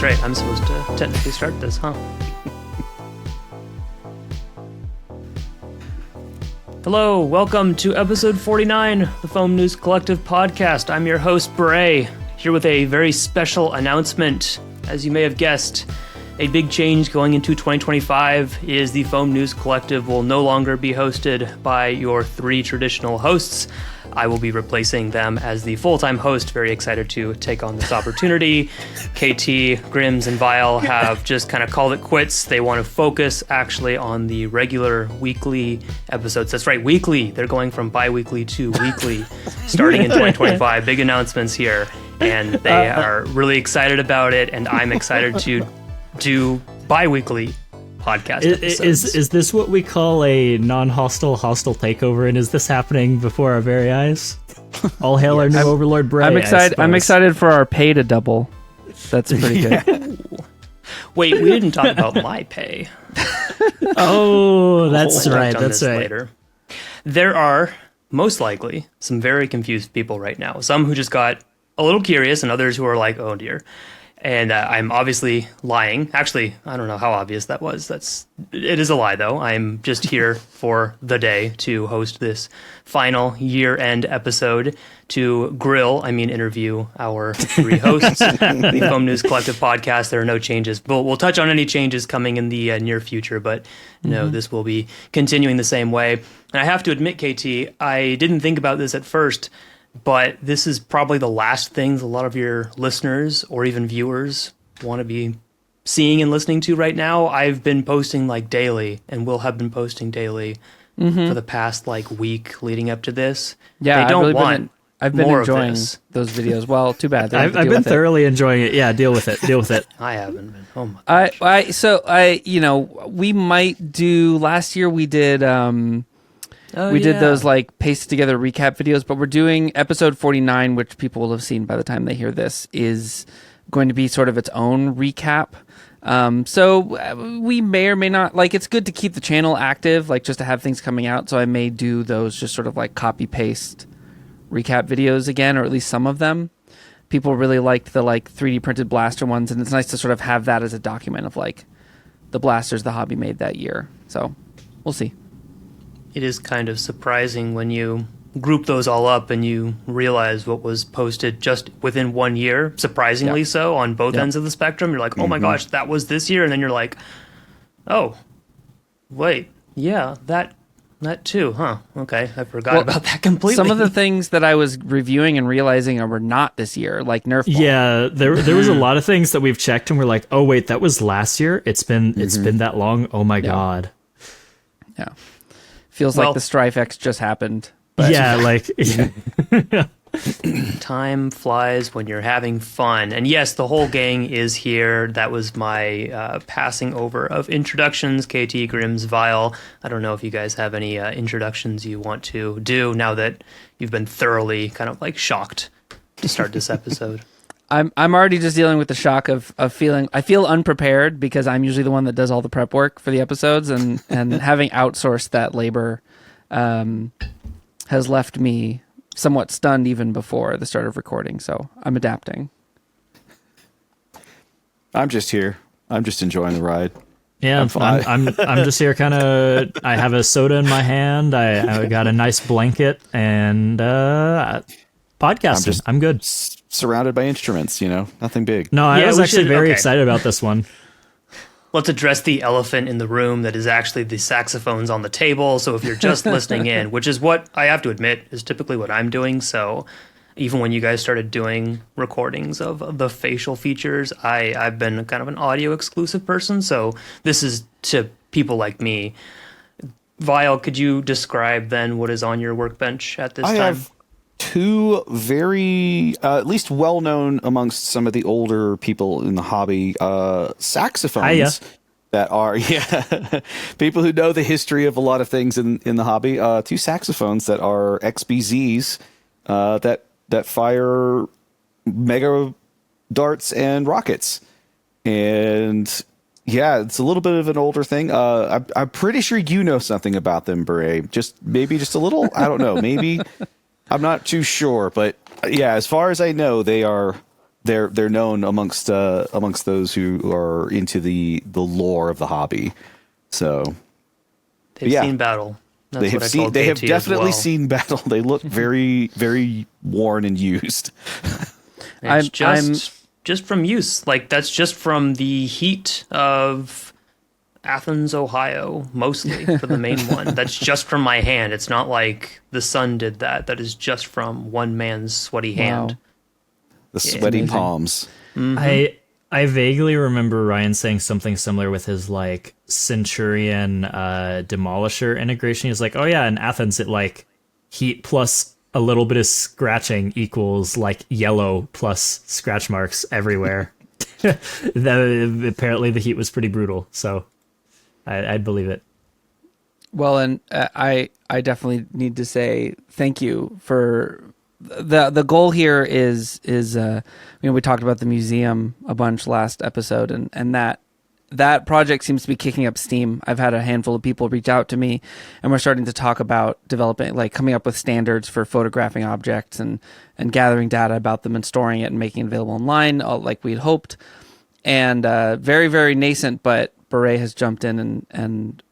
right. I'm supposed to technically start this, huh? Hello, welcome to episode 49, the Foam News Collective podcast. I'm your host, Beret, here with a very special announcement. As you may have guessed, a big change going into 2025 is the Foam News Collective will no longer be hosted by your three traditional hosts. I will be replacing them as the full-time host. Very excited to take on this opportunity. KT, Grims, and Vile have just kind of called it quits. They want to focus actually on the regular weekly episodes. That's right, weekly. They're going from bi-weekly to weekly starting in 2025. Big announcements here. And they are really excited about it. And I'm excited to do bi-weekly podcast episodes. Is this what we call a non-hostile hostile takeover, and is this happening before our very eyes? All hail our new overlord Bray. I'm excited for our pay to double. That's pretty good. Wait, we didn't talk about my pay. Oh, that's right. That's right. Later. There are most likely some very confused people right now. Some who just got a little curious, and others who are like, "Oh dear." And I'm obviously lying. Actually, I don't know how obvious that was. It is a lie, though. I'm just here for the day to host this final year-end episode to interview our three hosts. The Foam News Collective podcast, there are no changes. We'll touch on any changes coming in the near future, but no, this will be continuing the same way. And I have to admit, KT, I didn't think about this at first, but this is probably the last things a lot of your listeners or even viewers want to be seeing and listening to right now. I've been posting like daily and will have been posting daily for the past like week leading up to this. Yeah, they don't want I've been more enjoying of those videos. Well, too bad. I've been thoroughly enjoying it. Yeah, deal with it. Deal with it. I haven't been. Oh my gosh. We might do. Last year we did. We did those like pasted together recap videos, but we're doing episode 49, which people will have seen by the time they hear this, is going to be sort of its own recap. So we may or may not, like, it's good to keep the channel active, like just to have things coming out. So I may do those just sort of like copy paste recap videos again, or at least some of them. People really liked the like 3D printed blaster ones, and it's nice to sort of have that as a document of like the blasters the hobby made that year. So we'll see. It is kind of surprising when you group those all up and you realize what was posted just within 1 year, surprisingly so, on both ends of the spectrum. You're like, oh my gosh, that was this year. And then you're like, oh, wait, yeah, that too, huh? Okay, I forgot about that completely. Some of the things that I was reviewing and realizing were not this year, like Nerf Ball. Yeah, there was a lot of things that we've checked and we're like, oh wait, that was last year? It's been that long? Oh my God. Yeah. Feels like the Strife X just happened. But. Yeah, time flies when you're having fun. And yes, the whole gang is here. That was my passing over of introductions. KT, Grims, Vile. I don't know if you guys have any introductions you want to do now that you've been thoroughly kind of like shocked to start this episode. I'm already just dealing with the shock of feeling. I feel unprepared because I'm usually the one that does all the prep work for the episodes, and having outsourced that labor has left me somewhat stunned even before the start of recording. So I'm adapting. I'm just here. I'm just enjoying the ride. Yeah, I'm just here. Kind of. I have a soda in my hand. I got a nice blanket and podcasting. I'm good. Surrounded by instruments, nothing big. No, I was actually very excited about this one. Let's address the elephant in the room that is actually the saxophones on the table. So if you're just listening in, which is what I have to admit is typically what I'm doing. So even when you guys started doing recordings of the facial features, I've been kind of an audio exclusive person. So this is to people like me. Vile, could you describe then what is on your workbench at this time? Have two very, at least well-known amongst some of the older people in the hobby, saxophones that are, people who know the history of a lot of things in the hobby. Two saxophones that are XBZs that fire mega darts and rockets. And yeah, it's a little bit of an older thing. I'm pretty sure you know something about them, Beret. Maybe just a little. I don't know. Maybe I'm not too sure, but yeah, as far as I know, they are they're known amongst those who are into the lore of the hobby. So they've seen battle. That's they have definitely well. seen battle. They look very, very worn and used. It's just from use. Like, that's just from the heat of Athens, Ohio, mostly for the main one. That's just from my hand. It's not like the sun did that. That is just from one man's sweaty hand. The sweaty palms. Mm-hmm. I vaguely remember Ryan saying something similar with his like Centurion Demolisher integration. He's like, oh yeah, in Athens it like heat plus a little bit of scratching equals like yellow plus scratch marks everywhere. Apparently the heat was pretty brutal, so I'd believe it. Well, and I definitely need to say thank you for the goal here is we talked about the museum a bunch last episode, and that project seems to be kicking up steam. I've had a handful of people reach out to me, and we're starting to talk about developing, like coming up with standards for photographing objects and gathering data about them and storing it and making it available online, like we'd hoped. And very, very nascent, but Beret has jumped in and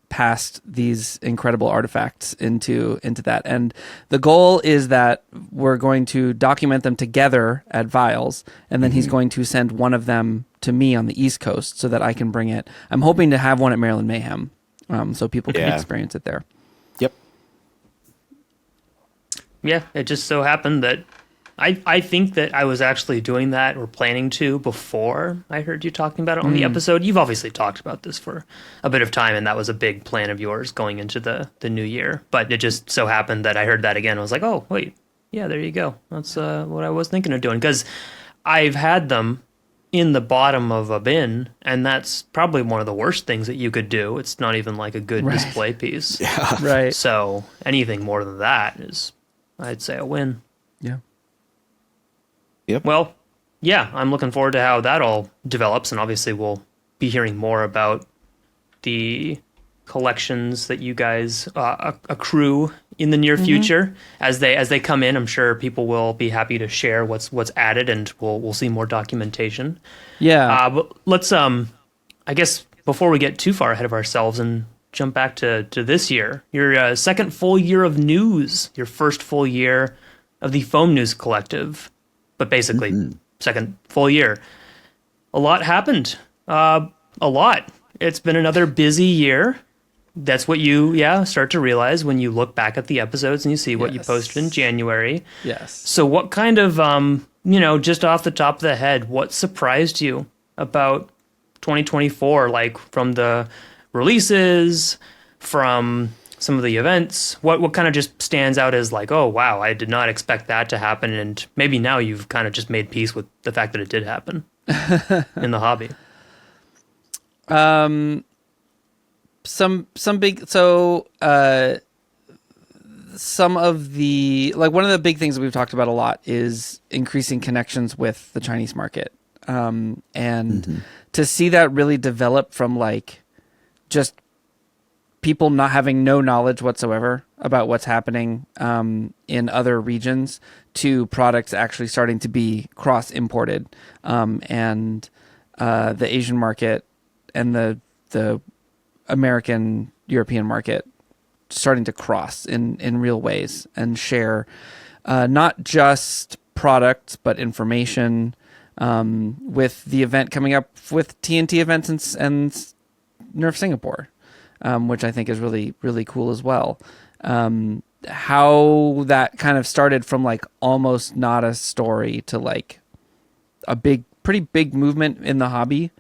passed these incredible artifacts into that. And the goal is that we're going to document them together at Vials, and then he's going to send one of them to me on the East Coast so that I can bring it. I'm hoping to have one at Maryland Mayhem, so people can experience it there. Yep. Yeah, it just so happened that I think that I was actually doing that or planning to before I heard you talking about it on the episode. You've obviously talked about this for a bit of time, and that was a big plan of yours going into the new year. But it just so happened that I heard that again. I was like, oh, wait, yeah, there you go. That's what I was thinking of doing. Because I've had them in the bottom of a bin, and that's probably one of the worst things that you could do. It's not even like a good display piece. Yeah. Right. So anything more than that is, I'd say, a win. Yeah. Yep. Well, yeah, I'm looking forward to how that all develops, and obviously we'll be hearing more about the collections that you guys accrue in the near future as they come in. I'm sure people will be happy to share what's added, and we'll see more documentation. Yeah. But let's I guess before we get too far ahead of ourselves and jump back to this year, your second full year of news, your first full year of the Foam News Collective. But basically, second full year. A lot happened. A lot. It's been another busy year. That's what you, start to realize when you look back at the episodes and you see what you posted in January. Yes. So what kind of, just off the top of the head, what surprised you about 2024? Like from the releases, from some of the events, what kind of just stands out as like, oh wow, I did not expect that to happen, and maybe now you've kind of just made peace with the fact that it did happen in the hobby. Some big some of the, like, one of the big things that we've talked about a lot is increasing connections with the Chinese market, and to see that really develop from like just people not having no knowledge whatsoever about what's happening in other regions to products actually starting to be cross-imported, and the Asian market and the American European market starting to cross in real ways and share not just products but information, with the event coming up with TNT events and Nerf Singapore. Which I think is really, really cool as well. How that kind of started from like almost not a story to like a pretty big movement in the hobby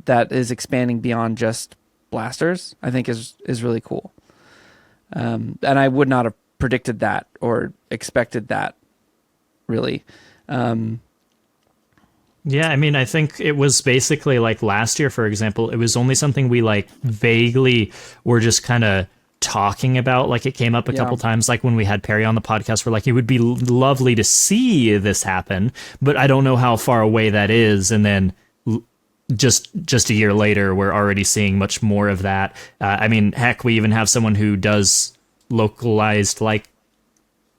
that is expanding beyond just blasters, I think is really cool. And I would not have predicted that or expected that, really. Yeah, I mean, I think it was basically like last year, for example, it was only something we like vaguely were just kind of talking about. Like it came up a couple times, like when we had Perry on the podcast, we're like, it would be lovely to see this happen, but I don't know how far away that is. And then just a year later, we're already seeing much more of that. I mean, heck, we even have someone who does localized like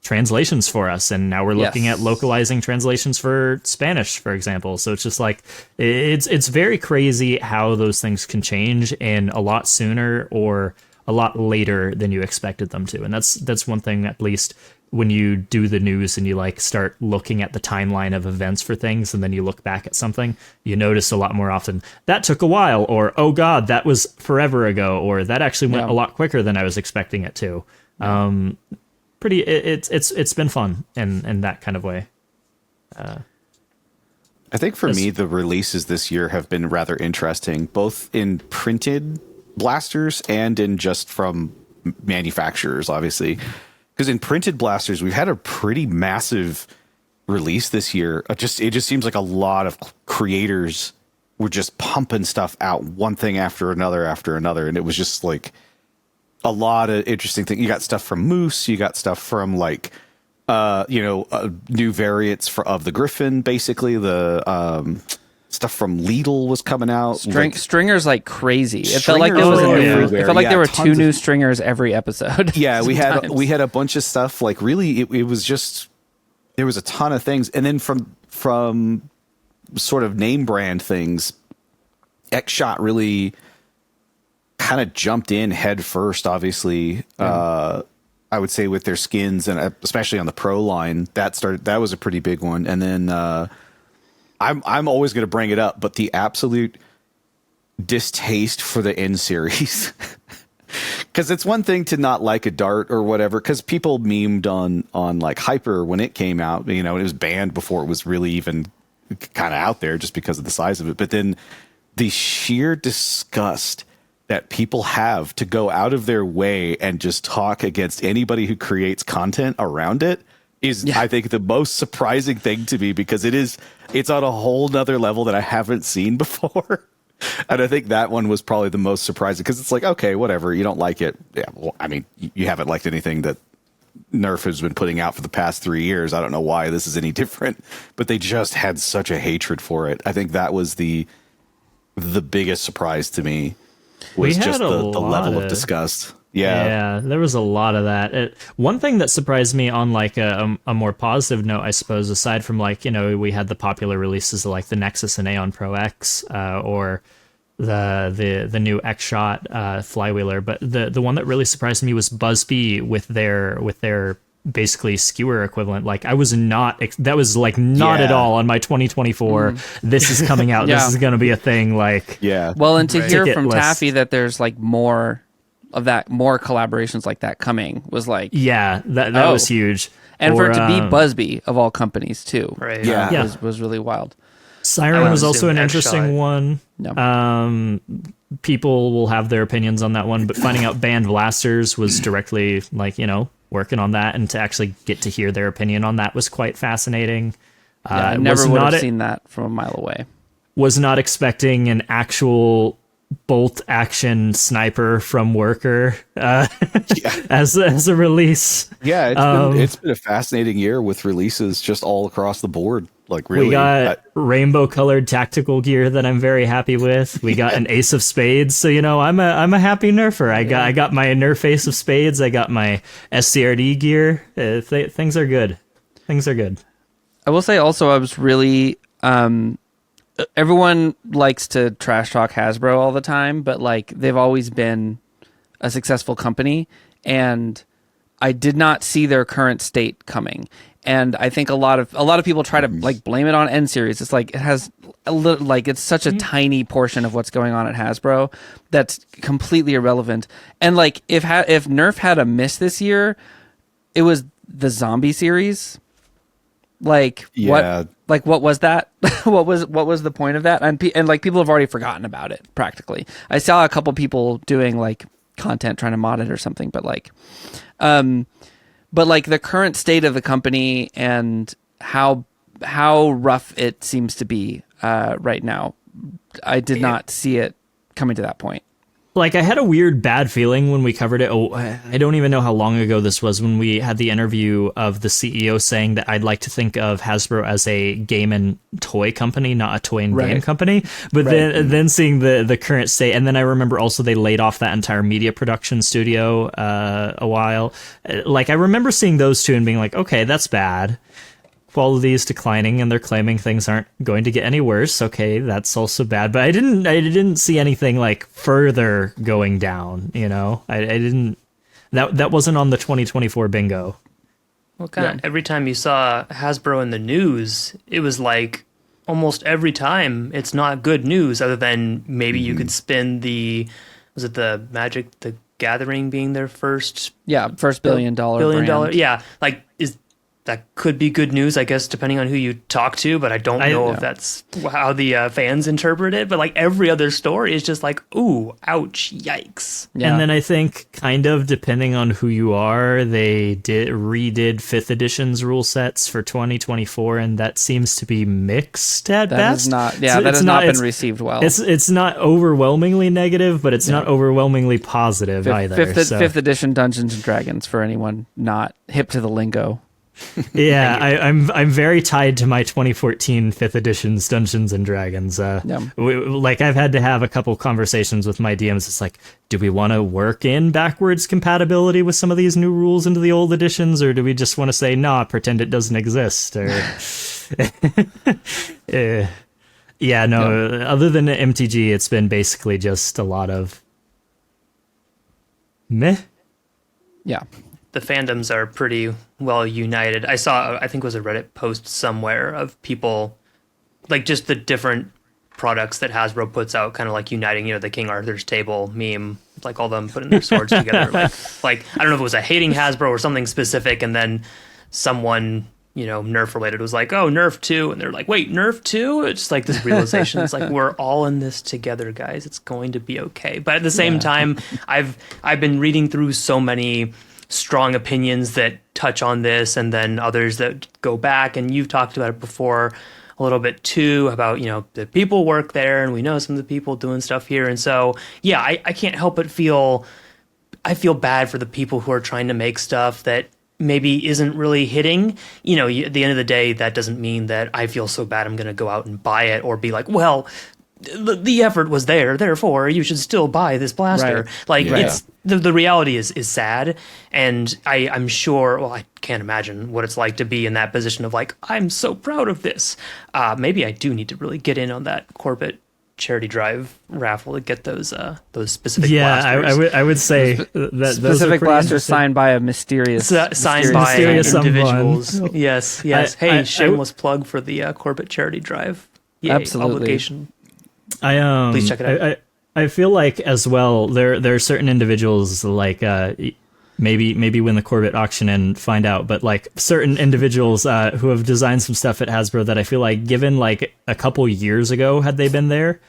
translations for us, and now we're looking Yes. at localizing translations for Spanish, for example. So it's just like it's very crazy how those things can change in a lot sooner or a lot later than you expected them to. And that's one thing, at least when you do the news and you like start looking at the timeline of events for things, and then you look back at something, you notice a lot more often that took a while, or oh god, that was forever ago, or that actually went a lot quicker than I was expecting it to. It's been fun in that kind of way. I think for me, the releases this year have been rather interesting, both in printed blasters and in just from manufacturers, obviously. Because in printed blasters, we've had a pretty massive release this year. It just seems like a lot of creators were just pumping stuff out, one thing after another, and it was just like a lot of interesting things. You got stuff from Moose, you got stuff from like new variants of the Griffin, basically the stuff from Lidl was coming out. Stringers like crazy. It felt like there was it felt like there were two new stringers every episode. Yeah, we had a bunch of stuff. Like really, it was just, there was a ton of things, and then from sort of name brand things, X-Shot really kind of jumped in head first. Obviously, I would say with their skins, and especially on the Pro line, that was a pretty big one. And then I'm always going to bring it up, but the absolute distaste for the N series, because it's one thing to not like a dart or whatever, because people memed on like Hyper when it came out, it was banned before it was really even kind of out there just because of the size of it. But then the sheer disgust that people have to go out of their way and just talk against anybody who creates content around it is, I think, the most surprising thing to me, because it's on a whole nother level that I haven't seen before. And I think that one was probably the most surprising, because it's like, okay, whatever, you don't like it. Yeah, well, I mean, you haven't liked anything that Nerf has been putting out for the past 3 years. I don't know why this is any different, but they just had such a hatred for it. I think that was the biggest surprise to me, was just the level of disgust. Yeah, there was a lot of that. One thing that surprised me on like a more positive note, I suppose, aside from like, we had the popular releases of like the Nexus and Aeon Pro X, or the new X-Shot flywheeler, but the one that really surprised me was Buzzbee with their basically skewer equivalent. Like that was not at all on my 2024. This is coming out. This is going to be a thing. Like, well, and to hear from Taffy that there's like more of that, more collaborations like that coming, was like, that was huge. And for it to be Buzzbee of all companies too, right? Was really wild. Siren was also an interesting one. No. People will have their opinions on that one, but finding out Band Blasters was directly like, working on that, and to actually get to hear their opinion on that was quite fascinating. I never would have seen that from a mile away. Was not expecting an actual bolt action sniper from Worker as a release. Yeah, it's been a fascinating year with releases just all across the board. Like, really, we got rainbow colored tactical gear that I'm very happy with. We got an Ace of Spades, so I'm a happy nerfer. I got my Nerf Ace of Spades. I got my SCRD gear. Things are good. Things are good. I will say also, I was really everyone likes to trash talk Hasbro all the time, but like they've always been a successful company, and I did not see their current state coming. And I think a lot of people try to like blame it on N series. It's like it has a little, like it's such a tiny portion of what's going on at Hasbro that's completely irrelevant. And like if Nerf had a miss this year, it was the zombie series. Like what was that? what was the point of that? And like people have already forgotten about it practically. I saw a couple people doing like content trying to mod it or something, but like the current state of the company and how rough it seems to be right now, I did not see it coming to that point. like I had a weird bad feeling when we covered it. Oh, I don't even know how long ago this was when we had the interview of the CEO saying that I'd like to think of Hasbro as a game and toy company, not a toy and game company. But then seeing the current state, and then I remember also they laid off that entire media production studio a while. Like I remember seeing those two and being like, okay, that's bad. Quality is declining, and they're claiming things aren't going to get any worse. Okay, that's also bad. But I didn't see anything like further going down. You know, I didn't. That wasn't on the 2024 bingo. Well, kind of every time you saw Hasbro in the news, it was like almost every time it's not good news. Other than maybe you could spin was it the Magic the Gathering being their first first $1 billion brand. Yeah, like that could be good news, I guess, depending on who you talk to, but I don't know if that's how the fans interpret it. But like every other story is just like, ooh, ouch, yikes. Yeah. And then I think kind of depending on who you are, they redid 5th edition's rule sets for 2024, and that seems to be mixed at best. That has not been received well. It's not overwhelmingly negative, but it's not overwhelmingly positive either. 5th edition Dungeons and Dragons for anyone not hip to the lingo. Yeah, I'm very tied to my 2014 5th edition's Dungeons and Dragons. Like I've had to have a couple conversations with my DMs. It's like, do we want to work in backwards compatibility with some of these new rules into the old editions, or do we just want to say, nah, pretend it doesn't exist? Or other than MTG, it's been basically just a lot of meh. Yeah. The fandoms are pretty well united. I think it was a Reddit post somewhere of people, like just the different products that Hasbro puts out, kind of like uniting, the King Arthur's table meme, like all them putting their swords together. Like, I don't know if it was a hating Hasbro or something specific, and then someone, Nerf related was like, oh, Nerf 2, and they're like, wait, Nerf 2? It's like this realization. It's like, we're all in this together, guys. It's going to be okay. But at the same time, I've been reading through so many strong opinions that touch on this, and then others that go back, and you've talked about it before a little bit too, about the people work there, and we know some of the people doing stuff here, and so I can't help but feel bad for the people who are trying to make stuff that maybe isn't really hitting. At the end of the day, that doesn't mean that I feel so bad I'm going to go out and buy it, or be like, well, the effort was there, therefore you should still buy this blaster. It's the reality is sad, and I'm sure, well, I can't imagine what it's like to be in that position of like, I'm so proud of this. Maybe I do need to really get in on that Corbett charity drive raffle to get those specific blasters. I would say that specific blasters signed by a mysterious individuals. Someone. Yes. Hey, shameless plug for the Corbett charity drive. Yay, absolutely. Obligation. Please check it out. I feel like as well there are certain individuals like maybe win the Corbett auction and find out, but like certain individuals who have designed some stuff at Hasbro that I feel like, given like a couple years ago, had they been there,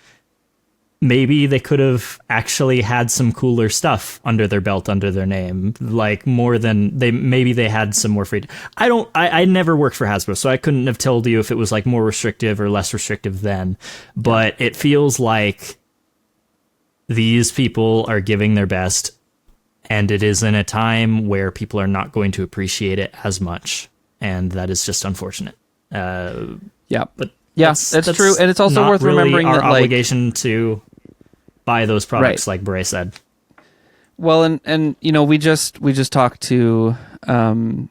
maybe they could have actually had some cooler stuff under their belt, under their name, like more than they had some more freedom. I never worked for Hasbro, so I couldn't have told you if it was like more restrictive or less restrictive then, but it feels like these people are giving their best, and it is in a time where people are not going to appreciate it as much, and that is just unfortunate. But that's true, and it's also worth remembering our that obligation to buy those products, like Beret said. Well, and we just talked to Band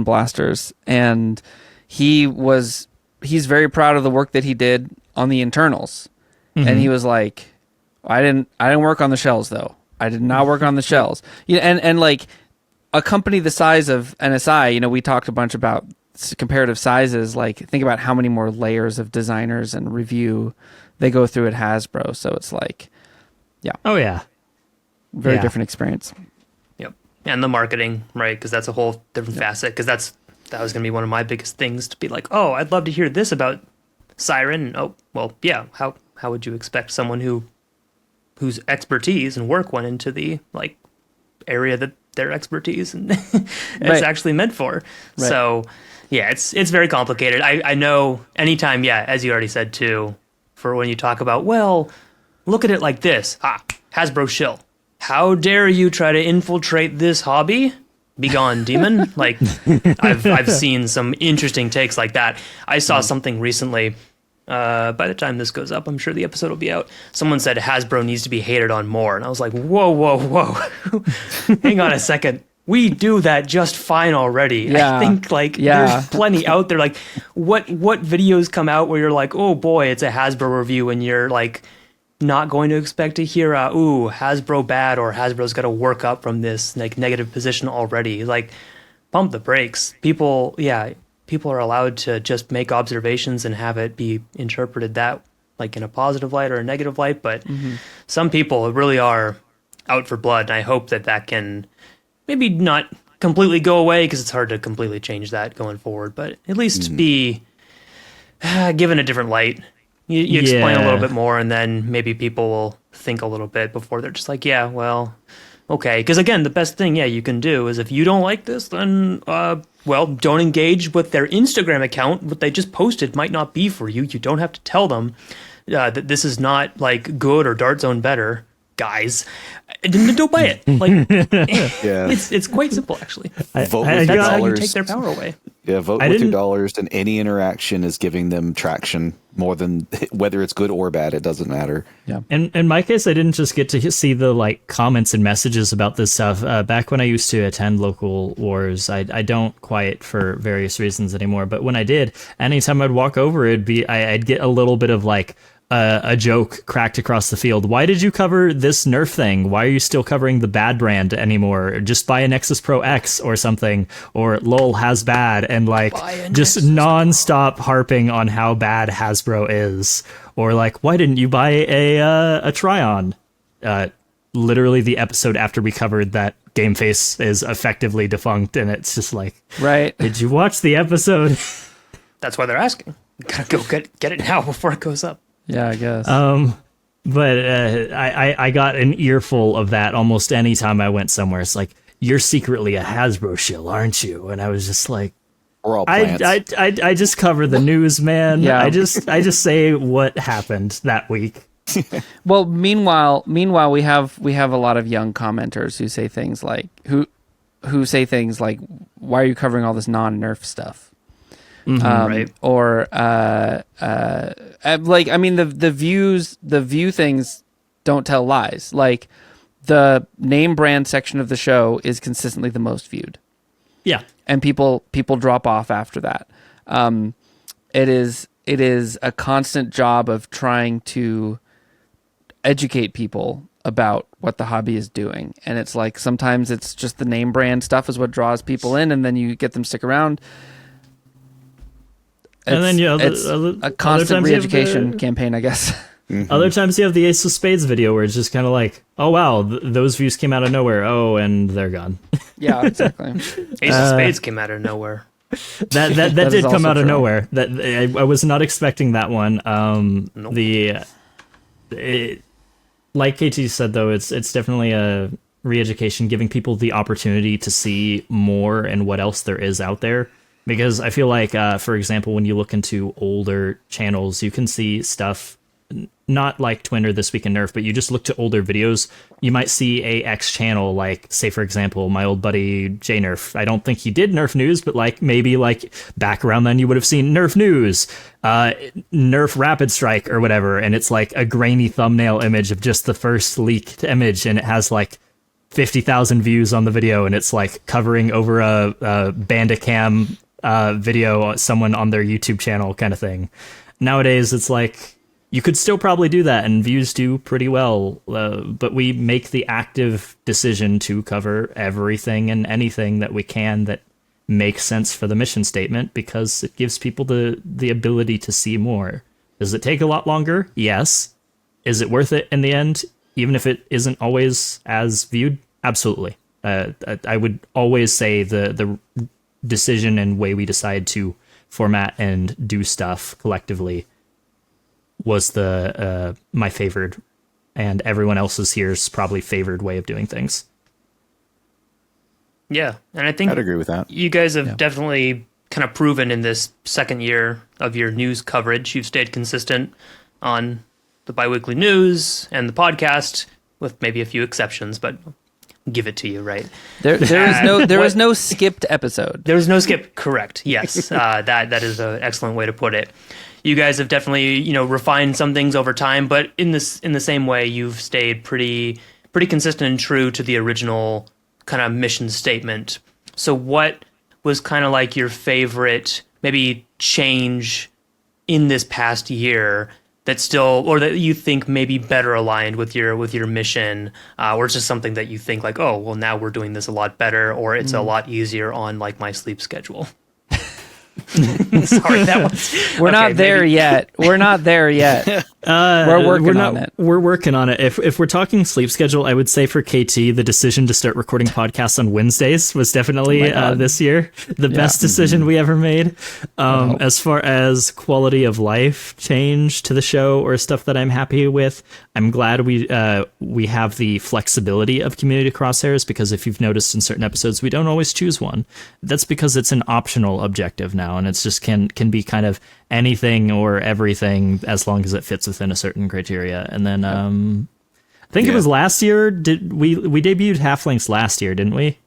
Blasters, and he's very proud of the work that he did on the internals. Mm-hmm. And he was like, I didn't work on the shells though. I did not work on the shells. And like a company the size of NSI, we talked a bunch about comparative sizes. Like, think about how many more layers of designers and review they go through at Hasbro. So it's like, very different experience. Yep. And the marketing, right? Because that's a whole different facet. Because that was going to be one of my biggest things, to be like, oh, I'd love to hear this about Siren. Oh, well, yeah. How would you expect someone whose expertise and work went into the like area that their expertise and it's actually meant for? Right. So it's very complicated. I know anytime, as you already said too, for when you talk about, well, look at it like this. Hasbro shill. How dare you try to infiltrate this hobby? Begone, demon. Like, I've seen some interesting takes like that. I saw something recently. By the time this goes up, I'm sure the episode will be out. Someone said Hasbro needs to be hated on more. And I was like, whoa. Hang on a second. We do that just fine already. Yeah. I think there's plenty out there. Like what videos come out where you're like, oh boy, it's a Hasbro review, and you're like not going to expect to hear Hasbro bad, or Hasbro's got to work up from this like negative position already. Like, pump the brakes. People are allowed to just make observations and have it be interpreted that like in a positive light or a negative light, but some people really are out for blood, and I hope that can maybe not completely go away, because it's hard to completely change that going forward, but at least be given a different light. You explain a little bit more, and then maybe people will think a little bit before they're just like, yeah, well, okay. Because again, the best thing, you can do is if you don't like this, then, don't engage with their Instagram account. What they just posted might not be for you. You don't have to tell them that this is not like good or Dart Zone better, guys. Don't buy it. Like, it's quite simple, actually. Vote with That's your how you dollars. take their power away. Yeah, vote with your dollars, and any interaction is giving them traction more than whether it's good or bad. It doesn't matter. Yeah. And in my case, I didn't just get to see the like comments and messages about this stuff. Back when I used to attend local wars, I don't quite for various reasons anymore. But when I did, anytime I'd walk over, I'd get a little bit of like a joke cracked across the field. Why did you cover this Nerf thing? Why are you still covering the bad brand anymore? Just buy a Nexus Pro X or something, or lol has bad, and like just nonstop harping on how bad Hasbro is, or like, why didn't you buy a Tryon? Literally the episode after we covered that Game Face is effectively defunct, and it's just like, right? Did you watch the episode? That's why they're asking. You gotta go get it now before it goes up. Yeah, I guess. But I got an earful of that almost any time I went somewhere. It's like, you're secretly a Hasbro shill, aren't you? And I was just like, We're all plants. I just cover the news, man. Yeah. I just say what happened that week. Well, meanwhile, we have a lot of young commenters who say things like why are you covering all this non-Nerf stuff? Right. Or like, I mean, the view things don't tell lies. Like, the name brand section of the show is consistently the most viewed. Yeah. And people drop off after that. It is a constant job of trying to educate people about what the hobby is doing. And it's like, sometimes it's just the name brand stuff is what draws people in, and then you get them to stick around. And then it's a constant re-education campaign, I guess. Mm-hmm. Other times you have the Ace of Spades video where it's just kind of like, oh wow, those views came out of nowhere. Oh, and they're gone. Yeah, exactly. Ace of Spades came out of nowhere. That did come out of true. nowhere. That I was not expecting that one. Nope. Like KT said though, it's definitely a re-education, giving people the opportunity to see more and what else there is out there. Because I feel like, for example, when you look into older channels, you can see stuff, not like Twin or This Week in Nerf, but you just look to older videos, you might see a X channel, like, say, for example, my old buddy J Nerf. I don't think he did Nerf news, but like maybe like back around then you would have seen Nerf news, Nerf Rapid Strike or whatever, and it's like a grainy thumbnail image of just the first leaked image, and it has like 50,000 views on the video, and it's like covering over a Bandicam video, someone on their YouTube channel kind of thing. Nowadays, it's like, you could still probably do that, and views do pretty well, but we make the active decision to cover everything and anything that we can that makes sense for the mission statement, because it gives people the ability to see more. Does it take a lot longer? Yes. Is it worth it in the end, even if it isn't always as viewed? Absolutely. I would always say the decision and way we decide to format and do stuff collectively was the my favored, and everyone else's here's probably favored way of doing things. Yeah, and I think I'd agree with that. You guys have definitely kind of proven in this second year of your news coverage, you've stayed consistent on the biweekly news and the podcast, with maybe a few exceptions, but give it to you, right? There was no skipped episode. There was no skip. Correct. Yes, that is an excellent way to put it. You guys have definitely refined some things over time, but in the same way, you've stayed pretty consistent and true to the original kind of mission statement. So what was kind of like your favorite maybe change in this past year that still, or that you think maybe better aligned with your mission, or it's just something that you think like, oh, well, now we're doing this a lot better, or it's a lot easier on like my sleep schedule. Sorry, that was. We're not there yet. We're not there yet. We're working on it. We're working on it. If we're talking sleep schedule, I would say for KT, the decision to start recording podcasts on Wednesdays was definitely this year the best decision we ever made. As far as quality of life change to the show or stuff that I'm happy with, I'm glad we have the flexibility of community crosshairs, because if you've noticed in certain episodes, we don't always choose one. That's because it's an optional objective now, and it's just can be kind of anything or everything as long as it fits within a certain criteria. And then I think it was last year. Did we debuted Halflinks last year, didn't we?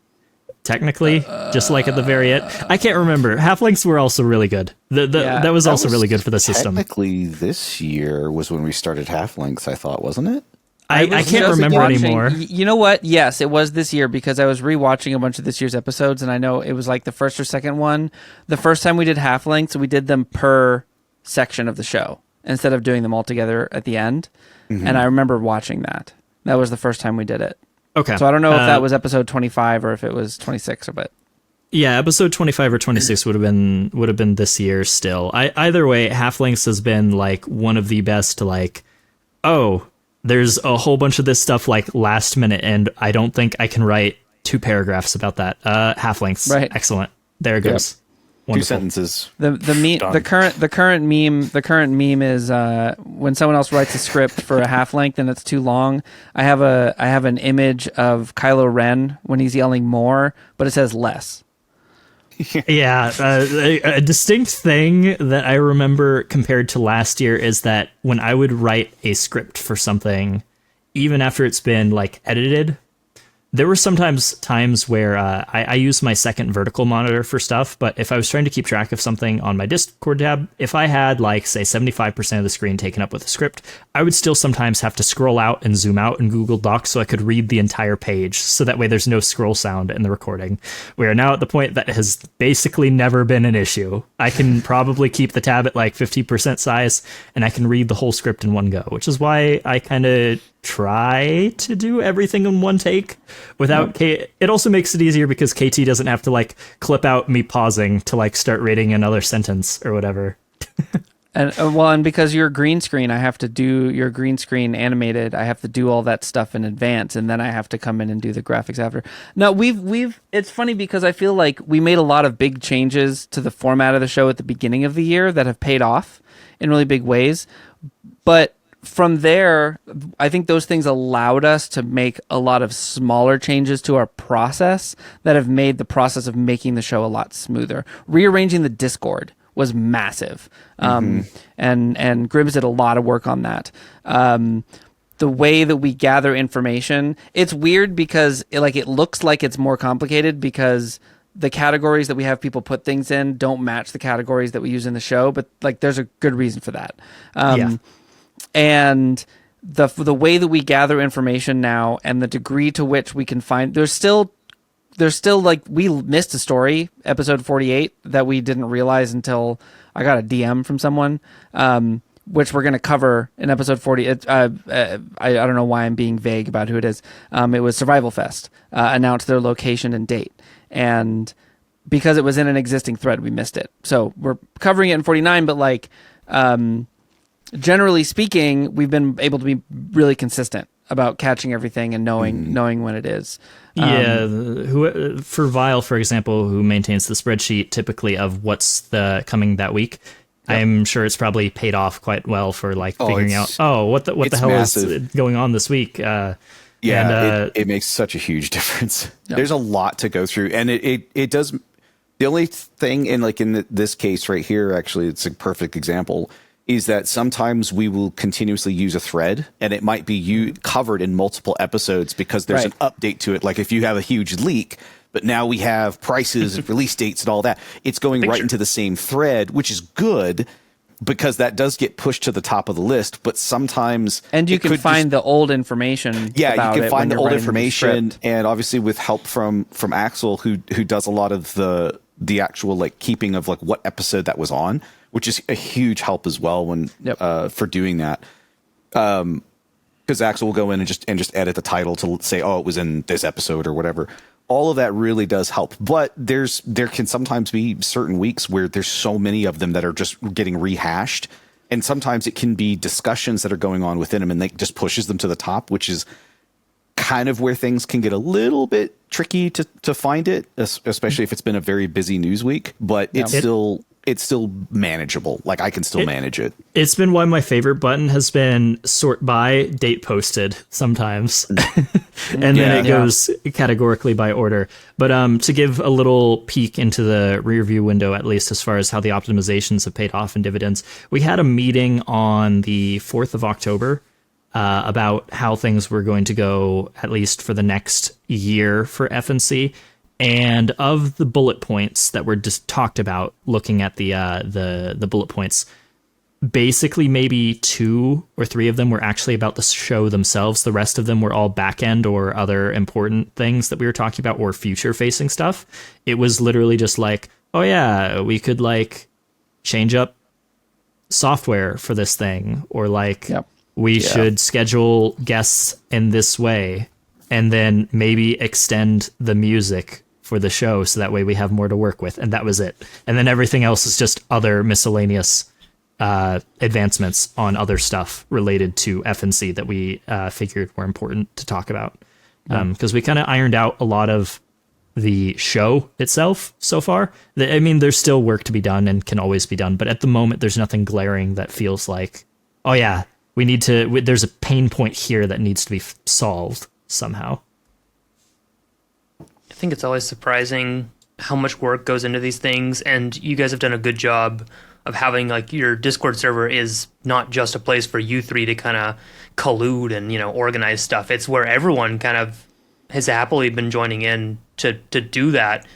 Technically, just like at the very end. I can't remember. Halflinks were also really good. That was also really good for the system. Technically, this year was when we started Halflinks, I thought, wasn't it? I can't remember anymore. You know what? Yes, it was this year, because I was rewatching a bunch of this year's episodes, and I know it was like the first or second one. The first time we did Halflinks, we did them per section of the show instead of doing them all together at the end. Mm-hmm. And I remember watching that. That was the first time we did it. Okay. So I don't know if that was episode 25 or if it was 26 of it. Yeah, episode 25 or 26 would have been this year still. Either way, Halflinks has been like one of the best, like, oh, there's a whole bunch of this stuff like last minute, and I don't think I can write 2 paragraphs about that. Halflinks, right? Excellent. There it goes. Yep. Wonderful. 2 sentences. The current meme is when someone else writes a script for a half length and it's too long. I have an image of Kylo Ren when he's yelling more, but it says less. Yeah, a distinct thing that I remember compared to last year is that when I would write a script for something, even after it's been like edited, there were sometimes times where I use my second vertical monitor for stuff, but if I was trying to keep track of something on my Discord tab, if I had like, say, 75% of the screen taken up with a script, I would still sometimes have to scroll out and zoom out in Google Docs so I could read the entire page, so that way there's no scroll sound in the recording. We are now at the point that has basically never been an issue. I can probably keep the tab at like 50% size, and I can read the whole script in one go, which is why I kind of try to do everything in one take without it also makes it easier because KT doesn't have to like clip out me pausing to like start reading another sentence or whatever. And because you're green screen, I have to do your green screen animated. I have to do all that stuff in advance, and then I have to come in and do the graphics after. Now it's funny because I feel like we made a lot of big changes to the format of the show at the beginning of the year that have paid off in really big ways, but from there, I think those things allowed us to make a lot of smaller changes to our process that have made the process of making the show a lot smoother. Rearranging the Discord was massive, and Gribbs did a lot of work on that. The way that we gather information, it's weird because it looks like it's more complicated because the categories that we have people put things in don't match the categories that we use in the show, but like there's a good reason for that. And the way that we gather information now and the degree to which we can find, there's still like, we missed a story, episode 48, that we didn't realize until I got a DM from someone, which we're going to cover in episode 40. I don't know why I'm being vague about who it is. It was Survival Fest, announced their location and date. And because it was in an existing thread, we missed it. So we're covering it in 49, but like, generally speaking, we've been able to be really consistent about catching everything and knowing when it is. For Vile, for example, who maintains the spreadsheet typically of what's coming that week, I'm sure it's probably paid off quite well for like figuring out, what the hell massive. Is going on this week. It makes such a huge difference. Yep. There's a lot to go through, and it does. The only thing in this case right here, actually, it's a perfect example, is that sometimes we will continuously use a thread, and it might be covered in multiple episodes because there's an update to it. Like if you have a huge leak, but now we have prices, release dates, and all that, it's going right into the same thread, which is good because that does get pushed to the top of the list. But sometimes, and you can find the old information. Yeah, you can find the old information, and obviously with help from Axel, who does a lot of the actual like keeping of like what episode that was on, which is a huge help as well when for doing that. Because Axel will go in and just edit the title to say, oh, it was in this episode or whatever. All of that really does help, but there can sometimes be certain weeks where there's so many of them that are just getting rehashed, and sometimes it can be discussions that are going on within them, and they just pushes them to the top, which is kind of where things can get a little bit tricky to find it, especially if it's been a very busy news week. But it's still manageable. Like I can still manage it. It's been one of my favorite button has been sort by date posted sometimes. And then it goes categorically by order. But to give a little peek into the rear view window, at least as far as how the optimizations have paid off in dividends, we had a meeting on the 4th of October about how things were going to go, at least for the next year for FNC. And of the bullet points that were just talked about, looking at the bullet points, basically maybe 2 or 3 of them were actually about the show themselves. The rest of them were all back end or other important things that we were talking about or future facing stuff. It was literally just like, oh yeah, we could like change up software for this thing, or like we should schedule guests in this way, and then maybe extend the music for the show so that way we have more to work with. And that was it. And then everything else is just other miscellaneous advancements on other stuff related to FNC that we figured were important to talk about. Because we kind of ironed out a lot of the show itself so far. I mean, there's still work to be done and can always be done, but at the moment there's nothing glaring that feels like, oh yeah, there's a pain point here that needs to be solved somehow. I think it's always surprising how much work goes into these things, and you guys have done a good job of having like your Discord server is not just a place for you three to kind of collude and, organize stuff. It's where everyone kind of has happily been joining in to do that,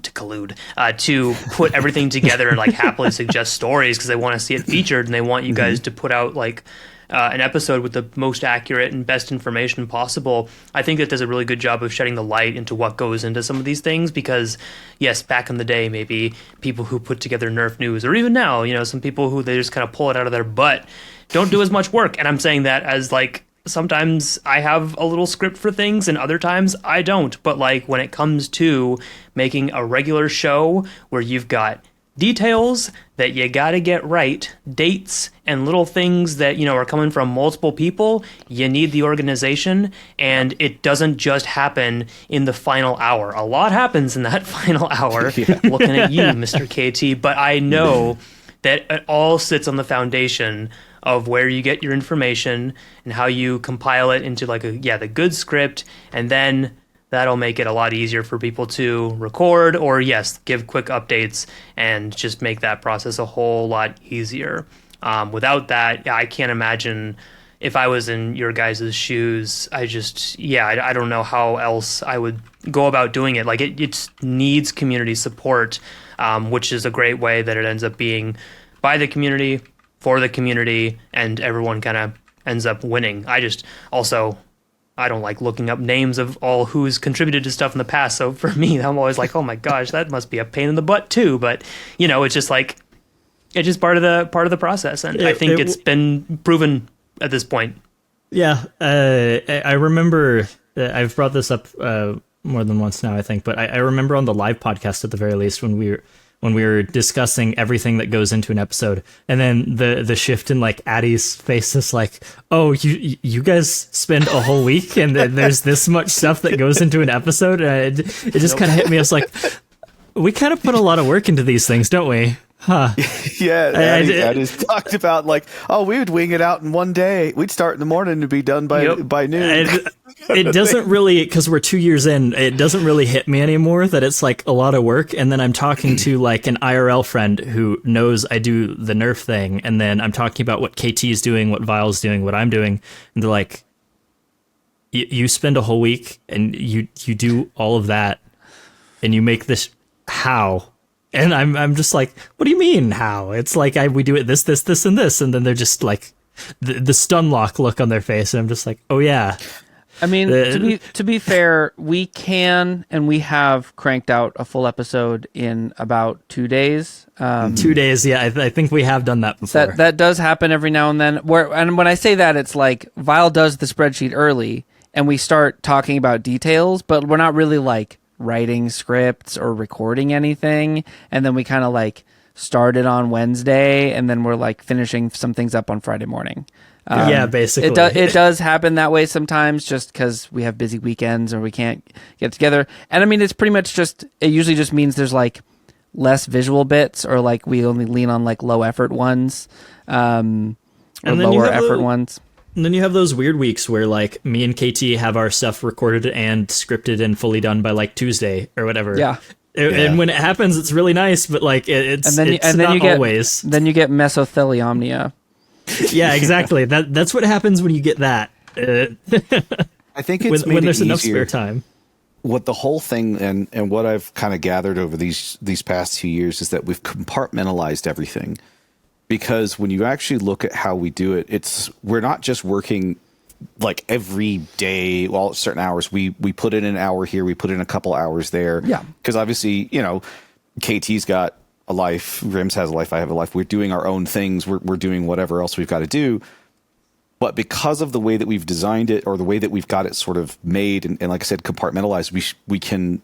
to collude, to put everything together and like happily suggest stories because they want to see it featured, and they want you guys to put out like an episode with the most accurate and best information possible. I think that does a really good job of shedding the light into what goes into some of these things, because yes, back in the day, maybe people who put together Nerf news, or even now, some people who they just kind of pull it out of their butt, don't do as much work. And I'm saying that as like, sometimes I have a little script for things and other times I don't. But like when it comes to making a regular show where you've got details that you got to get right, dates and little things that, are coming from multiple people, you need the organization, and it doesn't just happen in the final hour. A lot happens in that final hour, looking at you, Mr. KT, but I know that it all sits on the foundation of where you get your information and how you compile it into like the good script, and then that'll make it a lot easier for people to record or, give quick updates and just make that process a whole lot easier. Without that, I can't imagine if I was in your guys' shoes. I don't know how else I would go about doing it. Like it needs community support, which is a great way that it ends up being by the community, for the community, and everyone kind of ends up winning. I don't like looking up names of all who's contributed to stuff in the past. So for me, I'm always like, oh my gosh, that must be a pain in the butt too. But it's just like, it's just part of the process. And I think it's been proven at this point. Yeah. I remember, I've brought this up more than once now, I think, but I remember on the live podcast at the very least when we were discussing everything that goes into an episode, and then the shift in like Addie's face is like, oh, you guys spend a whole week and there's this much stuff that goes into an episode. It just kind of hit me. I was like, we kind of put a lot of work into these things, don't we? Yeah, Addie's talked about like, oh, we would wing it out in one day. We'd start in the morning to be done by noon. It doesn't really, because we're 2 years in, it doesn't really hit me anymore that it's like a lot of work. And then I'm talking to like an IRL friend who knows I do the Nerf thing. And then I'm talking about what KT's doing, what Vile's doing, what I'm doing. And they're like, you spend a whole week and you do all of that and you make this, how? And I'm just like, what do you mean how? It's like we do it this, and this. And then they're just like, the stun lock look on their face. And I'm just like, oh yeah. I mean, to be fair, we can and we have cranked out a full episode in about 2 days. 2 days, yeah. I think we have done that before. That does happen every now and then. And when I say that, it's like Vile does the spreadsheet early, and we start talking about details, but we're not really like writing scripts or recording anything. And then we kind of like started on Wednesday, and then we're like finishing some things up on Friday morning. Yeah, basically. It does happen that way sometimes just because we have busy weekends or we can't get together. And I mean, it's pretty much it usually just means there's like less visual bits, or like we only lean on like low effort ones, or lower effort ones. And then you have those weird weeks where like me and KT have our stuff recorded and scripted and fully done by like Tuesday or whatever. Yeah. And when it happens, it's really nice, but like it's not always. Then you get mesotheliomnia. Yeah, exactly. That's what happens when you get that. I think it's when there's enough spare time. What the whole thing and what I've kind of gathered over these past 2 years is that we've compartmentalized everything. Because when you actually look at how we do it, we're not just working like every day, well, at certain hours. We put in an hour here, we put in a couple hours there. Yeah. Because obviously, KT's got a life, Rims has a life, I have a life. We're doing our own things. We're doing whatever else we've got to do. But because of the way that we've designed it, or the way that we've got it sort of made, and like I said, compartmentalized, we can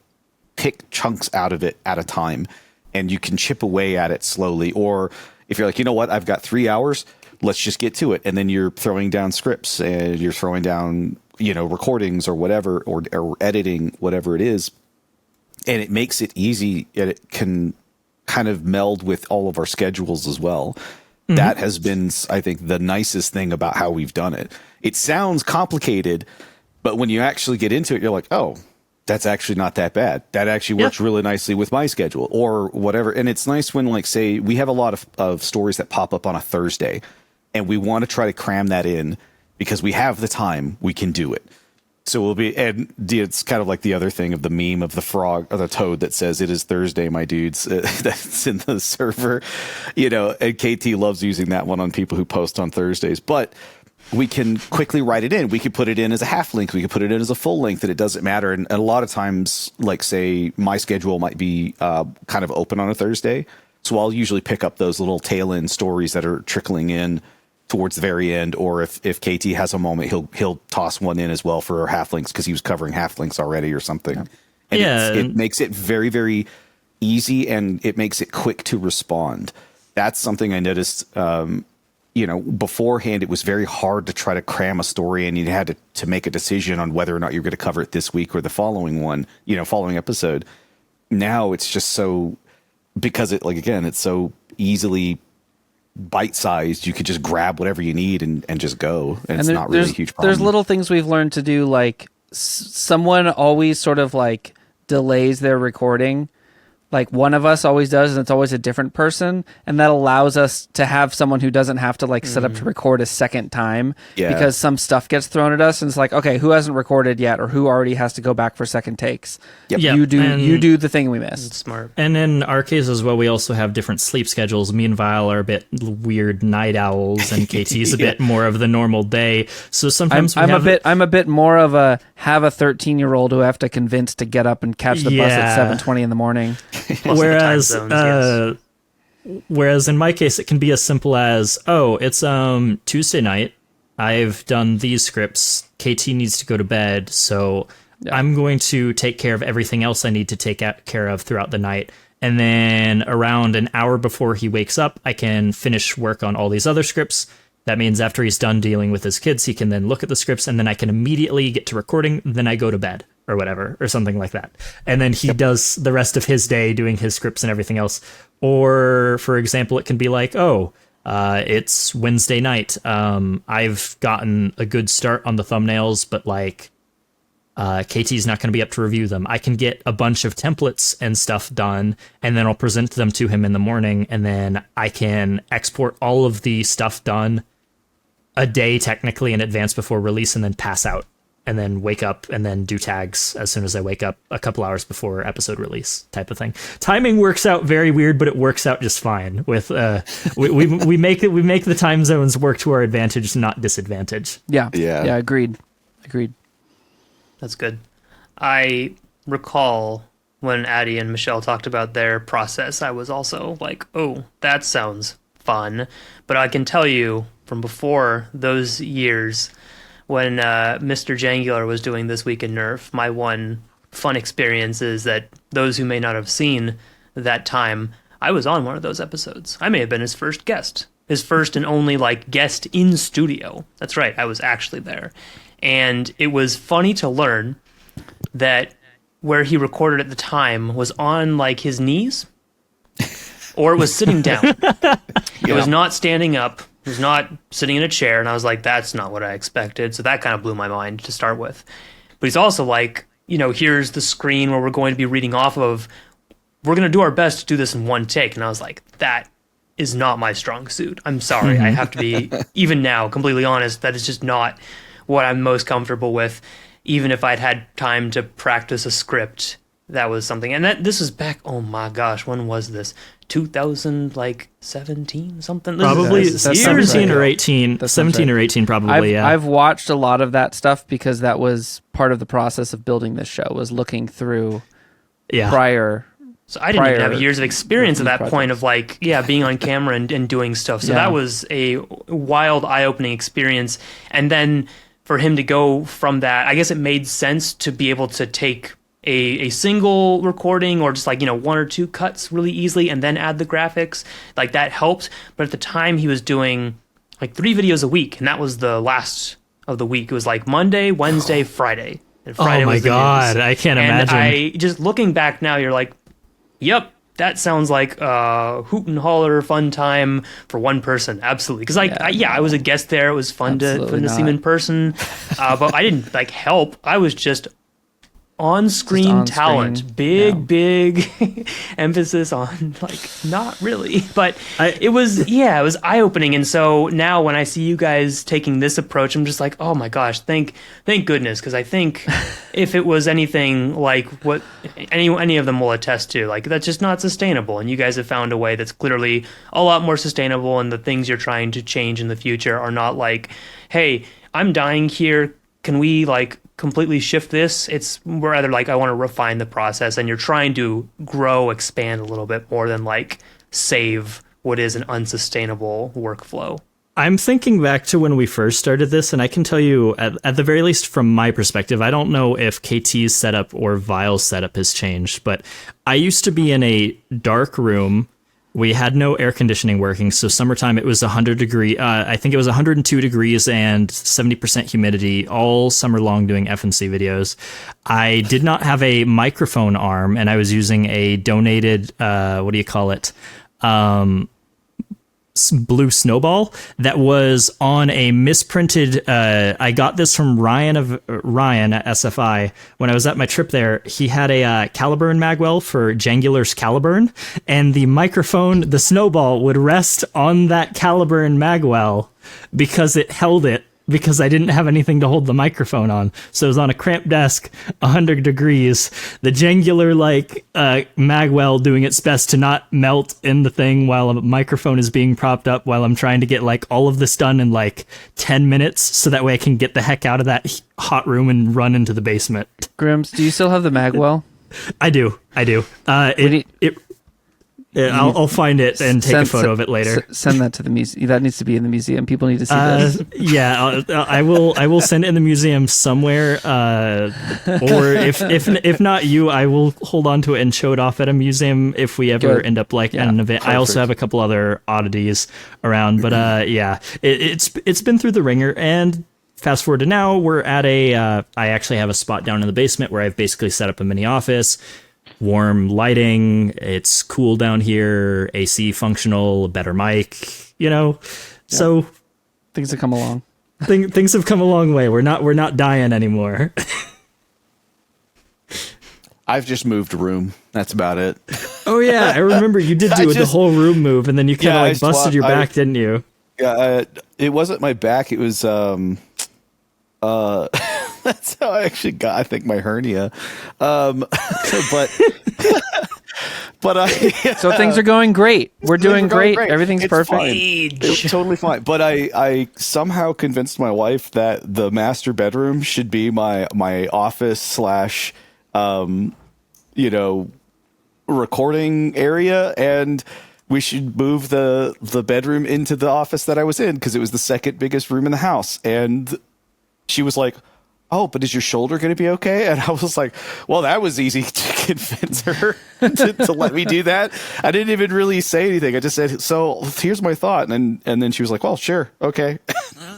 pick chunks out of it at a time, and you can chip away at it slowly. Or if you're like, you know what, I've got 3 hours, let's just get to it. And then you're throwing down scripts and you're throwing down, recordings or whatever, or editing, whatever it is. And it makes it easy, and it can kind of meld with all of our schedules as well. Mm-hmm. That has been, I think, the nicest thing about how we've done it. It sounds complicated, but when you actually get into it, you're like, oh, that's actually not that bad. That actually works really nicely with my schedule or whatever. And it's nice when, like, say, we have a lot of stories that pop up on a Thursday, and we want to try to cram that in because we have the time, we can do it. So and it's kind of like the other thing of the meme of the frog or the toad that says, "It is Thursday, my dudes." That's in the server, and KT loves using that one on people who post on Thursdays. But we can quickly write it in. We could put it in as a half length. We could put it in as a full length, and it doesn't matter. And a lot of times, like, say, my schedule might be kind of open on a Thursday. So I'll usually pick up those little tail end stories that are trickling in towards the very end. Or if KT has a moment, he'll toss one in as well for half links because he was covering half links already or something. And it makes it very, very easy, and it makes it quick to respond. That's something I noticed. Beforehand, it was very hard to try to cram a story, and you had to make a decision on whether or not you're going to cover it this week or the following one, following episode. Now it's just so, because it's so easily bite-sized, you could just grab whatever you need and just go. And it's not really a huge problem. There's little things we've learned to do, like someone always sort of like delays their recording. Like one of us always does, and it's always a different person, and that allows us to have someone who doesn't have to like set up to record a second time because some stuff gets thrown at us, and it's like, okay, who hasn't recorded yet, or who already has to go back for second takes? Yep. You do the thing we missed. Smart. And in our case as well, we also have different sleep schedules. Me and Vile are a bit weird night owls, and KT's a bit more of the normal day. So sometimes I'm a bit more of a 13-year-old who I have to convince to get up and catch the bus at 7:20 in the morning. Whereas in my case, it can be as simple as, it's Tuesday night. I've done these scripts. KT needs to go to bed, so I'm going to take care of everything else I need to take care of throughout the night. And then around an hour before he wakes up, I can finish work on all these other scripts. That means after he's done dealing with his kids, he can then look at the scripts, and then I can immediately get to recording. Then I go to bed. or whatever, or something like that. And then he does the rest of his day doing his scripts and everything else. Or, for example, it can be like, it's Wednesday night. I've gotten a good start on the thumbnails, but like, KT's not going to be up to review them. I can get a bunch of templates and stuff done, and then I'll present them to him in the morning, and then I can export all of the stuff done a day technically in advance before release, and then pass out, and then wake up, and then do tags as soon as I wake up a couple hours before episode release, type of thing. Timing works out very weird, but it works out just fine. With we make the time zones work to our advantage, not disadvantage. Yeah. Agreed. That's good. I recall when Addie and Michelle talked about their process, I was also like, oh, that sounds fun. But I can tell you from before those years when Mr. Jangular was doing This Week in Nerf, my one fun experience is that those who may not have seen that time, I was on one of those episodes. I may have been his first guest. His first and only like guest in studio. That's right, I was actually there. And it was funny to learn that where he recorded at the time was on like his knees or it was sitting down. It was not standing up. It was not sitting in a chair. And I was like, that's not what I expected. So that kind of blew my mind to start with. But he's also like, here's the screen where we're going to be reading off of. We're going to do our best to do this in one take. And I was like, that is not my strong suit. I'm sorry. I have to be, even now, completely honest. That is just not what I'm most comfortable with. Even if I'd had time to practice a script, that was something. And this was back, oh my gosh, when was this? 2017 something? Probably That's 17 right. or 18. That sounds 17 right. or 18 probably, yeah. I've watched a lot of that stuff because that was part of the process of building this show, was looking through prior. So I didn't even have years of experience at that point of like, being on camera and doing stuff. So that was a wild, eye-opening experience. And then for him to go from that, I guess it made sense to be able to take a single recording or just like, one or two cuts really easily and then add the graphics. Like that helped. But at the time he was doing like 3 videos a week, and that was the last of the week. It was like Monday, Wednesday, Friday. And Friday was the God, news. I can't imagine. I just looking back now, you're like, yep, that sounds like a hoot and holler fun time for one person. Absolutely. Because I was a guest there. It was fun to see him in person. But I didn't like help. I was just on-screen talent. Big emphasis on like not really. But it was eye-opening. And so now when I see you guys taking this approach, I'm just like, oh my gosh, thank goodness. Because I think if it was anything like what any of them will attest to, like that's just not sustainable. And you guys have found a way that's clearly a lot more sustainable, and the things you're trying to change in the future are not like, hey, I'm dying here, can we like completely shift this? It's rather like I want to refine the process, and you're trying to grow, expand a little bit more than like save what is an unsustainable workflow. I'm thinking back to when we first started this, and I can tell you, at the very least from my perspective, I don't know if KT's setup or Vile's setup has changed, but I used to be in a dark room. We had no air conditioning working, so summertime it was 100 degree. I think it was 102 degrees and 70% humidity all summer long doing F&C videos. I did not have a microphone arm, and I was using a donated, what do you call it? Blue Snowball that was on a misprinted. I got this from Ryan at SFI when I was at my trip there. He had a Caliburn magwell for Jangular's Caliburn, and the microphone, the Snowball, would rest on that Caliburn magwell because it held it. Because I didn't have anything to hold the microphone on. So it was on a cramped desk, 100 degrees. The Jangular magwell doing its best to not melt in the thing while a microphone is being propped up while I'm trying to get like all of this done in like 10 minutes so that way I can get the heck out of that hot room and run into the basement. Grims, do you still have the magwell? I do. I'll find it and take a photo of it later. Send that to the museum. That needs to be in the museum. People need to see this. Yeah, I will send it in the museum somewhere. Or if not you, I will hold on to it and show it off at a museum if we ever end up like at an event. Perfect. I also have a couple other oddities around, but it's been through the ringer, and fast forward to now, we're at I actually have a spot down in the basement where I've basically set up a mini office, warm lighting. It's cool down here, AC functional, a better mic, So things have come along. Things have come a long way. We're not dying anymore. I've just moved room. That's about it. Oh yeah, I remember you did do the whole room move, and then you kind of busted your back, didn't you? Yeah, it wasn't my back. It was that's how I actually got, I think, my hernia. But So things are going great. We're doing great. Everything's it's perfect. Fine. It's totally fine. But I somehow convinced my wife that the master bedroom should be my office / recording area, and we should move the bedroom into the office that I was in because it was the second biggest room in the house. And she was like, "Oh, but is your shoulder going to be okay?" And I was like, "Well, that was easy to convince her to let me do that." I didn't even really say anything. I just said, "So here's my thought," and then she was like, "Well, sure, okay."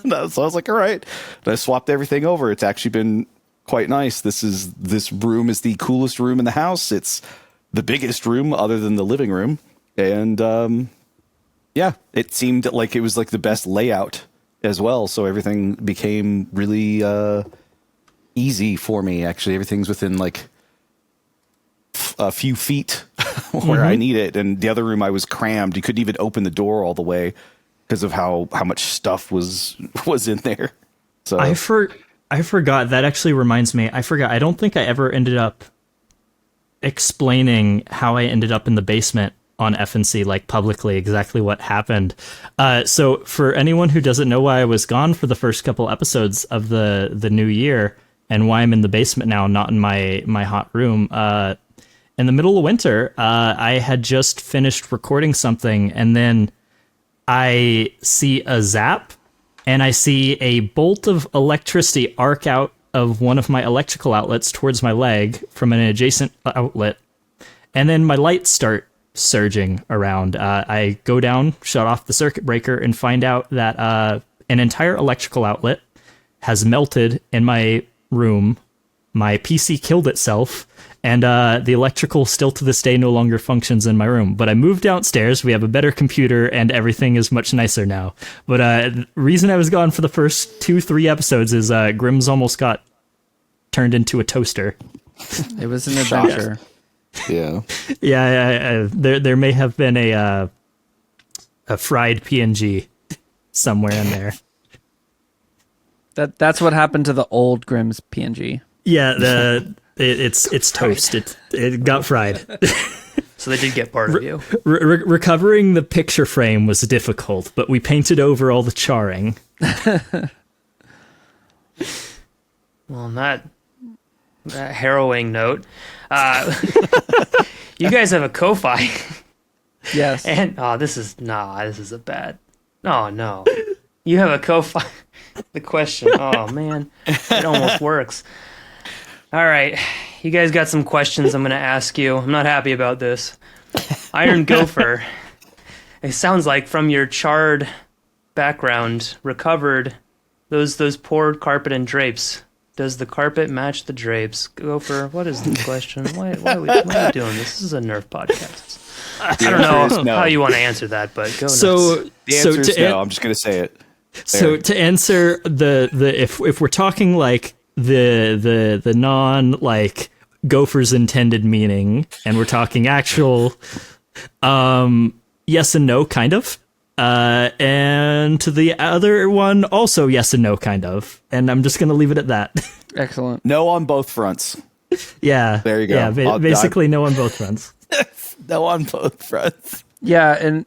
So I was like, "All right." And I swapped everything over. It's actually been quite nice. This room is the coolest room in the house. It's the biggest room other than the living room, and yeah, it seemed like it was like the best layout as well. So everything became really easy for me. Actually, everything's within like a few feet where I need it. And the other room, I was crammed. You couldn't even open the door all the way because of how much stuff was in there. So I forgot. That actually reminds me. I forgot. I don't think I ever ended up explaining how I ended up in the basement on FNC, like publicly, exactly what happened. So for anyone who doesn't know why I was gone for the first couple episodes of the new year and why I'm in the basement now, not in my hot room, in the middle of winter, I had just finished recording something, and then I see a zap, and I see a bolt of electricity arc out of one of my electrical outlets towards my leg from an adjacent outlet, and then my lights start surging around. I go down, shut off the circuit breaker, and find out that an entire electrical outlet has melted in my room. My PC killed itself, and the electrical still to this day no longer functions in my room. But I moved downstairs, we have a better computer, and everything is much nicer now. But the reason I was gone for the first 2-3 episodes is Grimm's almost got turned into a toaster. It was an adventure. yeah. Yeah, there may have been a fried PNG somewhere in there. That's what happened to the old Grimm's PNG. Yeah, it's toast. It got fried. So they did get part of you. Recovering the picture frame was difficult, but we painted over all the charring. Well, on that harrowing note, you guys have a Ko-Fi. Yes. And this is a bad. Oh no. You have a Ko-Fi. The question. Oh man. It almost works. All right. You guys got some questions I'm going to ask you. I'm not happy about this. Iron Gopher. It sounds like from your charred background, recovered those poor carpet and drapes. Does the carpet match the drapes? Gopher, what is the question? Why are we doing this? This is a Nerf podcast. I don't know how you want to answer that, but go nuts. The answer is no. I'm just going to say it. There. So to answer the if we're talking like the non like Gopher's intended meaning, and we're talking actual yes and no kind of, and to the other one also yes and no kind of, and I'm just gonna leave it at that. Excellent. No on both fronts. Yeah, there you go. Yeah, basically no on both fronts. No on both fronts. Yeah, and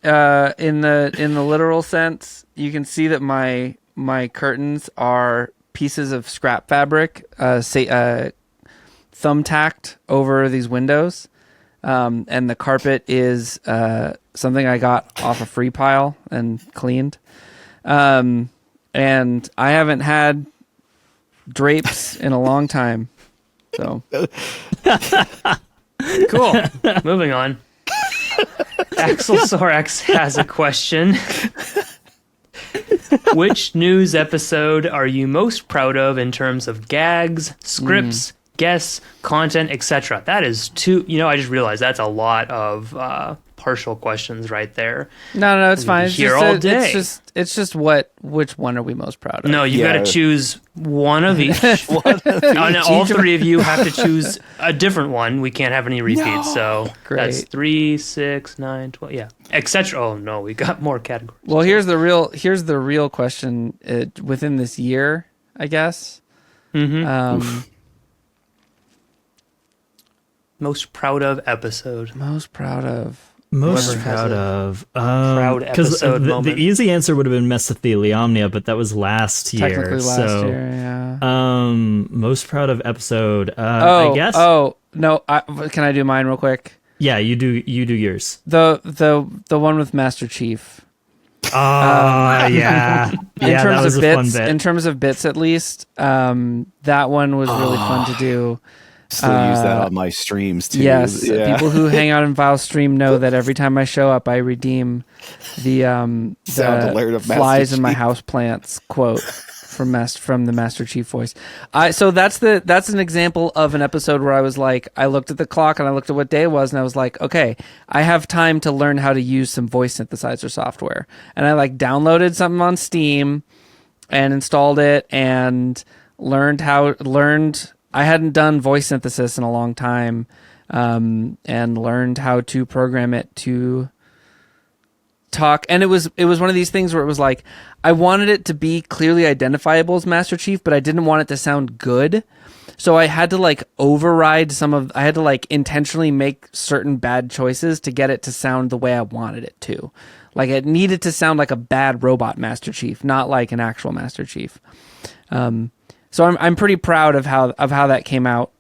in the literal sense, you can see that my curtains are pieces of scrap fabric, thumbtacked over these windows, and the carpet is something I got off a free pile and cleaned, and I haven't had drapes in a long time, so cool. Moving on. Axel Sorax has a question. Which news episode are you most proud of in terms of gags, scripts, guests, content, etc.? That is too. I just realized that's a lot of partial questions right there. No, it's fine. It's here all day. It's just which one are we most proud of? No, you got to choose one of each. And all three of you have to choose a different one. We can't have any repeats. No. So Great. that's 3, 6, 9, 12. Yeah, etc. Oh no, we got more categories. Well, here's the real question within this year, I guess. Most proud of episode. Most proud of. Most Whoever has proud a of. proud episode the moment. easy answer would have been mesotheliomnia, but that was last year. Technically last year, yeah. Most proud of episode. I guess. Oh no! Can I do mine real quick? Yeah, you do yours. The one with Master Chief. Yeah. Yeah, that was a fun bit. In terms of bits, at least, that one was really fun to do. Still use that on my streams too. Yes, Yeah. people who hang out in Val's stream know that every time I show up, I redeem the Sound alert of Master flies in my Chief. house plants quote from the Master Chief voice. So that's an example of an episode where I was like, I looked at the clock and I looked at what day it was, and I was like, okay, I have time to learn how to use some voice synthesizer software, and I like downloaded something on Steam and installed it and learned. I hadn't done voice synthesis in a long time, and learned how to program it to talk. And it was one of these things where it was like, I wanted it to be clearly identifiable as Master Chief, but I didn't want it to sound good. So I had to like override I had to like intentionally make certain bad choices to get it to sound the way I wanted it to. Like it needed to sound like a bad robot Master Chief, not like an actual Master Chief. So I'm pretty proud of how that came out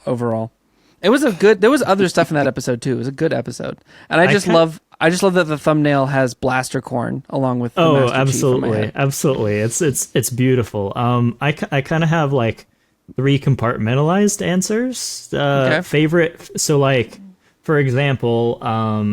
overall. It was there was other stuff in that episode too. It was a good episode. And I just love that the thumbnail has blaster corn along with the Master absolutely. Chief. Absolutely. It's beautiful. I kind of have like 3 compartmentalized answers. Okay. Favorite, so like for example,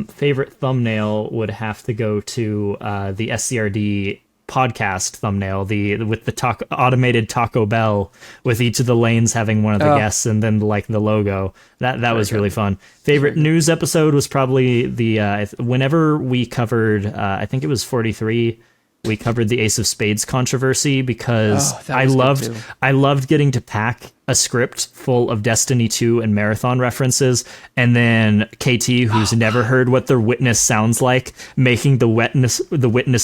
favorite thumbnail would have to go to the SCRD podcast thumbnail, with the automated Taco Bell with each of the lanes having one of the guests and then like the logo. That was really fun. Favorite news episode was probably the whenever we covered I think it was 43, we covered the Ace of Spades controversy because I loved getting to pack a script full of Destiny 2 and Marathon references, and then KT, who's never heard what the witness sounds like, making the witness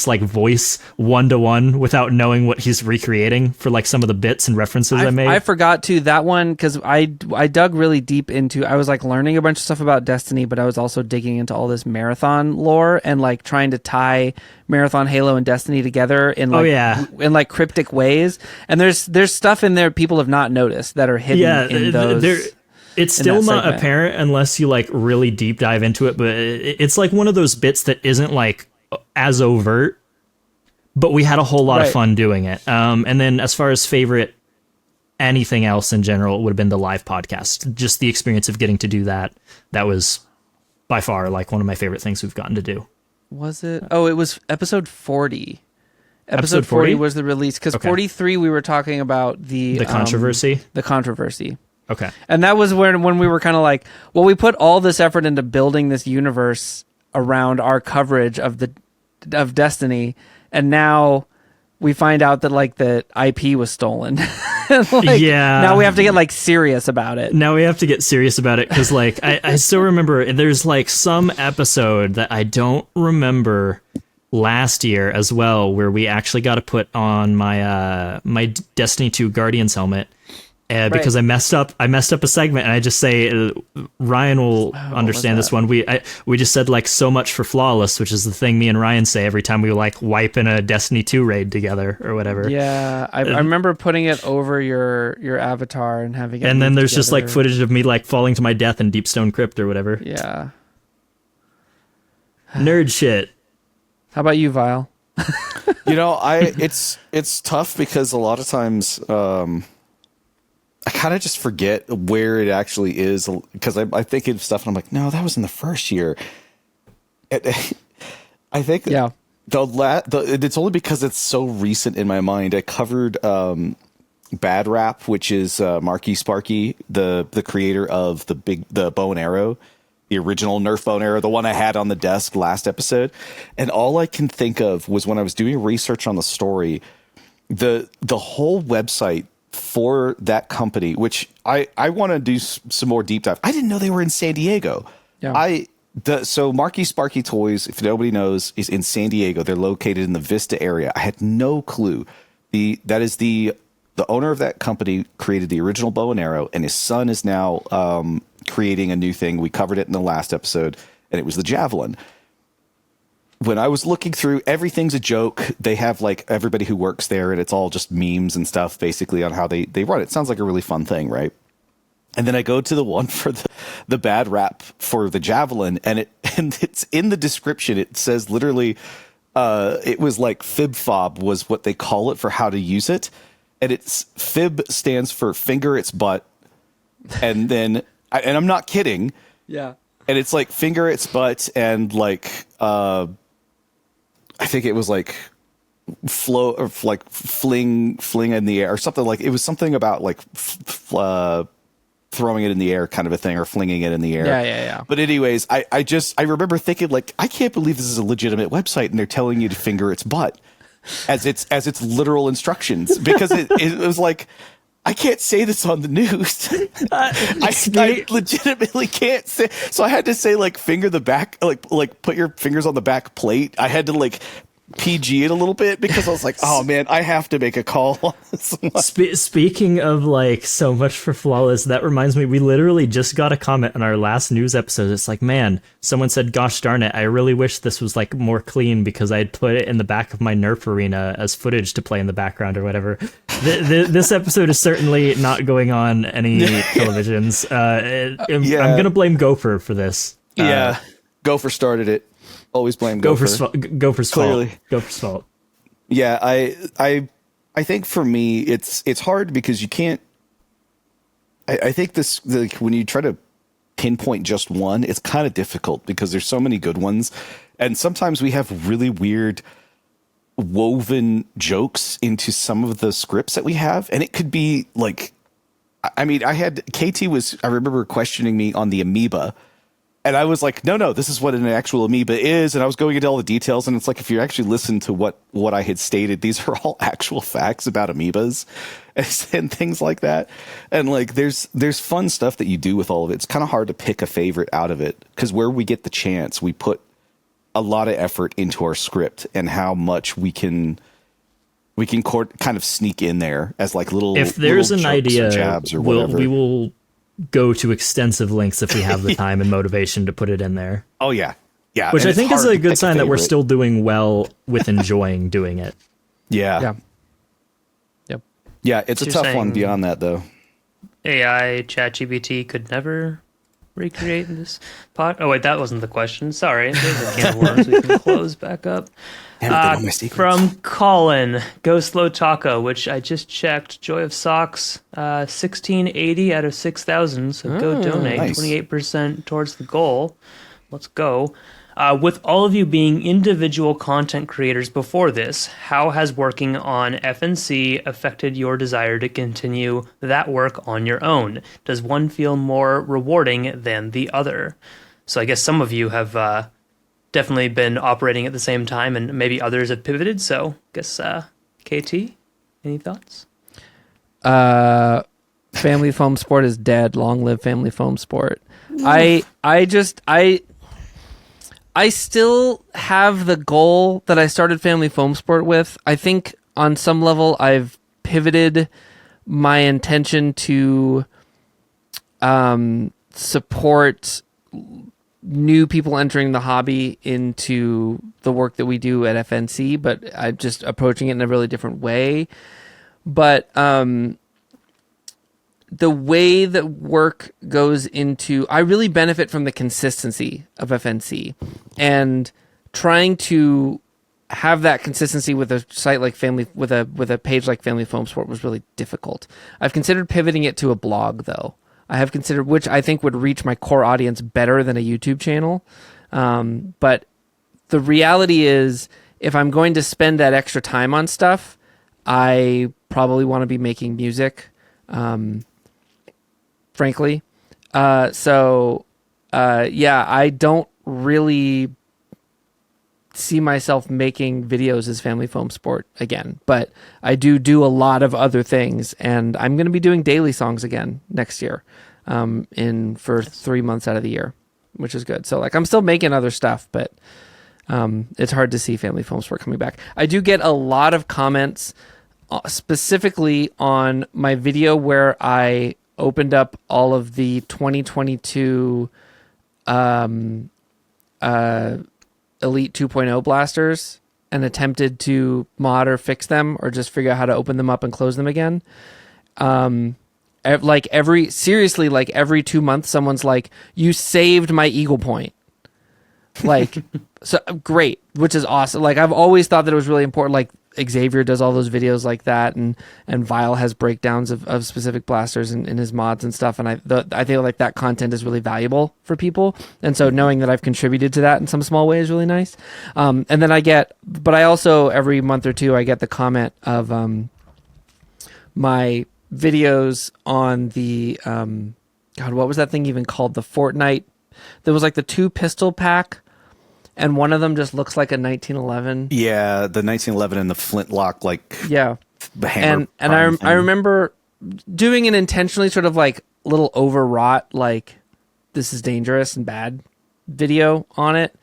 like voice 1-to-1 without knowing what he's recreating for like some of the bits and references I made. I forgot to that one because I dug really deep into. I was like learning a bunch of stuff about Destiny, but I was also digging into all this Marathon lore and like trying to tie Marathon, Halo, and Destiny together in like cryptic ways. And there's stuff in there people have not noticed that are hidden in those. It's still not apparent unless you like really deep dive into it, but it's like one of those bits that isn't like as overt, but we had a whole lot of fun doing it. And then as far as favorite anything else in general, it would have been the live podcast. Just the experience of getting to do that was by far like one of my favorite things we've gotten to do. Was it? Oh, it was episode 40. Episode 40 was the release because 43 we were talking about the controversy. The controversy. Okay. And that was when we were kind of like, well, we put all this effort into building this universe around our coverage of Destiny, and now we find out that like the IP was stolen. Now we have to get like serious about it. Now we have to get serious about it because like I still remember there's like some episode that I don't remember last year as well where we actually got to put on my my Destiny 2 Guardians helmet because I messed up a segment, and I just say Ryan will understand this one. We just said like so much for flawless, which is the thing me and Ryan say every time we like wipe in a Destiny 2 raid together or whatever. Yeah, I remember putting it over your avatar and having it. And then there's just like footage of me like falling to my death in Deepstone Crypt or whatever. Yeah. Nerd shit. How about you, Vile? It's tough because a lot of times I kind of just forget where it actually is because I think of stuff and I'm like, no, that was in the first year. I think It's only because it's so recent in my mind. I covered Bad Rap, which is Marky Sparky, the creator of the bow and arrow, the original Nerf bow and arrow, the one I had on the desk last episode. And all I can think of was when I was doing research on the story, the whole website for that company, which I want to do some more deep dive. I didn't know they were in San Diego. Yeah. So Marky Sparky Toys, if nobody knows, is in San Diego. They're located in the Vista area. I had no clue. The owner of that company created the original bow and arrow, and his son is now creating a new thing. We covered it in the last episode, and it was the javelin. When I was looking through, everything's a joke. They have like everybody who works there, and it's all just memes and stuff, basically, on how they run it. Sounds like a really fun thing, right? And then I go to the one for the Bad Rap for the javelin, and it's in the description. It says literally, it was like fib fob was what they call it for how to use it, and it's fib stands for finger its butt, and then and I'm not kidding. Yeah. And it's like finger its butt and like I think it was like flow or like fling in the air or something. Like it was something about like throwing it in the air kind of a thing, or flinging it in the air. Yeah. But anyways, I remember thinking like, I can't believe this is a legitimate website and they're telling you to finger its butt as its literal instructions, because it was like, I can't say this on the news. I legitimately can't say. So I had to say like finger the back, like put your fingers on the back plate. I had to like PG it a little bit because I was like, oh man, I have to make a call on this one. Speaking of like so much for Flawless, that reminds me, we literally just got a comment on our last news episode. It's like, man, someone said, gosh darn it, I really wish this was like more clean because I had put it in the back of my Nerf arena as footage to play in the background or whatever. This episode is certainly not going on any televisions. I'm going to blame Gopher for this. Yeah, Gopher started it. Always blame Gopher's fault. Gopher's fault. Yeah, I think for me it's hard because you can't. I think this when you try to pinpoint just one, it's kind of difficult because there's so many good ones, and sometimes we have really weird woven jokes into some of the scripts that we have, and it could be like, I mean, I remember questioning me on the amoeba. And I was like, no, this is what an actual amoeba is. And I was going into all the details. And it's like, if you actually listen to what I had stated, these are all actual facts about amoebas and things like that. And like, there's fun stuff that you do with all of it. It's kind of hard to pick a favorite out of it because where we get the chance, we put a lot of effort into our script and how much we can kind of sneak in there as like little, if there's little an idea, or jabs or whatever. we will go to extensive lengths if we have the time and motivation to put it in there. Oh yeah. Yeah. Which I think is a good sign that we're favorite. still doing well with enjoying doing it. Yeah. Yep. Yeah, it's So a you're tough one saying beyond that though. AI ChatGPT could never recreate this pot. Oh wait, that wasn't the question. Sorry, there's a can of worms we can close back up. Damn it, they know my secrets. From Colin, Go Slow Taco, which I just checked. Joy of Socks, 1680 out of 6,000. So go donate. Nice. 28% towards the goal. Let's go. With all of you being individual content creators before this, how has working on FNC affected your desire to continue that work on your own? Does one feel more rewarding than the other? So I guess some of you have definitely been operating at the same time, and maybe others have pivoted. So I guess KT, any thoughts? Family Foam Sport is dead. Long live Family Foam Sport. I still have the goal that I started Family Foam Sport with. I think on some level I've pivoted my intention to support new people entering the hobby into the work that we do at FNC, but I'm just approaching it in a really different way. But the way that work goes into, I really benefit from the consistency of FNC, and trying to have that consistency with a site like with a page like Family Foam Sport was really difficult. I've considered pivoting it to a blog though. I have considered, which I think would reach my core audience better than a YouTube channel. But the reality is if I'm going to spend that extra time on stuff, I probably want to be making music, frankly. I don't really see myself making videos as Family Foam Sport again, but I do a lot of other things, and I'm going to be doing daily songs again next year, for 3 months out of the year, which is good. So like I'm still making other stuff, but it's hard to see Family Foam Sport coming back. I do get a lot of comments specifically on my video where I opened up all of the 2022 Elite 2.0 blasters and attempted to mod or fix them or just figure out how to open them up and close them again. Like every 2 months, someone's like, "You saved my Eagle Point." Like, so great, which is awesome. Like I've always thought that it was really important. Like Xavier does all those videos like that, and Vile has breakdowns of specific blasters in his mods and stuff. And I feel like that content is really valuable for people. And so knowing that I've contributed to that in some small way is really nice. And then I also every month or two I get the comment of my videos on the God, what was that thing even called? The Fortnite. There was like the 2 pistol pack. And one of them just looks like a 1911. Yeah, the 1911 and the flintlock, like the hammer. And I remember doing an intentionally sort of like little overwrought, like this is dangerous and bad video on it.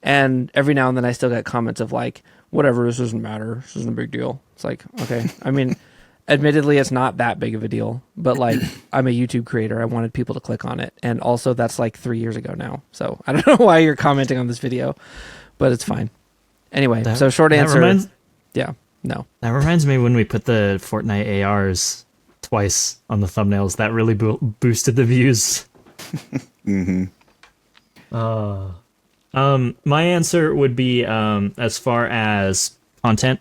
And every now and then I still get comments of like, whatever, this doesn't matter. This isn't a big deal. It's like, okay. I mean, admittedly, it's not that big of a deal, but like I'm a YouTube creator. I wanted people to click on it. And also that's like 3 years ago now. So I don't know why you're commenting on this video, but it's fine. Anyway, so short answer. No. That reminds me when we put the Fortnite ARs twice on the thumbnails, that really boosted the views. Mm-hmm. My answer would be, as far as content,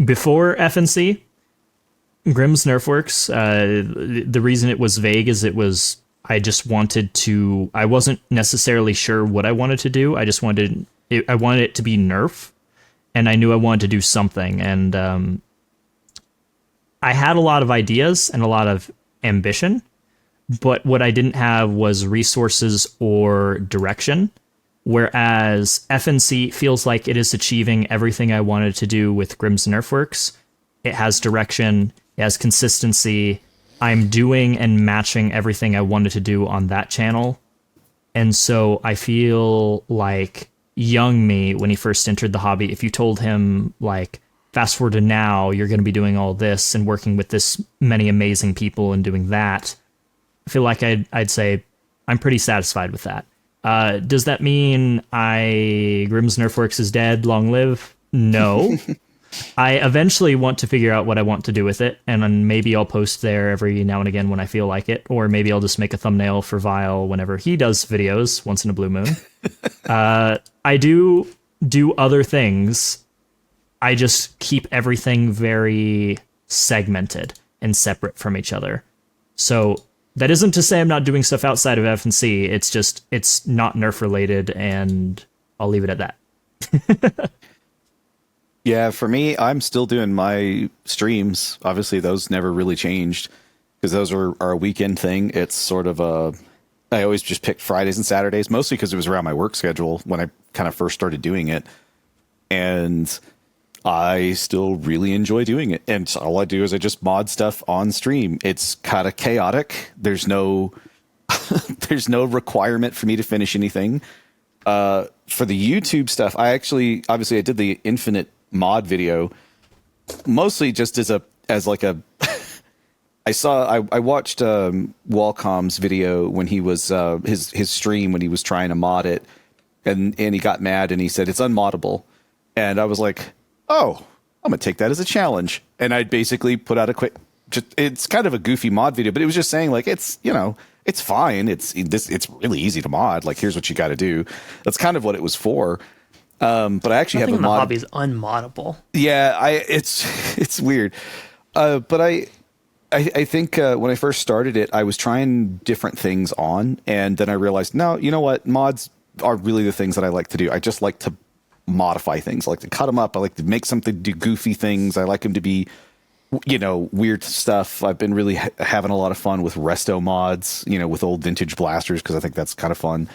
before FNC, Grimm's Nerfworks, the reason it was vague is I wasn't necessarily sure what I wanted to do. I wanted it to be Nerf, and I knew I wanted to do something. And I had a lot of ideas and a lot of ambition, but what I didn't have was resources or direction. Whereas FNC feels like it is achieving everything I wanted to do with Grimm's Nerfworks. It has direction, it has consistency. I'm doing and matching everything I wanted to do on that channel. And so I feel like young me, when he first entered the hobby, if you told him, like, fast forward to now, you're going to be doing all this and working with this many amazing people and doing that, I feel like I'd say I'm pretty satisfied with that. Does that mean Grimm's Nerfworks is dead, long live? No. I eventually want to figure out what I want to do with it, and then maybe I'll post there every now and again when I feel like it, or maybe I'll just make a thumbnail for Vile whenever he does videos once in a blue moon. I do other things. I just keep everything very segmented and separate from each other. So that isn't to say I'm not doing stuff outside of FNC. It's just, it's not Nerf related, and I'll leave it at that. Yeah, for me, I'm still doing my streams. Obviously, those never really changed because those are a weekend thing. It's sort of I always just picked Fridays and Saturdays, mostly because it was around my work schedule when I kind of first started doing it. And I still really enjoy doing it. And all I do is I just mod stuff on stream. It's kind of chaotic. There's no requirement for me to finish anything. For the YouTube stuff, obviously I did the Infinite mod video mostly just as I watched Wallcom's video when he was his stream when he was trying to mod it, and he got mad and he said it's unmoddable, and I was like, oh, I'm gonna take that as a challenge, and I'd basically put out it's kind of a goofy mod video, but it was just saying like it's fine, it's really easy to mod, like here's what you got to do. That's kind of what it was for. But I actually Nothing have a in the mod. hobby is unmoddable. Yeah, it's weird. But I think when I first started it, I was trying different things on, and then I realized, no, you know what? Mods are really the things that I like to do. I just like to modify things. I like to cut them up. I like to make something, do goofy things. I like them to be, weird stuff. I've been really having a lot of fun with resto mods, with old vintage blasters, because I think that's kind of fun.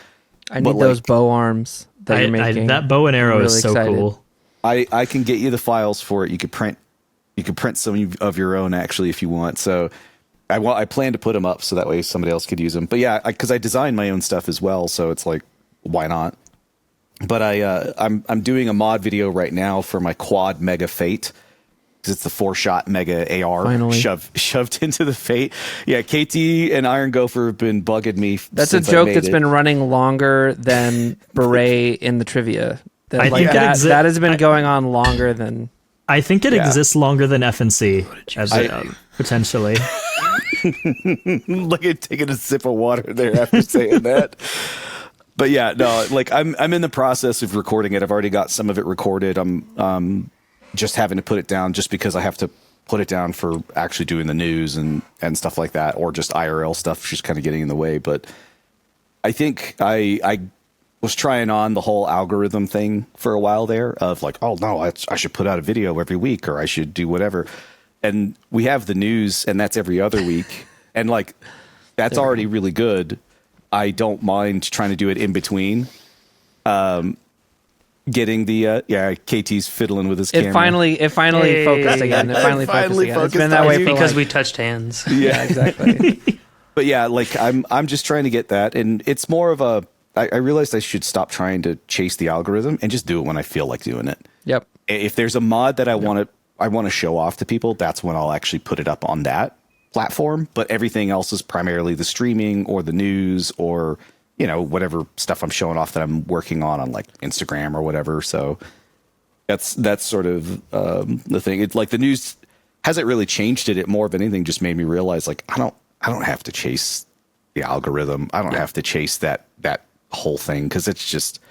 I need those bow arms that you're making. That bow and arrow is so cool. I can get you the files for it. You could print some of your own, actually, if you want. So I plan to put them up so that way somebody else could use them. But yeah, because I design my own stuff as well, so it's like, why not? But I'm doing a mod video right now for my quad Mega Fate. It's the 4-shot Mega AR shoved into the Fate. Yeah, KT and Iron Gopher have been bugging me. That's a joke that's been running longer than Beret in the trivia. That has been going on longer than. I think it exists longer than FNC, potentially. Look at taking a sip of water there after saying that. But yeah, no, like I'm in the process of recording it. I've already got some of it recorded. I'm just having to put it down just because I have to put it down for actually doing the news and stuff like that, or just IRL stuff just kind of getting in the way. But I think I was trying on the whole algorithm thing for a while there of like, oh no, I should put out a video every week, or I should do whatever. And we have the news, and that's every other week. And like, that's already really good. I don't mind trying to do it in between. Getting the KT's fiddling with his camera. It finally focused again. It finally focused again. It's been that way because we touched hands. Yeah, exactly. But yeah, like I'm just trying to get that, and it's more of a. I realized I should stop trying to chase the algorithm and just do it when I feel like doing it. Yep. If there's a mod that I want to show off to people, that's when I'll actually put it up on that platform. But everything else is primarily the streaming or the news or whatever stuff I'm showing off that I'm working on like Instagram or whatever. So that's sort of the thing. It's like the news hasn't really changed it. It more than anything just made me realize like I don't have to chase the algorithm. I don't have to chase that whole thing, because it's just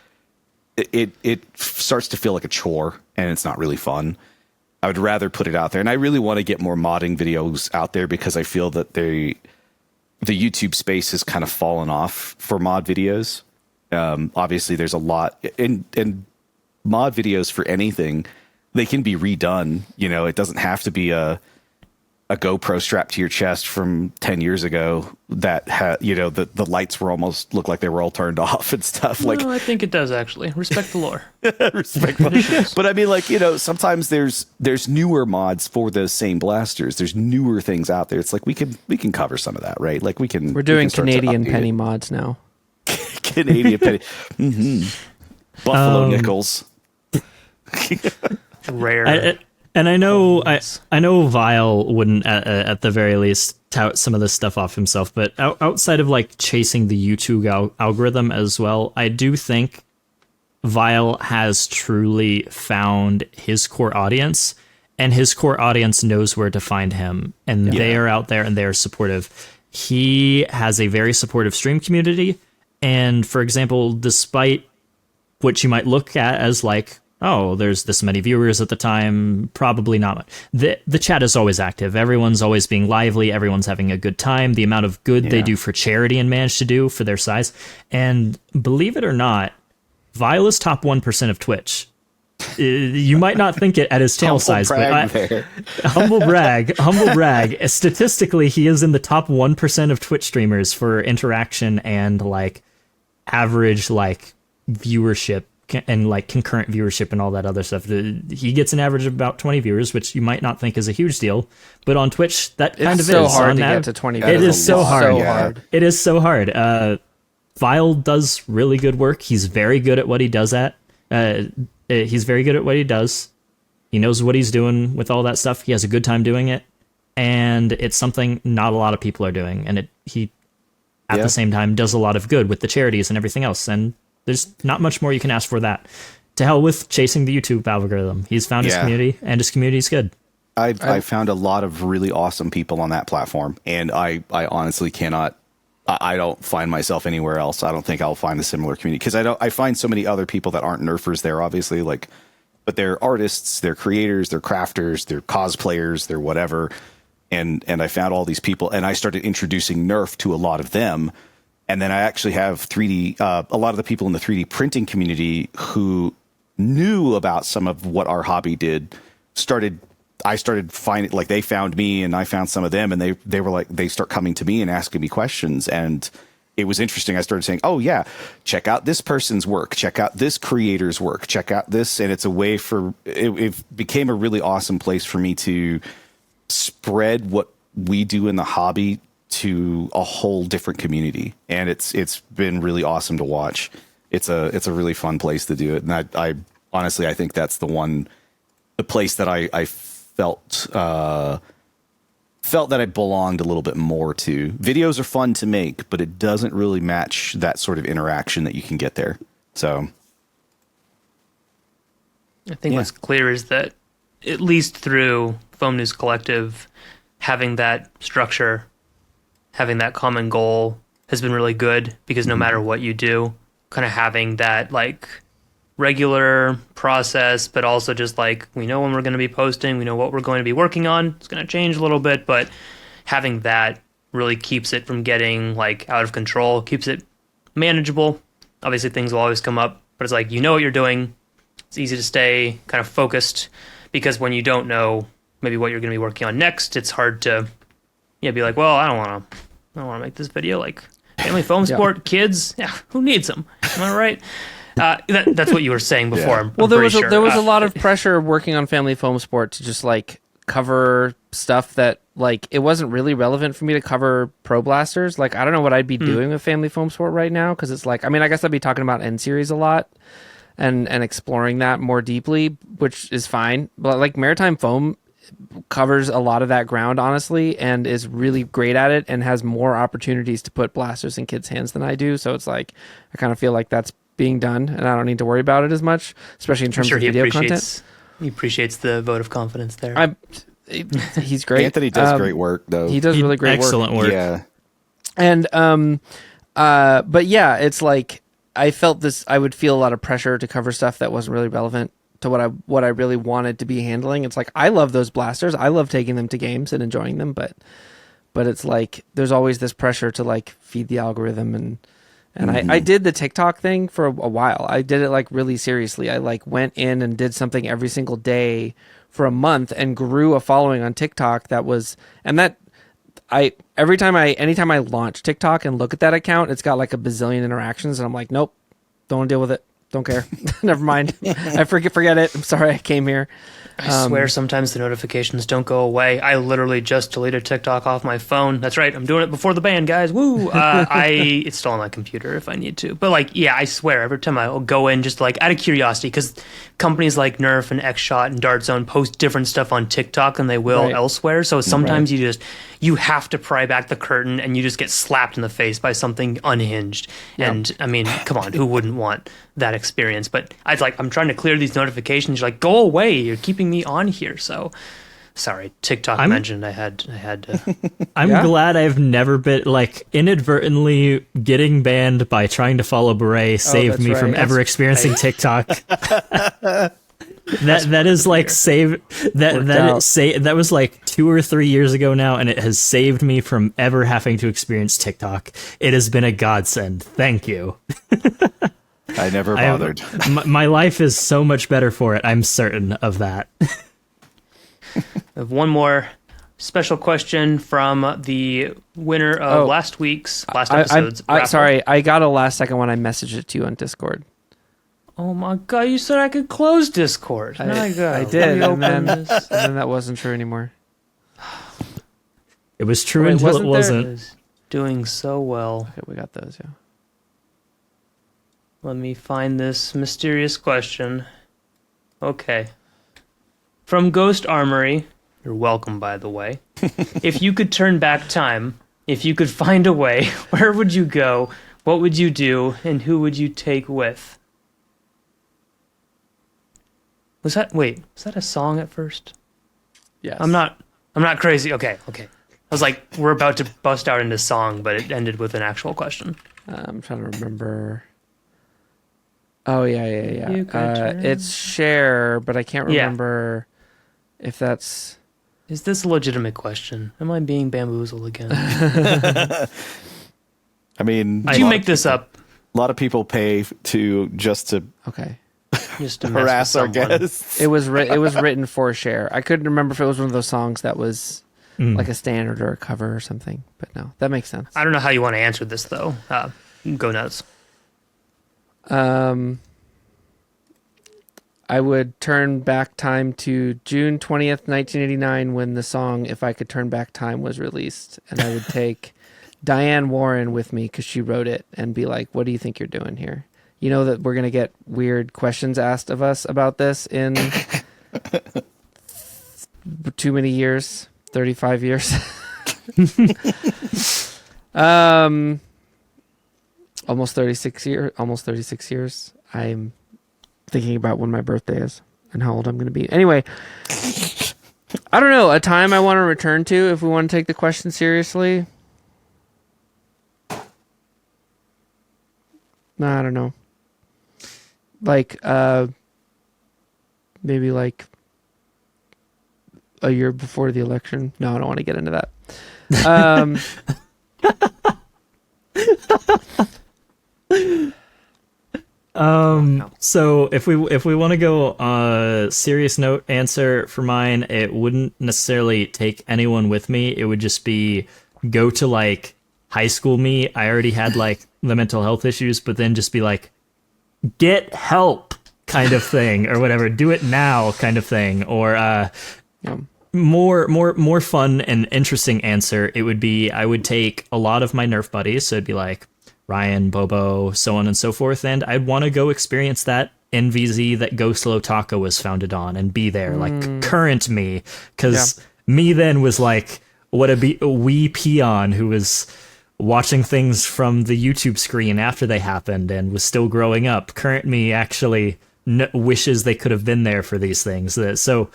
it starts to feel like a chore and it's not really fun. I would rather put it out there, and I really want to get more modding videos out there because I feel that the YouTube space has kind of fallen off for mod videos. Obviously, there's a lot in mod videos for anything. They can be redone. It doesn't have to be a GoPro strapped to your chest from 10 years ago that the lights looked like they were all turned off and stuff. No, I think it does actually. Respect the lore. Respect the lore. But I mean, like, sometimes there's newer mods for those same blasters. There's newer things out there. It's like we can cover some of that, right? Like we're doing Canadian penny mods now. Canadian penny. Mm-hmm. Buffalo nickels. Rare. And I know Vile wouldn't at the very least tout some of this stuff off himself, but outside of like chasing the YouTube algorithm as well, I do think Vile has truly found his core audience, and his core audience knows where to find him, and they are out there and they are supportive. He has a very supportive stream community, and for example, despite what you might look at as like, oh, there's this many viewers at the time, probably not much. The chat is always active. Everyone's always being lively. Everyone's having a good time. The amount of good they do for charity and manage to do for their size. And believe it or not, Vile is top 1% of Twitch. You might not think it at his channel size, but humble brag. Statistically, he is in the top 1% of Twitch streamers for interaction and like average like viewership and like concurrent viewership and all that other stuff. He gets an average of about 20 viewers, which you might not think is a huge deal, but on Twitch that kind of so is hard to get to 20 viewers. It is so hard. It is so hard. Vile does really good work. He's very good at what he does he's very good at what he does. He knows what he's doing with all that stuff. He has a good time doing it, and it's something not a lot of people are doing, and he at the same time does a lot of good with the charities and everything else, and there's not much more you can ask for that. To hell with chasing the YouTube algorithm. He's found his community, and his community's good. I found a lot of really awesome people on that platform, and I honestly cannot. I don't find myself anywhere else. I don't think I'll find a similar community, because I find so many other people that aren't nerfers there, obviously, like, but they're artists, they're creators, they're crafters, they're cosplayers, they're whatever. And I found all these people, and I started introducing Nerf to a lot of them. And then I actually have 3D, a lot of the people in the 3D printing community who knew about some of what our hobby did I started finding, like, they found me and I found some of them, and they were like, they start coming to me and asking me questions. And it was interesting. I started saying, oh yeah, check out this person's work, check out this creator's work, check out this. And it's a way it became a really awesome place for me to spread what we do in the hobby to a whole different community. And it's been really awesome to watch. It's a really fun place to do it. And I honestly, I think that's the place that I felt that I belonged a little bit more to. Videos are fun to make, but it doesn't really match that sort of interaction that you can get there. So I think what's clear is that, at least through Foam News Collective, having that structure, having that common goal has been really good, because no matter what you do, kind of having that like regular process, but also just like, we know when we're going to be posting, we know what we're going to be working on. It's going to change a little bit, but having that really keeps it from getting like out of control, keeps it manageable. Obviously things will always come up, but it's like, you know what you're doing. It's easy to stay kind of focused, because when you don't know maybe what you're going to be working on next, it's hard to be like, well, I don't want to make this video. Like, family foam sport, kids, who needs them? Am I right? That's what you were saying before. Well, there was a lot of pressure working on Family Foam Sport to just like cover stuff that like it wasn't really relevant for me to cover Pro Blasters. Like, I don't know what I'd be doing with Family Foam Sport right now, because it's like, I mean, I guess I'd be talking about N Series a lot and exploring that more deeply, which is fine. But like Maritime Foam covers a lot of that ground, honestly, and is really great at it and has more opportunities to put blasters in kids' hands than I do. So it's like, I kind of feel like that's being done and I don't need to worry about it as much, especially in terms of video content. He appreciates the vote of confidence there. He's great. Anthony does great work, though. He does really great excellent work. Yeah. And but yeah, it's like I would feel a lot of pressure to cover stuff that wasn't really relevant to what I really wanted to be handling. It's like, I love those blasters. I love taking them to games and enjoying them, but it's like there's always this pressure to like feed the algorithm, and I did the TikTok thing for a while. I did it like really seriously. I like went in and did something every single day for a month and grew a following on TikTok anytime I launch TikTok and look at that account, it's got like a bazillion interactions, and I'm like, nope, don't want to deal with it. Don't care. Never mind. I forget it. I'm sorry I came here. I swear sometimes the notifications don't go away. I literally just deleted TikTok off my phone. That's right. I'm doing it before the ban, guys. Woo! It's still on my computer if I need to. But like, yeah, I swear every time I'll go in just like out of curiosity, because companies like Nerf and Xshot and Dart Zone post different stuff on TikTok than they will elsewhere. So sometimes you have to pry back the curtain and you just get slapped in the face by something unhinged. Yep. And I mean, come on, who wouldn't want that experience? But I'm trying to clear these notifications. You're like, go away. You're keeping me on here. So sorry, TikTok mentioned I had to. I'm glad I've never been like inadvertently getting banned by trying to follow Beret saved me from ever experiencing TikTok. That is like that was like 2 or 3 years ago now, and it has saved me from ever having to experience TikTok. It has been a godsend. Thank you. I never bothered. My life is so much better for it. I'm certain of that. I have one more special question from the winner of last episode's raffle. Sorry, I got a last second one. I messaged it to you on Discord. Oh my god, you said I could close Discord. I did, and then that wasn't true anymore. It was true until it wasn't. It was doing so well. Okay, we got those, yeah. Let me find this mysterious question. Okay. From Ghost Armory, you're welcome, by the way. If you could turn back time, if you could find a way, where would you go? What would you do? And who would you take with? Was that a song at first? Yes. I'm not crazy. Okay. I was like, we're about to bust out into song, but it ended with an actual question. I'm trying to remember. Oh, yeah. It's Cher, but I can't remember if that's... Is this a legitimate question? Am I being bamboozled again? I mean... Did you make this up? A lot of people pay to... Okay. just to mess harass with our someone. guests. It was written for share. I couldn't remember if it was one of those songs that was like a standard or a cover or something. But no, that makes sense. I don't know how you want to answer this though. Go nuts. I would turn back time to June 20th, 1989, when the song "If I Could Turn Back Time" was released, and I would take Diane Warren with me because she wrote it, and be like, "What do you think you're doing here? You know that we're gonna get weird questions asked of us about this in too many years, 35 years." Almost 36 years. I'm thinking about when my birthday is and how old I'm going to be. Anyway, I don't know, a time I want to return to if we want to take the question seriously. No, I don't know. Like, maybe like a year before the election. No, I don't want to get into that. So if we want to go serious note answer for mine, it wouldn't necessarily take anyone with me. It would just be go to like high school me. I already had like the mental health issues, but then just be like, get help kind of thing or whatever. Do it now kind of thing. Or more fun and interesting answer. It would be I would take a lot of my Nerf buddies. So it'd be like Ryan, Bobo, so on and so forth, and I'd want to go experience that NVZ that Go Slow Taco was founded on and be there, like current me, because me then was like a wee peon who was watching things from the YouTube screen after they happened and was still growing up. Current me actually wishes they could have been there for these things. So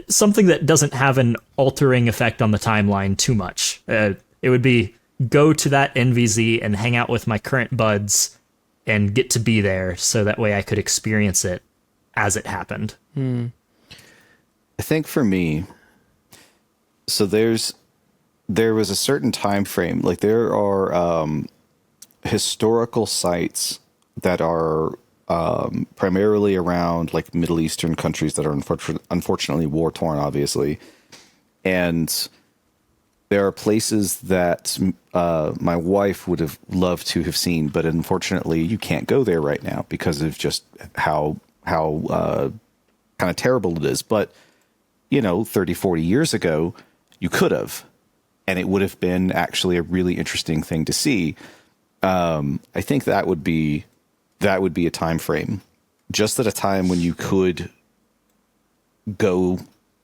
something that doesn't have an altering effect on the timeline too much. It would be go to that NVZ and hang out with my current buds and get to be there so that way I could experience it as it happened. I think for me, so there was a certain time frame. Like there are historical sites that are primarily around like Middle Eastern countries that are unfortunately war torn, obviously. And there are places that my wife would have loved to have seen, but unfortunately you can't go there right now because of just how kind of terrible it is. But, 30, 40 years ago, you could have, and it would have been actually a really interesting thing to see. I think that would be a time frame, just at a time when you could go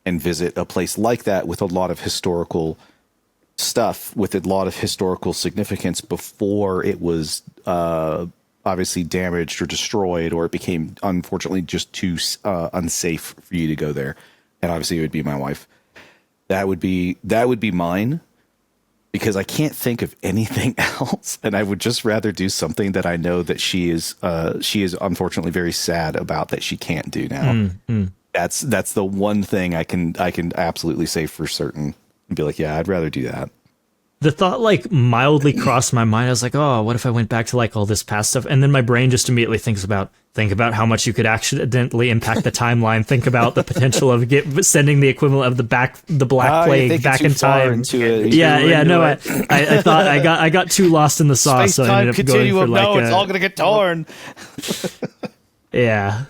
and visit a place like that with a lot of historical stuff, with a lot of historical significance before it was obviously damaged or destroyed, or it became unfortunately just too unsafe for you to go there. And obviously it would be my wife. That would be mine, because I can't think of anything else, and I would just rather do something that I know that she is unfortunately very sad about that she can't do now. That's the one thing I can absolutely say for certain and be like, yeah, I'd rather do that. The thought like mildly crossed my mind. I was like, oh, what if I went back to like all this past stuff? And then my brain just immediately think about how much you could accidentally impact the timeline. Think about the potential of sending the equivalent of the Black Plague back in time. I thought I got too lost in the sauce. So I ended up going for like it's all gonna get torn. Yeah.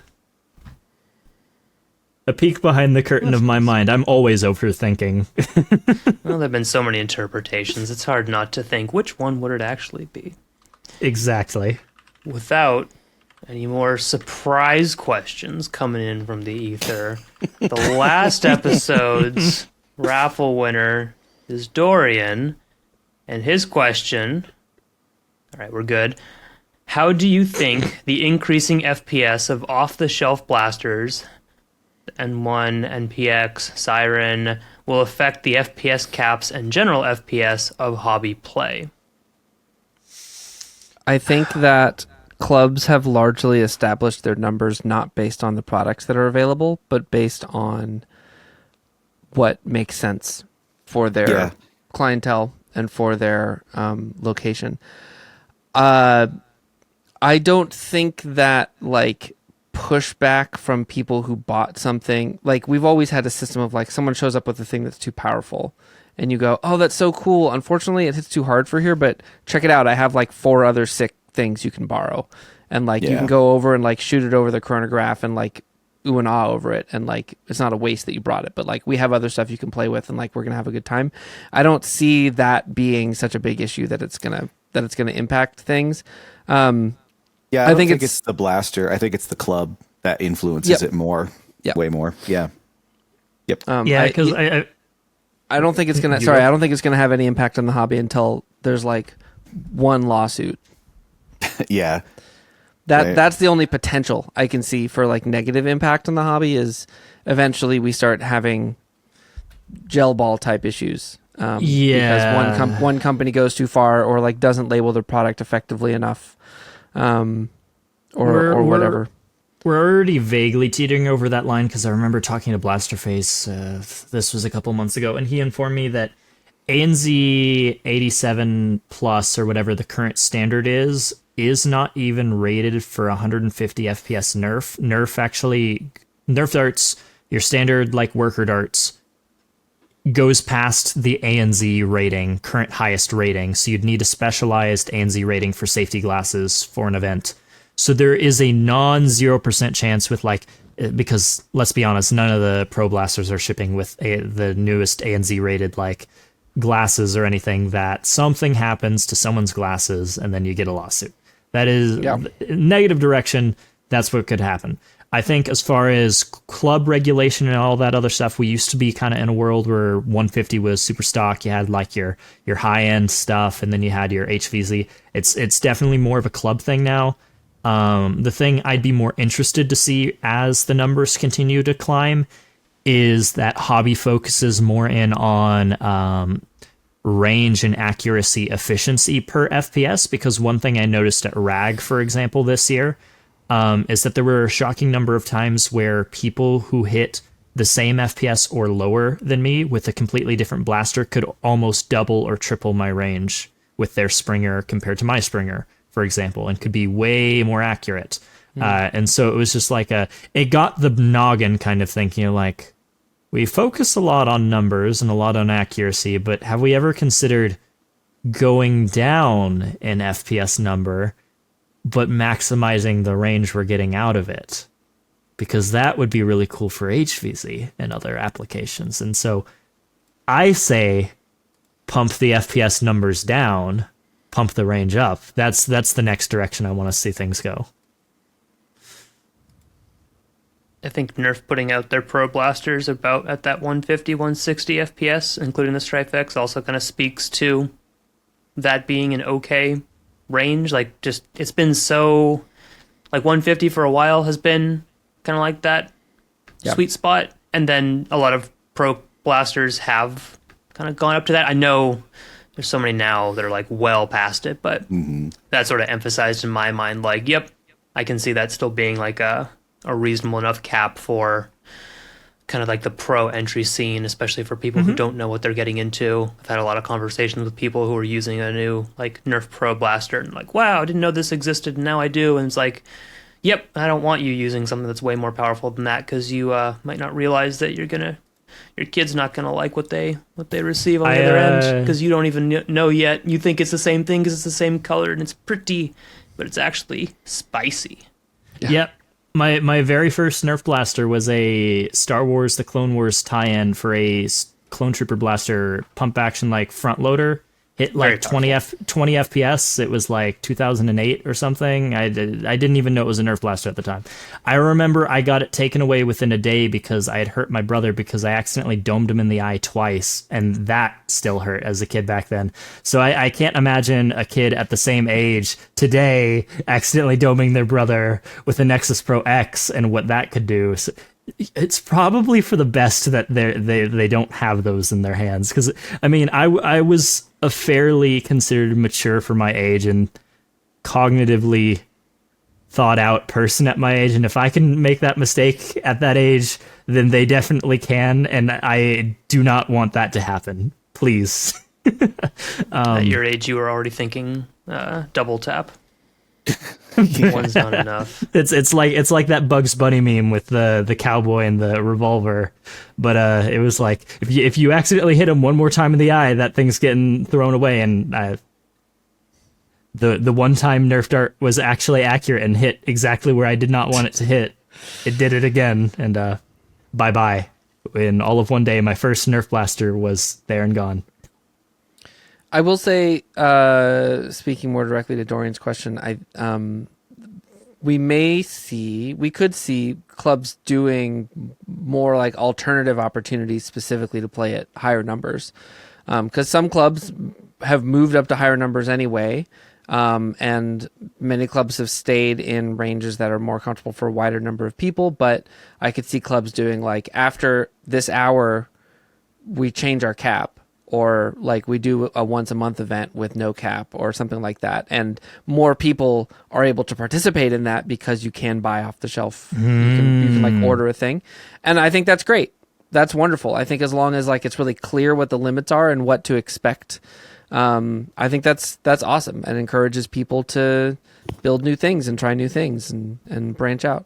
A peek behind the curtain of my mind. I'm always overthinking. Well, there have been so many interpretations. It's hard not to think, which one would it actually be? Exactly. Without any more surprise questions coming in from the ether, the last episode's raffle winner is Dorian, and his question... All right, we're good. How do you think the increasing FPS of off-the-shelf blasters... N1, NPX, Siren will affect the FPS caps and general FPS of hobby play? I think that clubs have largely established their numbers not based on the products that are available, but based on what makes sense for their clientele and for their location. I don't think that like pushback from people who bought something. Like, we've always had a system of like someone shows up with a thing that's too powerful and you go, oh, that's so cool. Unfortunately, it hits too hard for here, but check it out. I have like 4 other sick things you can borrow. And like you can go over and like shoot it over the chronograph and like ooh and ah over it. And like it's not a waste that you brought it, but like we have other stuff you can play with and like we're gonna have a good time. I don't see that being such a big issue that it's gonna impact things. Yeah, I think it's the blaster. I think it's the club that influences it more. Yeah, way more. Yeah. Yep. Yeah, because I don't think it's gonna. Sorry, I don't think it's gonna have any impact on the hobby until there's like one lawsuit. Yeah. That's the only potential I can see for like negative impact on the hobby is eventually we start having gel ball type issues. Because one company goes too far or like doesn't label their product effectively enough, or whatever. We're already vaguely teetering over that line because I remember talking to Blasterface. This was a couple months ago, and he informed me that ANZ 87 plus or whatever the current standard is not even rated for 150 FPS nerf. Nerf darts, your standard like worker darts, goes past the ANZ rating, current highest rating, so you'd need a specialized ANZ rating for safety glasses for an event. So there is a non-0% chance with like, because let's be honest, none of the Pro Blasters are shipping with the newest ANZ rated like glasses or anything, that something happens to someone's glasses and then you get a lawsuit. That is negative direction. That's what could happen. I think as far as club regulation and all that other stuff, we used to be kind of in a world where 150 was super stock. You had like your high end stuff, and then you had your HVZ. It's definitely more of a club thing now. The thing I'd be more interested to see as the numbers continue to climb is that hobby focuses more in on range and accuracy efficiency per FPS, because one thing I noticed at RAG, for example, this year, is that there were a shocking number of times where people who hit the same FPS or lower than me with a completely different blaster could almost double or triple my range with their Springer compared to my Springer, for example, and could be way more accurate. And so it was just like it got the noggin kind of thinking, like, we focus a lot on numbers and a lot on accuracy, but have we ever considered going down in FPS number but maximizing the range we're getting out of it? Because that would be really cool for HVZ and other applications. And so I say pump the FPS numbers down, pump the range up. That's the next direction I want to see things go. I think Nerf putting out their Pro Blasters about at that 150, 160 FPS, including the Strife X, also kind of speaks to that being an okay range. Like, just, it's been so, like 150 for a while has been kind of like that sweet spot, and then a lot of Pro Blasters have kind of gone up to that. I know there's so many now that are like well past it, but that sort of emphasized in my mind, like, yep, I can see that still being like a reasonable enough cap for kind of like the pro entry scene, especially for people who don't know what they're getting into. I've had a lot of conversations with people who are using a new like Nerf Pro Blaster and like, wow, I didn't know this existed and now I do. And it's like, yep, I don't want you using something that's way more powerful than that, because you might not realize that your kid's not gonna like what they receive on the other end, because you don't even know yet. You think it's the same thing because it's the same color and it's pretty, but it's actually spicy. Yep. My very first Nerf blaster was a Star Wars The Clone Wars tie-in for a Clone Trooper blaster pump action like front loader. Hit like 20 FPS. It was like 2008 or something. I didn't even know it was a Nerf blaster at the time. I remember I got it taken away within a day because I had hurt my brother because I accidentally domed him in the eye twice, and that still hurt as a kid back then. So I can't imagine a kid at the same age today accidentally doming their brother with a Nexus Pro X and what that could do. So it's probably for the best that they don't have those in their hands, because I mean I was a fairly considered mature for my age and cognitively thought out person at my age, and if I can make that mistake at that age, then they definitely can, and I do not want that to happen. Please. At your age, you were already thinking double tap. One's not enough. It's like that Bugs Bunny meme with the cowboy and the revolver, but it was like if you accidentally hit him one more time in the eye, that thing's getting thrown away. And the one time Nerf dart was actually accurate and hit exactly where I did not want it to hit. It did it again, and bye bye. In all of one day, my first Nerf blaster was there and gone. I will say, speaking more directly to Dorian's question, we could see clubs doing more like alternative opportunities specifically to play at higher numbers, because some clubs have moved up to higher numbers anyway, and many clubs have stayed in ranges that are more comfortable for a wider number of people. But I could see clubs doing like, after this hour, we change our cap. Or like we do a once a month event with no cap or something like that. And more people are able to participate in that because you can buy off the shelf. You can like order a thing. And I think that's great. That's wonderful. I think as long as like it's really clear what the limits are and what to expect, I think that's awesome and encourages people to build new things and try new things and branch out.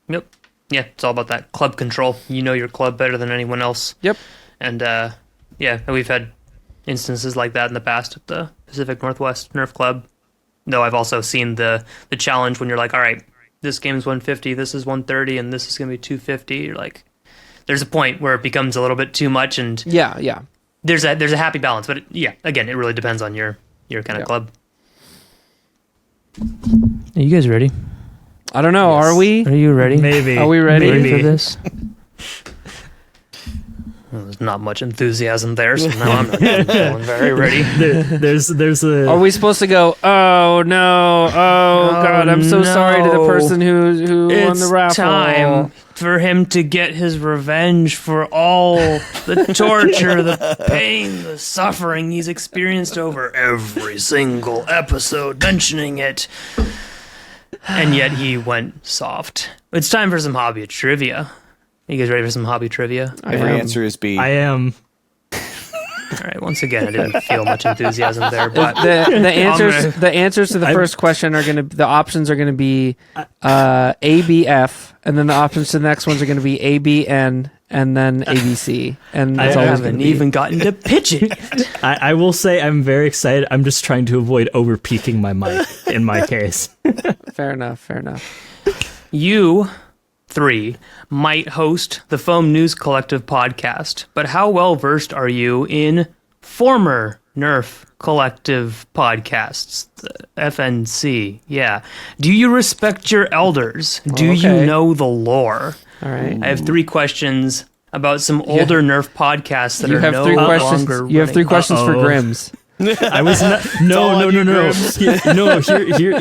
Yep. Yeah, it's all about that club control. You know your club better than anyone else. Yep. And we've had instances like that in the past at the Pacific Northwest Nerf Club. Though I've also seen the challenge when you're like, all right, this game's 150, this is 130, and this is going to be 250. You're like, there's a point where it becomes a little bit too much, and yeah. There's a happy balance, but again, it really depends on your kind of club. Are you guys ready? I don't know. Yes. Are we? Are you ready? Maybe. Are we ready? For this? Well, there's not much enthusiasm there, so now I'm not feeling very ready. There's a. Are we supposed to go, oh no, oh god, I'm so sorry to the no. person who won the raffle? It's time for him to get his revenge for all the torture, the pain, the suffering he's experienced over every single episode, mentioning it. And yet he went soft. It's time for some hobby trivia. You guys ready for some hobby trivia? Every answer is B. I am. All right. Once again, I didn't feel much enthusiasm there, but The answers to the first question are the options are gonna be ABF, and then the options to the next ones are gonna be ABN, and then ABC, and that's I always haven't even gotten to pitch it yet. I will say I'm very excited. I'm just trying to avoid over peaking my mic in my case. Fair enough. You three might host the Foam News Collective podcast, but how well versed are you in former Nerf Collective podcasts, the FNC? Yeah. Do you respect your elders? Do you know the lore? All right. I have 3 questions about some older Nerf podcasts that You are have no 3 longer questions. running. You have 3 questions for Grims. I was no.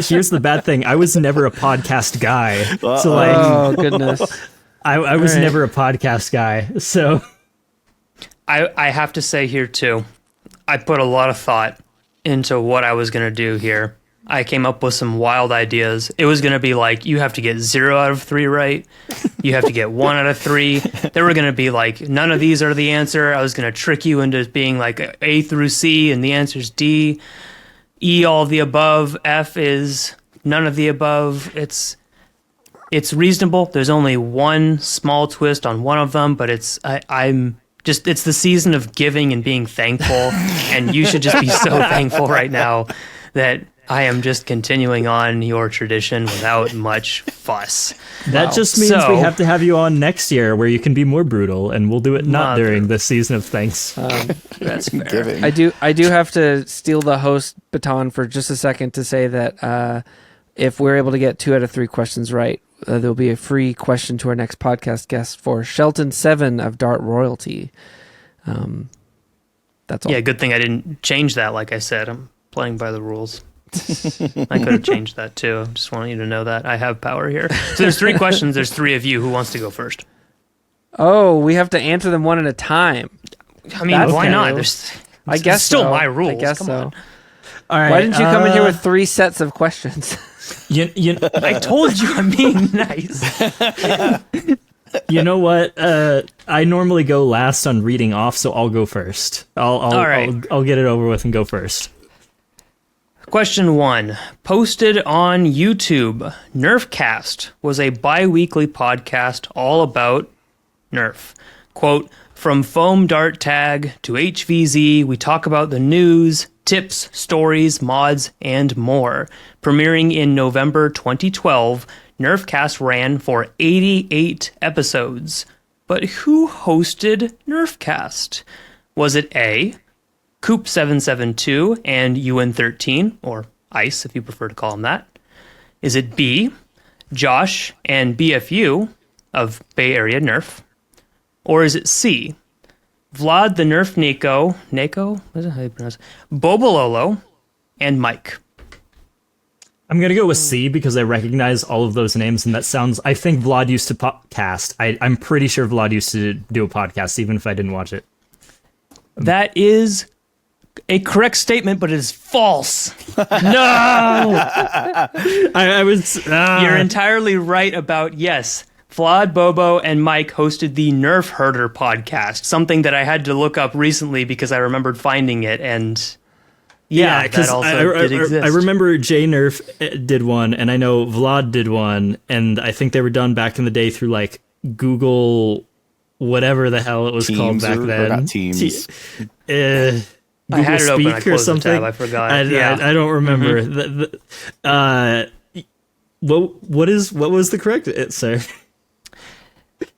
Here's the bad thing. I was never a podcast guy. So like, Oh goodness. I was never a podcast guy. So I have to say here too, I put a lot of thought into what I was going to do here. I came up with some wild ideas. It was going to be like, you have to get 0 out of 3 right. You have to get 1 out of 3. There were going to be like, none of these are the answer. I was going to trick you into being like A through C, and the answer's D. E, all of the above. F is none of the above. It's reasonable. There's only one small twist on one of them, but it's the season of giving and being thankful, and you should just be so thankful right now that I am just continuing on your tradition without much fuss. that just means we have to have you on next year where you can be more brutal, and we'll do it not during the season of thanks. That's fair. Giving. I do have to steal the host baton for just a second to say that if we're able to get 2 out of 3 questions right, there'll be a free question to our next podcast guest for Shelton 7 of Dart Royalty. That's all. Yeah, good thing I didn't change that. Like I said, I'm playing by the rules. I could have changed that too. Just want you to know that I have power here. So there's 3 questions. There's 3 of you. Who wants to go first? Oh, we have to answer them one at a time. I mean, That's why not? cool. There's I guess it's still so. my rules. I guess Come so. on. All right. Why didn't you come in here with 3 sets of questions? I told you I'm being nice. You know what? I normally go last on reading off, so I'll go first. All right. I'll get it over with and go first. Question 1. Posted on YouTube, Nerfcast was a bi-weekly podcast all about Nerf. Quote, from foam dart tag to HVZ, we talk about the news, tips, stories, mods, and more. Premiering in November 2012, Nerfcast ran for 88 episodes. But who hosted Nerfcast? Was it A, Coop772 and UN13, or ICE if you prefer to call him that? Is it B, Josh and BFU of Bay Area Nerf? Or is it C, Vlad the Nerf Nako, what is it, how do you pronounce it? Bobololo, and Mike? I'm going to go with C because I recognize all of those names, and that sounds... I think Vlad used to podcast. I'm pretty sure Vlad used to do a podcast, even if I didn't watch it. That is a correct statement, but it is false. No! I was... You're entirely right about, yes, Vlad, Bobo, and Mike hosted the Nerf Herder podcast, something that I had to look up recently because I remembered finding it, and yeah, that also did exist. I remember Jay Nerf did one, and I know Vlad did one, and I think they were done back in the day through, like, Google, whatever the hell it was called back then. Not Teams. Google I had it open, I Speak or closed the something. tab, I forgot. I don't remember. What was the correct answer?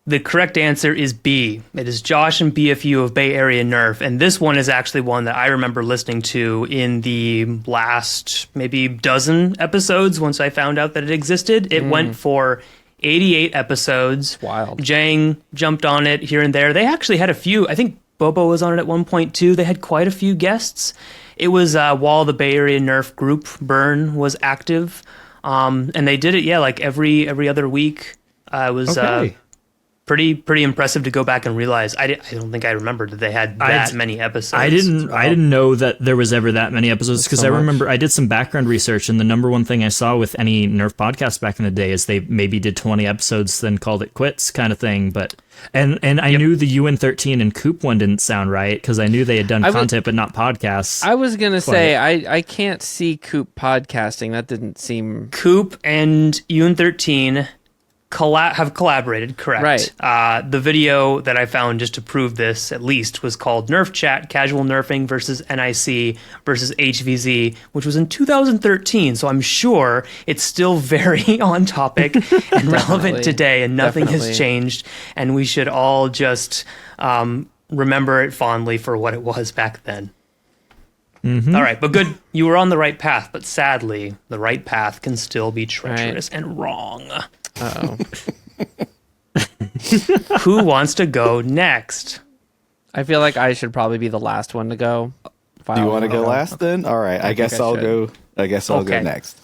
The correct answer is B. It is Josh and BFU of Bay Area Nerf, and this one is actually one that I remember listening to in the last maybe dozen episodes once I found out that it existed. It went for 88 episodes. Wild. Jang jumped on it here and there. They actually had a few. I think Bobo was on it at one point too. They had quite a few guests. It was while the Bay Area Nerf group Burn was active, and they did it like every other week. It was pretty impressive to go back and realize. I don't think I remembered that they had that many episodes. I didn't know that there was ever that many episodes, because I remember I did some background research, and the number one thing I saw with any Nerf podcast back in the day is they maybe did 20 episodes, then called it quits kind of thing. But and I knew the UN13 and Coop one didn't sound right, because I knew they had done content but not podcasts. I was gonna say I can't see Coop podcasting. That didn't seem... Coop and UN13 have collaborated, correct? Right. The video that I found just to prove this, at least, was called Nerf Chat, Casual Nerfing versus NIC versus HVZ, which was in 2013, so I'm sure it's still very on topic and relevant today, and nothing has changed, and we should all just remember it fondly for what it was back then. All right, but good. You were on the right path, but sadly, the right path can still be treacherous and wrong. Uh-oh. Who wants to go next? I feel like I should probably be the last one to go. Do you want to go last then? All right, I guess I'll go. I guess I'll go next.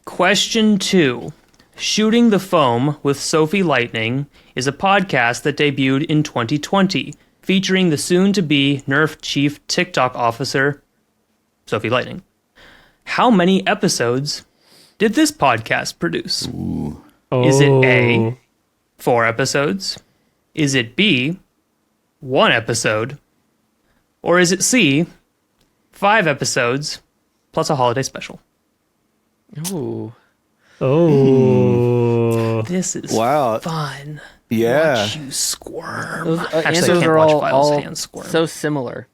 Question 2. Shooting the Foam with Sophie Lightning is a podcast that debuted in 2020, featuring the soon-to-be Nerf Chief TikTok Officer, Sophie Lightning. How many episodes did this podcast produce? Is it A, 4 episodes? Is it B, 1 episode? Or is it C, 5 episodes plus a holiday special? Ooh. Oh. This is fun. Yeah. Watch you squirm. Those Actually, I answers can't are watch all Files hands squirm. so similar,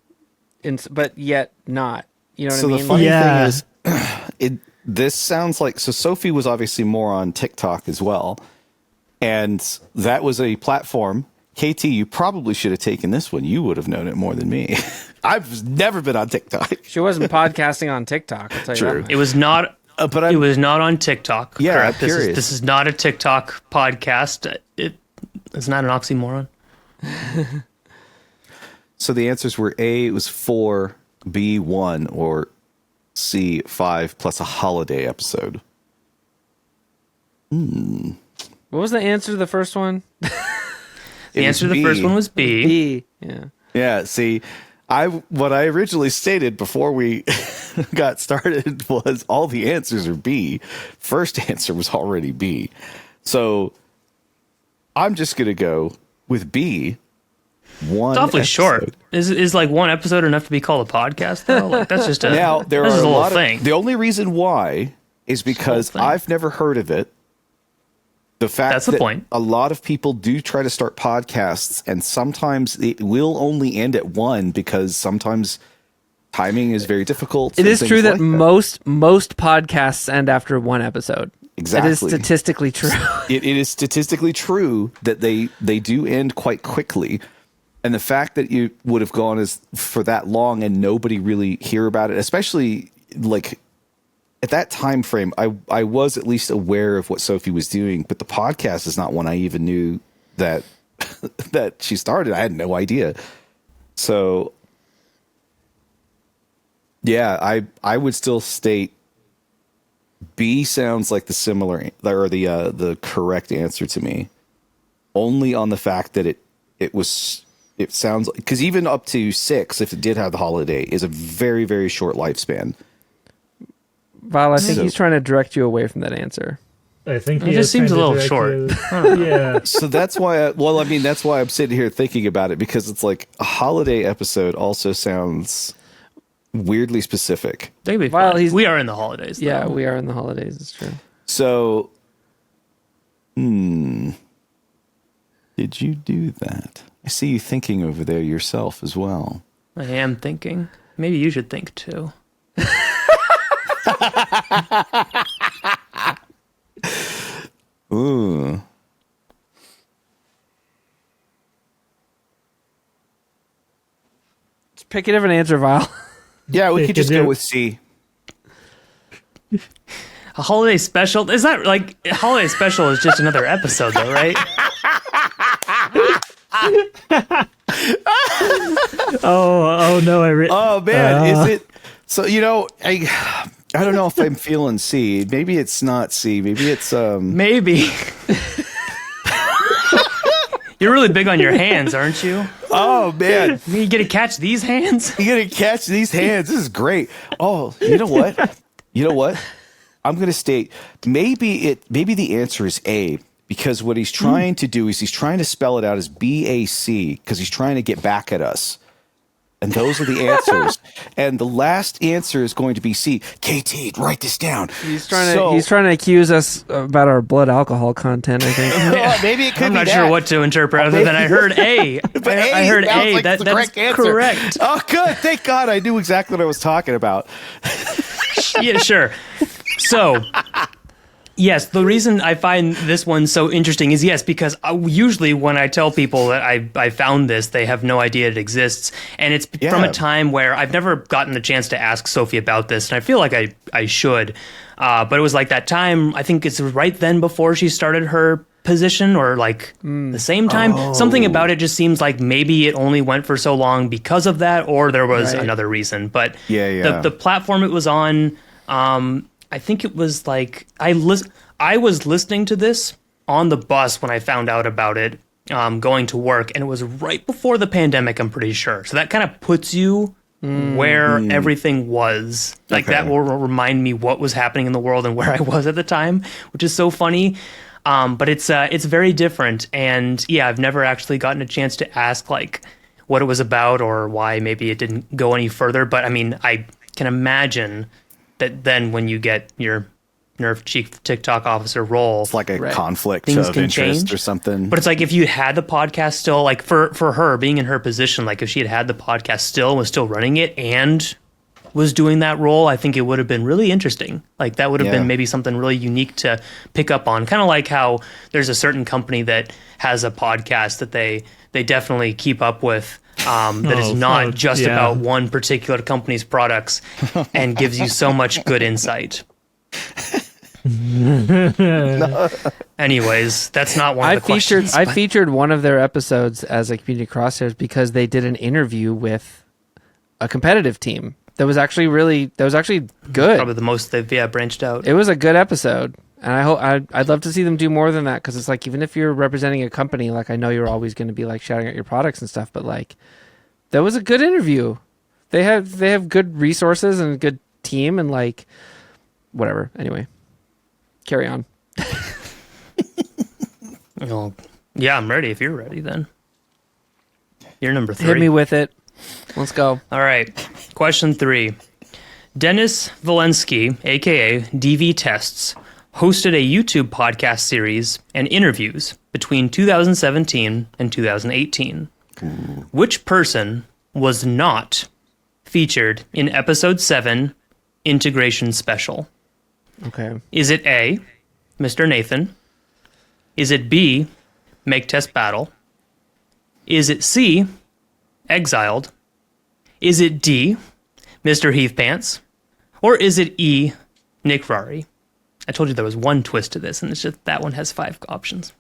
but yet not. You know what I mean? So the funny thing is, this sounds like... So Sophie was obviously more on TikTok as well. And that was a platform. KT, you probably should have taken this one. You would have known it more than me. I've never been on TikTok. She wasn't podcasting on TikTok. I'll tell you True. that. It was not... it was not on TikTok. Yeah, correct? I'm curious. This is not a TikTok podcast. It's not an oxymoron. So the answers were A, it was 4, B, 1, or C, 5 plus a holiday episode. What was the answer to the first one? The answer to the first one was B. B. Yeah. Yeah, see, what I originally stated before we got started was all the answers are B. First answer was already B. So I'm just going to go with B. One It's awfully episode. short. Is like one episode enough to be called a podcast though? Like that's just a Now there that's are just a little lot thing. of the only reason why is because thing. I've never heard of it. The fact That's the that point. a lot of people do try to start podcasts, and sometimes it will only end at one because sometimes timing is very difficult. It and is things true that like most podcasts end after one episode. Exactly. It is statistically true. It is statistically true that they do end quite quickly. And the fact that you would have gone as for that long and nobody really hear about it, especially like at that time frame, I was at least aware of what Sophie was doing, but the podcast is not one I even knew that that she started. I had no idea. So yeah, I would still state B sounds like the similar or the correct answer to me, only on the fact that it sounds like, because even up to 6, if it did have the holiday, is a very, very short lifespan. Val, I think he's trying to direct you away from that answer. I think It just seems a little short. Yeah. So that's why that's why I'm sitting here thinking about it, because it's like a holiday episode also sounds weirdly specific. They could be Well, fun. he's- We are in the holidays. Though. Yeah, we are in the holidays. It's true. So, did you do that? I see you thinking over there yourself as well. I am thinking. Maybe you should think too. Ooh. Just pick a different answer, Val. Yeah, we could just do go it. with C. A holiday special? Is that like a holiday special is just another episode though, right? Oh no! Oh man, is it? So I don't know if I'm feeling C. Maybe it's not C. Maybe it's Maybe. You're really big on your hands, aren't you? Oh man, You get to catch these hands? you gotta catch these hands. This is great. Oh, you know what? You know what? I'm gonna state maybe the answer is A, because what he's trying to do is he's trying to spell it out as BAC because he's trying to get back at us. And those are the answers. And the last answer is going to be C. KT, write this down. He's trying to accuse us about our blood alcohol content, I think. Maybe it could I'm be not that. sure what to interpret other than I heard A. But I heard sounds A. like That's the correct answer. correct. Oh, good. Thank God I knew exactly what I was talking about. Yeah, sure. So, yes, the reason I find this one so interesting is because usually when I tell people that I found this, they have no idea it exists. And it's from a time where I've never gotten the chance to ask Sophie about this, and I feel like I should. But it was like that time, I think it's right then before she started her position, or like the same time. Something about it just seems like maybe it only went for so long because of that, or there was another reason. But the platform it was on, I think it was like I was listening to this on the bus when I found out about it, going to work, and it was right before the pandemic, I'm pretty sure. So that kind of puts you where everything was. Like that will remind me what was happening in the world and where I was at the time, which is so funny. But it's very different, and I've never actually gotten a chance to ask like what it was about or why maybe it didn't go any further. But I mean, I can imagine that then when you get your Nerf Chief TikTok officer role, It's like a conflict things of can interest change or something. But it's like if you had the podcast still, like for her being in her position, like if she had the podcast still and was still running it and was doing that role, I think it would have been really interesting. Like that would have been maybe something really unique to pick up on. Kind of like how there's a certain company that has a podcast that they definitely keep up with. That is not just about one particular company's products and gives you so much good insight. Anyways, that's not one of the questions. I featured one of their episodes as a community crosshairs because they did an interview with a competitive team that was actually good. Probably the most they've branched out. It was a good episode, and I'd love to see them do more than that, because it's like, even if you're representing a company, like I know you're always going to be like shouting out your products and stuff, but like that was a good interview. They have good resources and a good team and like whatever. Anyway, carry on. Well, yeah, I'm ready if you're ready then. You're number 3. Hit me with it. Let's go. All right. Question 3. Dennis Valensky, aka DV Tests, hosted a YouTube podcast series and interviews between 2017 and 2018. Which person was not featured in episode 7 Integration Special? Okay. Is it A, Mr. Nathan? Is it B, Make Test Battle? Is it C, Exiled? Is it D, Mr. Heathpants? Or is it E, Nick Rari? I told you there was one twist to this, and it's just that one has 5 options.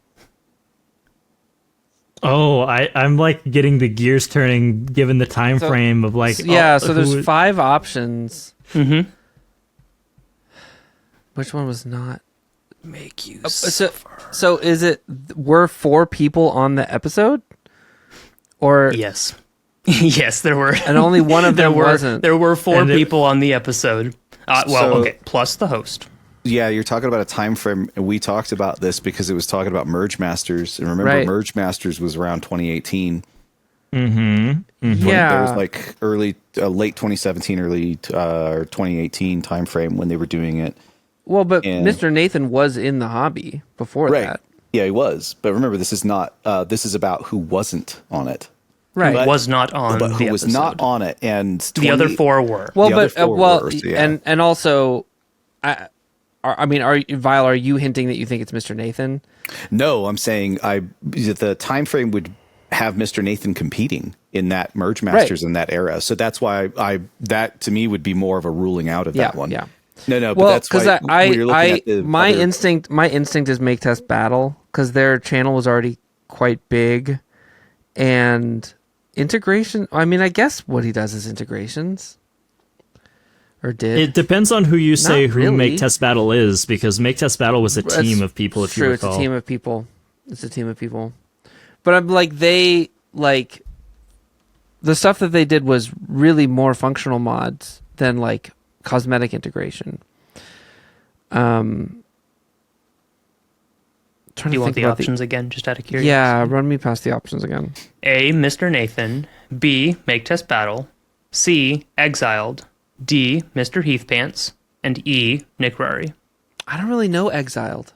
Oh, I'm like getting the gears turning given the time frame of like. Yeah, so there's 5 options. Mm-hmm. Which one was not? Make you So is it, were 4 people on the episode? Or Yes. Yes, there were. and only one of them wasn't? There were 4 And people on the episode. So- Okay, plus the host. Yeah, you're talking about a time frame, and we talked about this because it was talking about Merge Masters, and remember, Right. Merge Masters was around 2018. Yeah. There was like late 2017, early or 2018 time frame when they were doing it. Well, but And- Mr. Nathan was in the hobby before that. Yeah, he was. But remember, this is not. This is about who wasn't on it. Right. But- Was not on but the who was episode. not on it, and The other 4 were. Well, the other but 4 well, were, so yeah. and also, I mean, Vile, are you hinting that you think it's Mr. Nathan? No, I'm saying the time frame would have Mr. Nathan competing in that Merge Masters in that era. So that's why that to me would be more of a ruling out of that one. Yeah. No, but Well, that's because why when you're looking at the my other- instinct is Make Test Battle, because their channel was already quite big, and integration. I mean, I guess what he does is integrations, or did. It depends on who you say Not who really. Make Test Battle is, because Make Test Battle was a team of people, if True, you it's recall. a team of people. It's a team of people. But I'm like, they like the stuff that they did was really more functional mods than like cosmetic integration. Trying Do you to want think the about options again, just out of curiosity? Yeah, run me past the options again. A, Mr. Nathan. B, Make Test Battle. C, Exiled. D, Mr. Heathpants. And E, Nick Rari. I don't really know Exiled.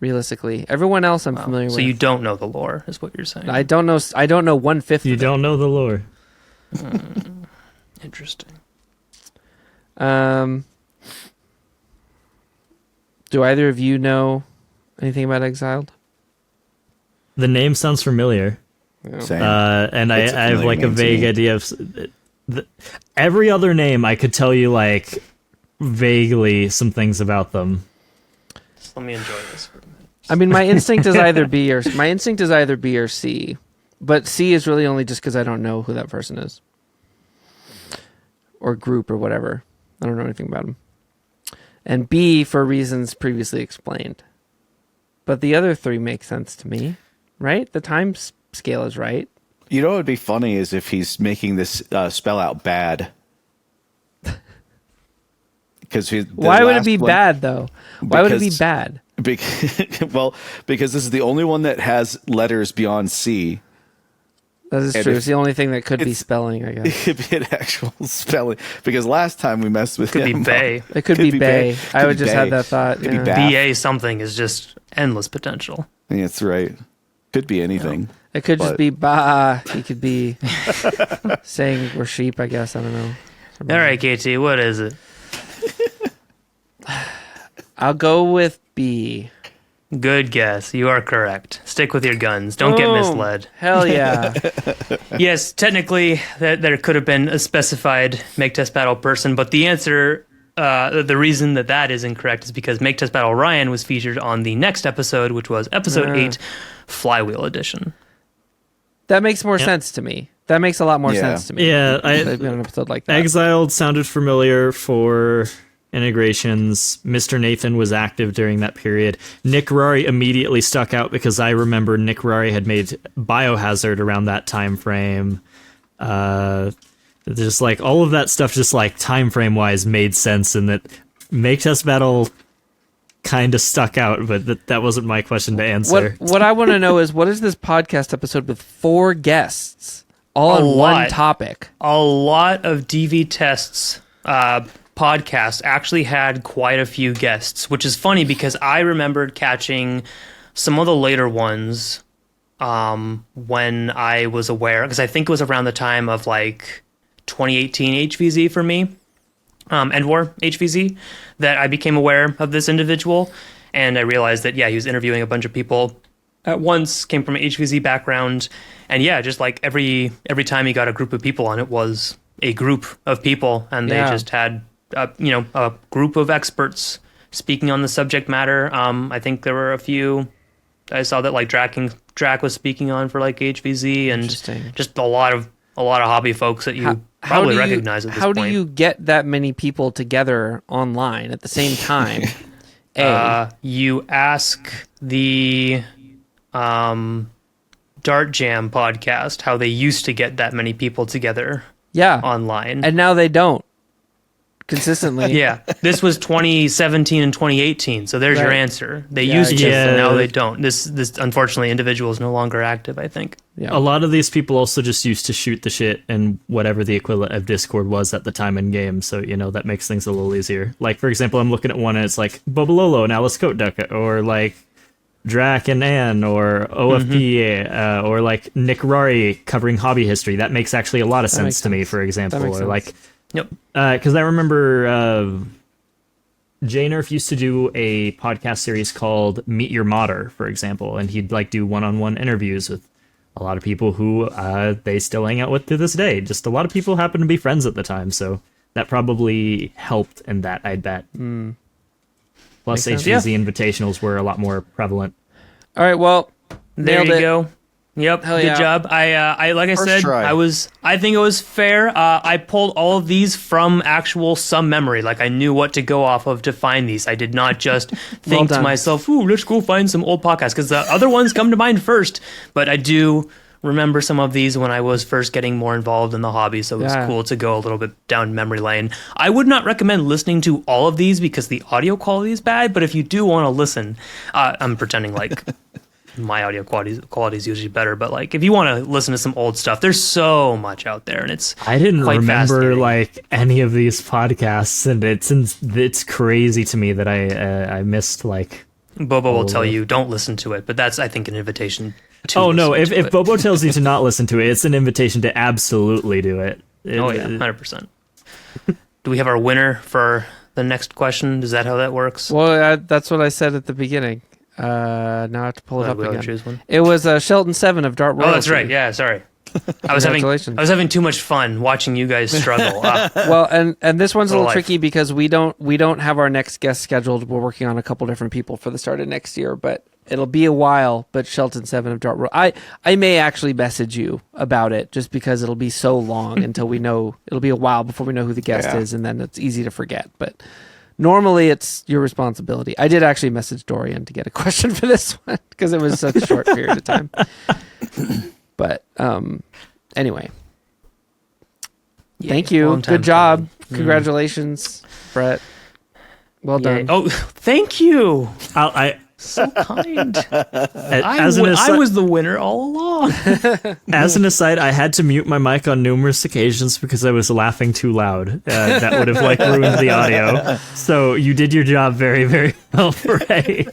Realistically, everyone else I'm familiar So with. you don't know the lore, is what you're saying. I don't know 1/5. You of it. don't know the lore. Interesting. Do either of you know anything about Exiled? The name sounds familiar. Same. And I It's a have familiar like a name to vague me. idea of every other name. I could tell you like vaguely some things about them. Just let me enjoy this for a minute. I mean, my instinct is either B or C, but C is really only just because I don't know who that person is, or group or whatever. I don't know anything about them. And B for reasons previously explained. But the other 3 make sense to me, right? The time scale is right. You know what would be funny is if he's making this spell out bad. Because Why would it be bad though? Why would it be Because- bad? Because this is the only one that has letters beyond C. That is And true. if- It's the only thing that could be it's- spelling, I It guess. could be an actual spelling. Because last time we messed with Could be him, Bay. It could be Bay. I Could would be just Bay. have that thought. Could be yeah. Bay. BA something is just endless potential. That's right. Could be anything. It could just But- be ba. He could be saying we're sheep, I guess. I don't know. All right, KT, what is it? I'll go with B. Good guess. You are correct. Stick with your guns. Don't get Boom. misled. Hell yeah. Yes, technically, there could have been a specified Make Test Battle person, but the answer, the reason that is incorrect is because Make Test Battle Ryan was featured on the next episode, which was episode 8, Flywheel Edition. That makes more sense to me. That makes a lot more Yeah. sense to me. Yeah, They've been an episode like that. Exiled sounded familiar for integrations. Mr. Nathan was active during that period. Nick Rari immediately stuck out because I remember Nick Rari had made Biohazard around that time frame. Just like all of that stuff, just like time frame wise, made sense, and that Make Test Battle kind of stuck out, but that wasn't my question to answer. What I want to know is, what is this podcast episode with 4 guests all on one topic? A lot of DV Tests podcasts actually had quite a few guests, which is funny because I remembered catching some of the later ones when I was aware, because I think it was around the time of like 2018 HVZ for me, End War HVZ, that I became aware of this individual, and I realized that, he was interviewing a bunch of people at once, came from an HVZ background, and just like every time he got a group of people on, it was a group of people, and they just had a group of experts speaking on the subject matter. I think there were a few I saw that like Drac was speaking on for like HVZ, and just a lot of hobby folks that you probably recognize at this point. How do you get that many people together online at the same time? You ask the Dart Jam podcast how they used to get that many people together online. And now they don't. Consistently. This was 2017 and 2018, so there's your answer. They used to, and now they don't. This unfortunately, individual is no longer active, I think. A lot of these people also just used to shoot the shit and whatever the equivalent of Discord was at the time in game, so that makes things a little easier. Like, for example, I'm looking at one and it's like Bobololo and Alice Coat Duck, or like Drac and Ann, or OFP, or like Nick Rari covering hobby history. That makes actually a lot of sense to me, for example. Or like, because I remember Jay Nerf used to do a podcast series called Meet Your Modder, for example, and he'd like do one-on-one interviews with a lot of people who they still hang out with to this day. Just a lot of people happen to be friends at the time, so that probably helped in that, I'd bet. Plus, HVZ invitationals were a lot more prevalent. All right, well, there you go. Yep, good job. I like I said, try. I think it was fair. I pulled all of these from actual some memory. Like, I knew what to go off of to find these. I did not just think to myself, "Ooh, let's go find some old podcasts," because the other ones come to mind first. But I do remember some of these when I was first getting more involved in the hobby, so it was cool to go a little bit down memory lane. I would not recommend listening to all of these because the audio quality is bad, but if you do want to listen, I'm pretending like my audio quality is usually better, but like if you want to listen to some old stuff, there's so much out there, and I didn't remember like any of these podcasts, and it's crazy to me that I missed like. Bobo will tell you don't listen to it, but that's, I think, an invitation to if Bobo tells you to not listen to it, it's an invitation to absolutely do it. 100%. Do we have our winner for the next question? Is that how that works? Well, that's what I said at the beginning. Now I have to pull it up again. Choose one? It was Shelton 7 of Dart Royalty. Oh, that's right. Yeah, sorry. I was having too much fun watching you guys struggle. Well, and this one's a little tricky because we don't have our next guest scheduled. We're working on a couple different people for the start of next year, but it'll be a while. But Shelton 7 of Dart Royalty, I may actually message you about it just because it'll be so long until we know. It'll be a while before we know who the guest is, and then it's easy to forget. But normally it's your responsibility. I did actually message Dorian to get a question for this one because it was such a short period of time. But anyway, thank you. Good job. Congratulations, Brett. Well done. Oh, thank you. So kind. I was the winner all along. As an aside, I had to mute my mic on numerous occasions because I was laughing too loud. That would have like ruined the audio. So you did your job very, very well, Ray.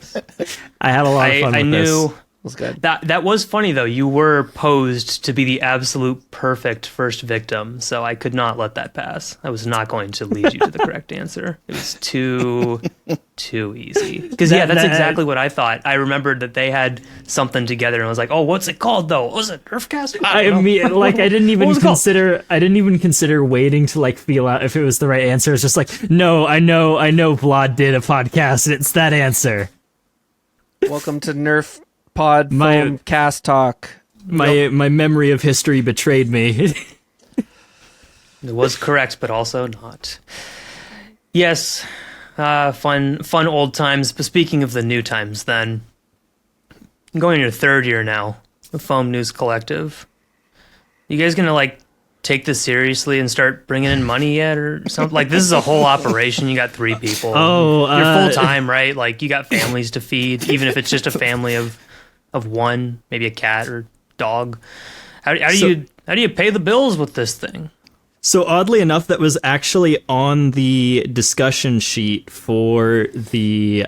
I had a lot of fun with this. Was good. That was funny though. You were posed to be the absolute perfect first victim, so I could not let that pass. I was not going to lead you to the correct answer. It was too easy. Because that's exactly what I thought. I remembered that they had something together, and I was like, "Oh, what's it called though? Was it Nerfcast?" I didn't even consider waiting to like feel out if it was the right answer. It's just like, no, I know Vlad did a podcast, and it's that answer. Welcome to Nerf Foam Cast Talk. My memory of history betrayed me. It was correct, but also not. Yes, fun old times. But speaking of the new times, then, I'm going into your third year now, the Foam News Collective. You guys gonna like take this seriously and start bringing in money yet or something? Like, this is a whole operation. You got 3 people. You're full time, right? Like, you got families to feed, even if it's just a family of one, maybe a cat or dog. How do you pay the bills with this thing? So oddly enough, that was actually on the discussion sheet for the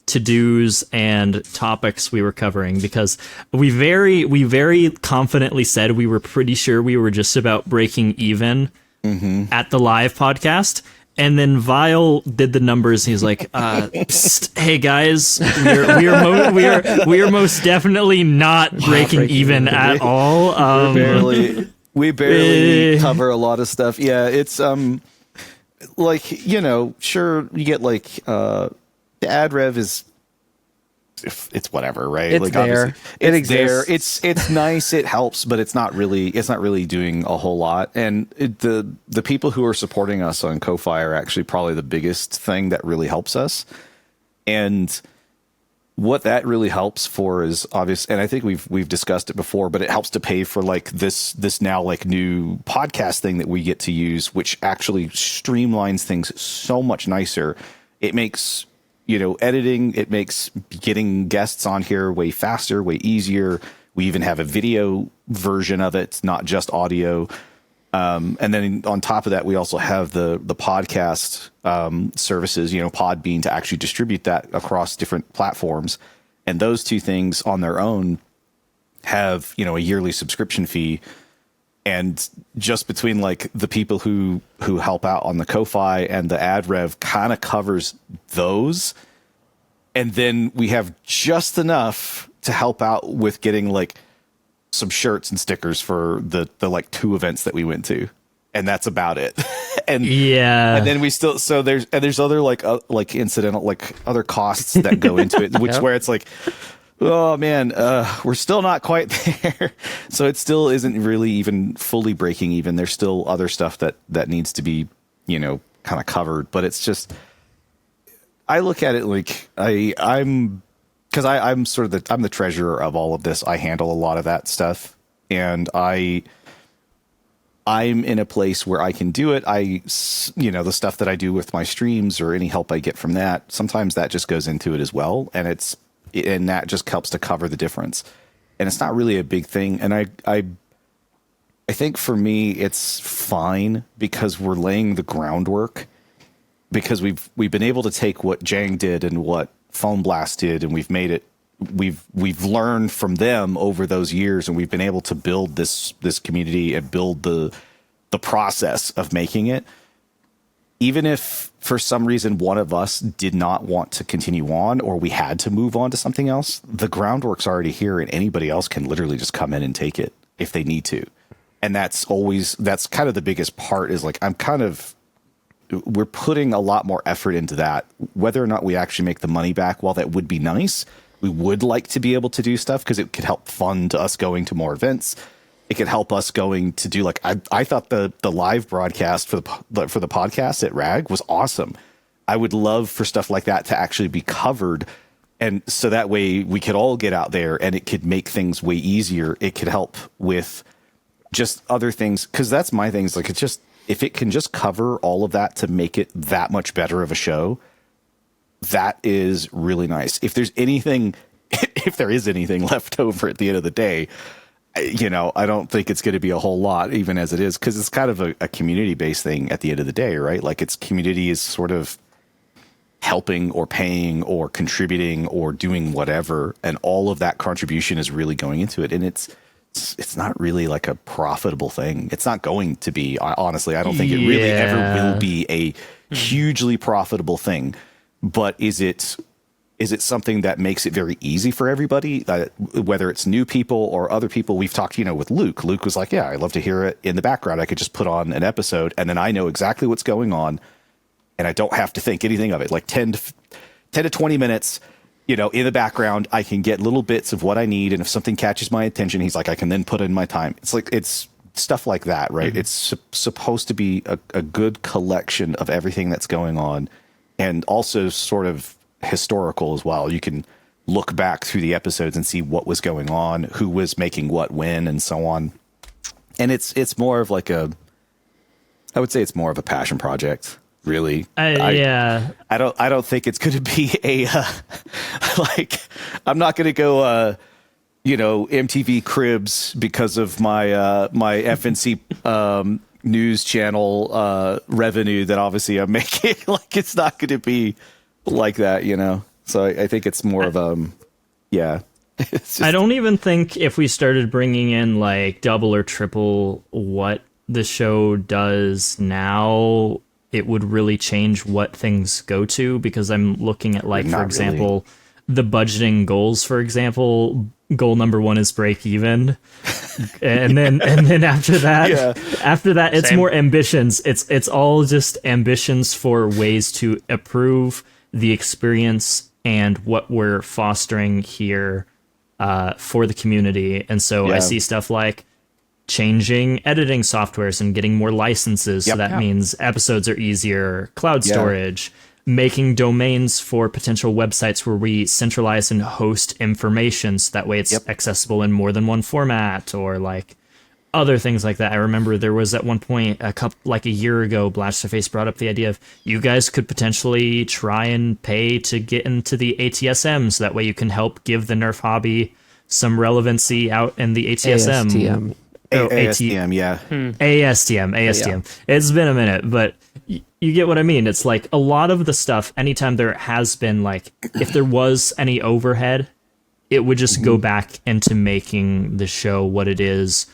to-dos and topics we were covering, because we very confidently said we were pretty sure we were just about breaking even at the live podcast. And then Vile did the numbers. And he's like, psst, "Hey guys, we are most definitely not breaking even at all. We barely cover a lot of stuff. Yeah, it's like, you know, sure, you get like the ad rev is, it's whatever, right? It's like, there. It exists. It's nice. It helps, but it's not really doing a whole lot. And the people who are supporting us on Ko-Fi are actually probably the biggest thing that really helps us. And what that really helps for is obvious, and I think we've discussed it before, but it helps to pay for like this now like new podcast thing that we get to use, which actually streamlines things so much nicer. It makes, you know, editing, it makes getting guests on here way faster, way easier. We even have a video version of it, not just audio. And then on top of that, we also have the podcast services, you know, Podbean, to actually distribute that across different platforms. And those two things on their own have, you know, a yearly subscription fee. And just between like the people who help out on the Ko-Fi and the ad rev kind of covers those. And then we have just enough to help out with getting like some shirts and stickers for the like 2 events that we went to, and that's about it. and then we still, so there's other like incidental, like other costs that go into it, which where it's like, oh man, we're still not quite there. So it still isn't really even fully breaking even. There's still other stuff that needs to be, you know, kind of covered, but it's just, I look at it like I'm sort of I'm the treasurer of all of this. I handle a lot of that stuff, and I'm in a place where I can do it. You know, the stuff that I do with my streams or any help I get from that, sometimes that just goes into it as well. And that just helps to cover the difference. And it's not really a big thing. And I think for me, it's fine because we're laying the groundwork, because we've been able to take what Jang did and what Phone Blast did, and we've made it, we've learned from them over those years, and we've been able to build this community and build the process of making it. Even if for some reason one of us did not want to continue on, or we had to move on to something else, the groundwork's already here, and anybody else can literally just come in and take it if they need to. And that's kind of the biggest part, is like, we're putting a lot more effort into that. Whether or not we actually make the money back, while that would be nice, we would like to be able to do stuff because it could help fund us going to more events. It could help us going to do, like, I thought the live broadcast for the podcast at RAG was awesome. I would love for stuff like that to actually be covered. And so that way we could all get out there and it could make things way easier. It could help with just other things. 'Cause that's my thing, is like, it's just, if it can just cover all of that to make it that much better of a show, that is really nice. If there is anything left over at the end of the day, you know, I don't think it's going to be a whole lot, even as it is, because it's kind of a community-based thing at the end of the day, right? Like, its community is sort of helping or paying or contributing or doing whatever, and all of that contribution is really going into it. And it's not really like a profitable thing. It's not going to be, honestly. I don't think it really ever will be a hugely profitable thing. But is it something that makes it very easy for everybody, whether it's new people or other people? We've talked, you know, with Luke. Luke was like, yeah, I love to hear it in the background. I could just put on an episode and then I know exactly what's going on and I don't have to think anything of it. Like 10 to 20 minutes, you know, in the background, I can get little bits of what I need. And if something catches my attention, he's like, I can then put in my time. It's like, it's stuff like that, right? Mm-hmm. It's supposed to be a good collection of everything that's going on, and also sort of historical as well. You can look back through the episodes and see what was going on, who was making what when, and so on. And it's more of like I would say it's more of a passion project, really. Yeah. I don't think it's going to be a like I'm not going to go MTV Cribs because of my my FNC news channel revenue that obviously I'm making. Like it's not going to be like that, So I think it's more of yeah. Just, I don't even think if we started bringing in like double or triple what the show does now, it would really change what things go to, because I'm looking at like, for example, the budgeting goals, for example, goal number 1 is break even. And then after that, it's more ambitions. It's all just ambitions for ways to improve the experience and what we're fostering here for the community. And so I see stuff like changing editing softwares and getting more licenses. So that means episodes are easier, cloud storage, making domains for potential websites where we centralize and host information so that way it's accessible in more than one format, or like other things like that. I remember there was at one point a year ago, Blasterface brought up the idea of you guys could potentially try and pay to get into the ATSM, so that way you can help give the Nerf hobby some relevancy out in the ATSM. ASTM. ASTM, yeah. ASTM. It's been a minute, but you get what I mean. It's like a lot of the stuff, anytime there has been like, if there was any overhead, it would just go back into making the show what it is,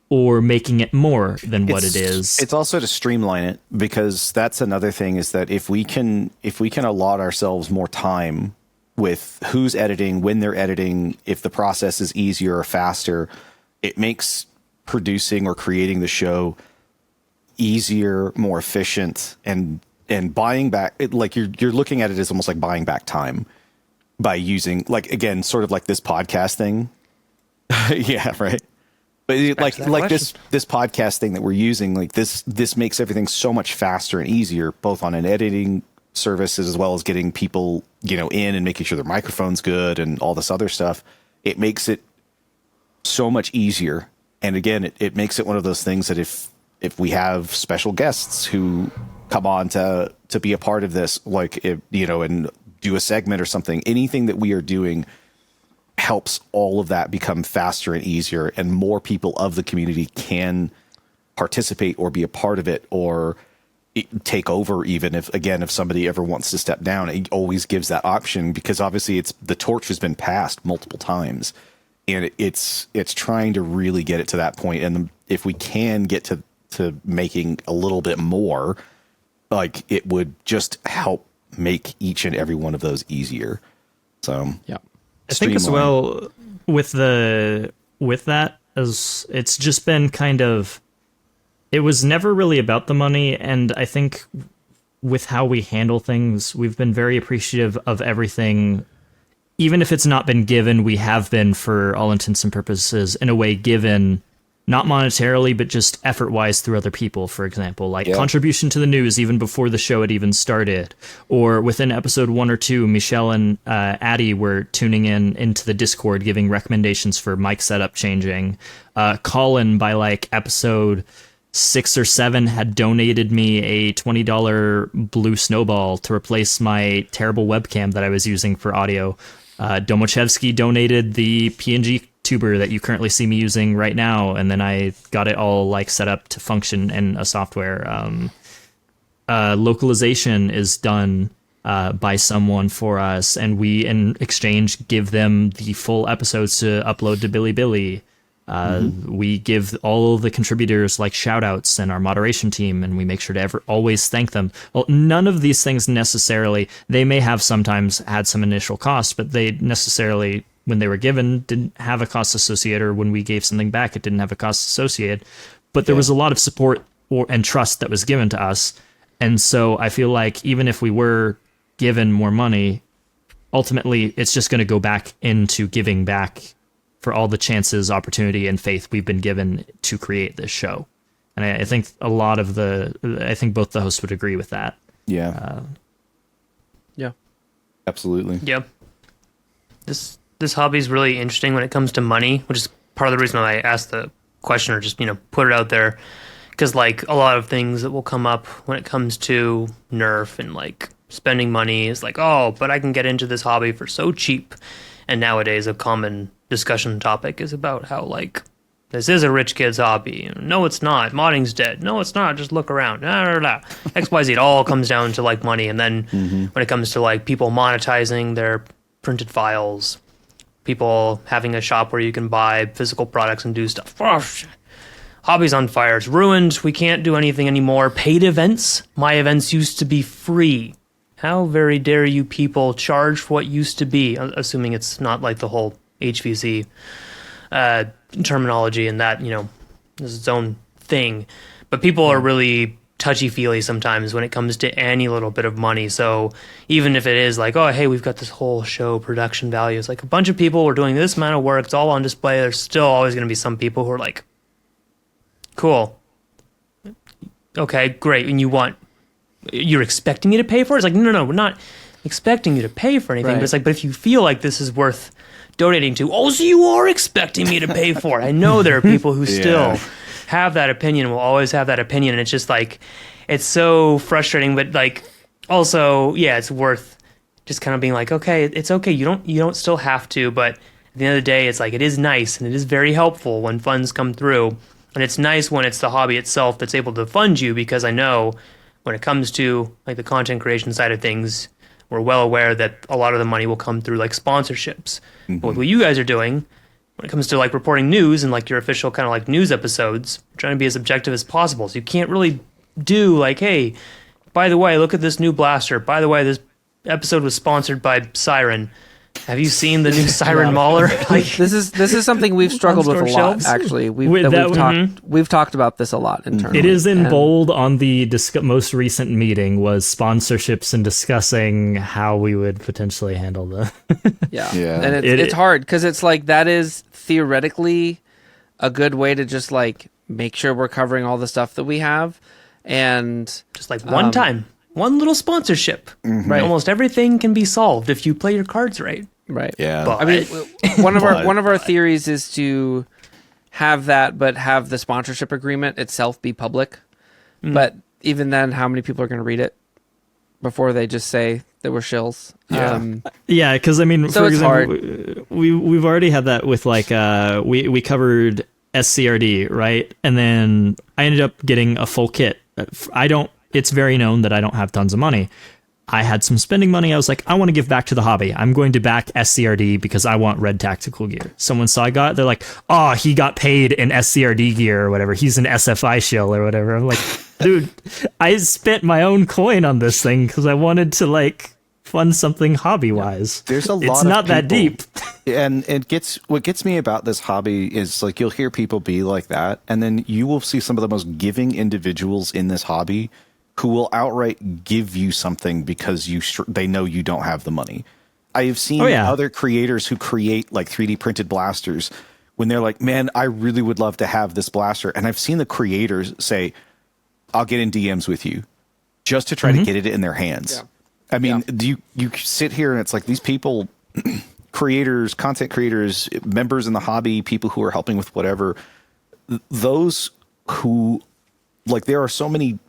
or making it more than what it is. It's also to streamline it, because that's another thing, is that if we can allot ourselves more time with who's editing, when they're editing, if the process is easier or faster, it makes producing or creating the show easier, more efficient, and buying back like you're looking at it as almost like buying back time by using, like, again, sort of like this podcast thing. Yeah, right. But like this podcast thing that we're using, like this makes everything so much faster and easier, both on an editing services as well as getting people, in and making sure their microphone's good and all this other stuff. It makes it so much easier. And again, it makes it one of those things that if we have special guests who come on to be a part of this, like, and do a segment or something, anything that we are doing helps all of that become faster and easier, and more people of the community can participate or be a part of it, or take over. Even if somebody ever wants to step down, it always gives that option, because obviously the torch has been passed multiple times, and it's trying to really get it to that point. And if we can get to making a little bit more, like, it would just help make each and every one of those easier. So yeah. I think as well with that, as it's just been kind of, it was never really about the money. And I think with how we handle things, we've been very appreciative of everything. Even if it's not been given, we have been, for all intents and purposes, in a way given, not monetarily, but just effort-wise through other people, for example, like contribution to the news even before the show had even started. Or within episode 1 or 2, Michelle and Addie were tuning into the Discord, giving recommendations for mic setup changing. Colin, by like episode 6 or 7, had donated me a $20 blue snowball to replace my terrible webcam that I was using for audio. Domochevsky donated the PNG tuber that you currently see me using right now, and then I got it all like set up to function in a software. Localization is done by someone for us, and we in exchange give them the full episodes to upload to Bilibili. We give all the contributors like shout outs and our moderation team, and we make sure to always thank them. Well, none of these things necessarily, they may have sometimes had some initial cost, but they necessarily, when they were given, didn't have a cost associated, or when we gave something back, it didn't have a cost associated. But there was a lot of support and trust that was given to us. And so I feel like even if we were given more money, ultimately it's just going to go back into giving back for all the chances, opportunity, and faith we've been given to create this show. And I think I think both the hosts would agree with that. Yeah. Yeah. Absolutely. Yep. This hobby is really interesting when it comes to money, which is part of the reason why I asked the question or just, put it out there. Because, like, a lot of things that will come up when it comes to Nerf and, like, spending money is like, oh, but I can get into this hobby for so cheap. And nowadays, a common discussion topic is about how, like, this is a rich kid's hobby. No, it's not. Modding's dead. No, it's not. Just look around. XYZ. It all comes down to, like, money. And then when it comes to, like, people monetizing their printed files, people having a shop where you can buy physical products and do stuff. Hobby's on fire. It's ruined. We can't do anything anymore. Paid events? My events used to be free. How very dare you people charge for what used to be? Assuming it's not like the whole HVC terminology and that, is its own thing. But people are really touchy-feely sometimes when it comes to any little bit of money. So even if it is like, oh, hey, we've got this whole show production value. It's like a bunch of people were doing this amount of work. It's all on display. There's still always going to be some people who are like, cool. Okay, great. And you're expecting me to pay for it? It's like, no, we're not expecting you to pay for anything. Right. But it's like, but if you feel like this is worth donating to, so you are expecting me to pay for it. I know there are people who still have that opinion, will always have that opinion. And it's just like, it's so frustrating, but like, also, it's worth just kind of being like, okay, it's okay. You don't still have to, but at the end of the day, it's like, it is nice and it is very helpful when funds come through. And it's nice when it's the hobby itself that's able to fund you, because I know when it comes to like the content creation side of things, we're well aware that a lot of the money will come through like sponsorships. But with what you guys are doing, when it comes to like reporting news and like your official kind of like news episodes, we're trying to be as objective as possible. So you can't really do like, hey, by the way, look at this new blaster. By the way, this episode was sponsored by Siren. Have you seen the new Siren Mauler? Like, this is something we've struggled with a lot. shelves? Actually, we've talked about this a lot internally. It is in bold on the most recent meeting was sponsorships and discussing how we would potentially handle them. Yeah. And it's hard because it's like that is theoretically a good way to just like make sure we're covering all the stuff that we have, and just like one little sponsorship. Right. Almost everything can be solved if you play your cards right. Right. Yeah. But, I mean, one of our theories is to have that, but have the sponsorship agreement itself be public. But even then, how many people are going to read it before they just say that we're shills? Yeah, because I mean, so for it's example, hard. we've already had that with like we covered SCRD, right? And then I ended up getting a full kit. It's very known that I don't have tons of money. I had some spending money. I was like, I want to give back to the hobby. I'm going to back SCRD because I want red tactical gear. Someone saw I got it. They're like, oh, he got paid in SCRD gear or whatever. He's an SFI shill or whatever. I'm like, dude, I spent my own coin on this thing because I wanted to like fund something hobby wise. There's a lot. It's of not that deep. And what gets me about this hobby is like you'll hear people be like that, and then you will see some of the most giving individuals in this hobby who will outright give you something because they know you don't have the money. I have seen other creators who create like 3D printed blasters when they're like, man, I really would love to have this blaster. And I've seen the creators say, I'll get in DMs with you just to try to get it in their hands. Yeah. I mean, you sit here and it's like these people, creators, content creators, members in the hobby, people who are helping with whatever, those who like, there are so many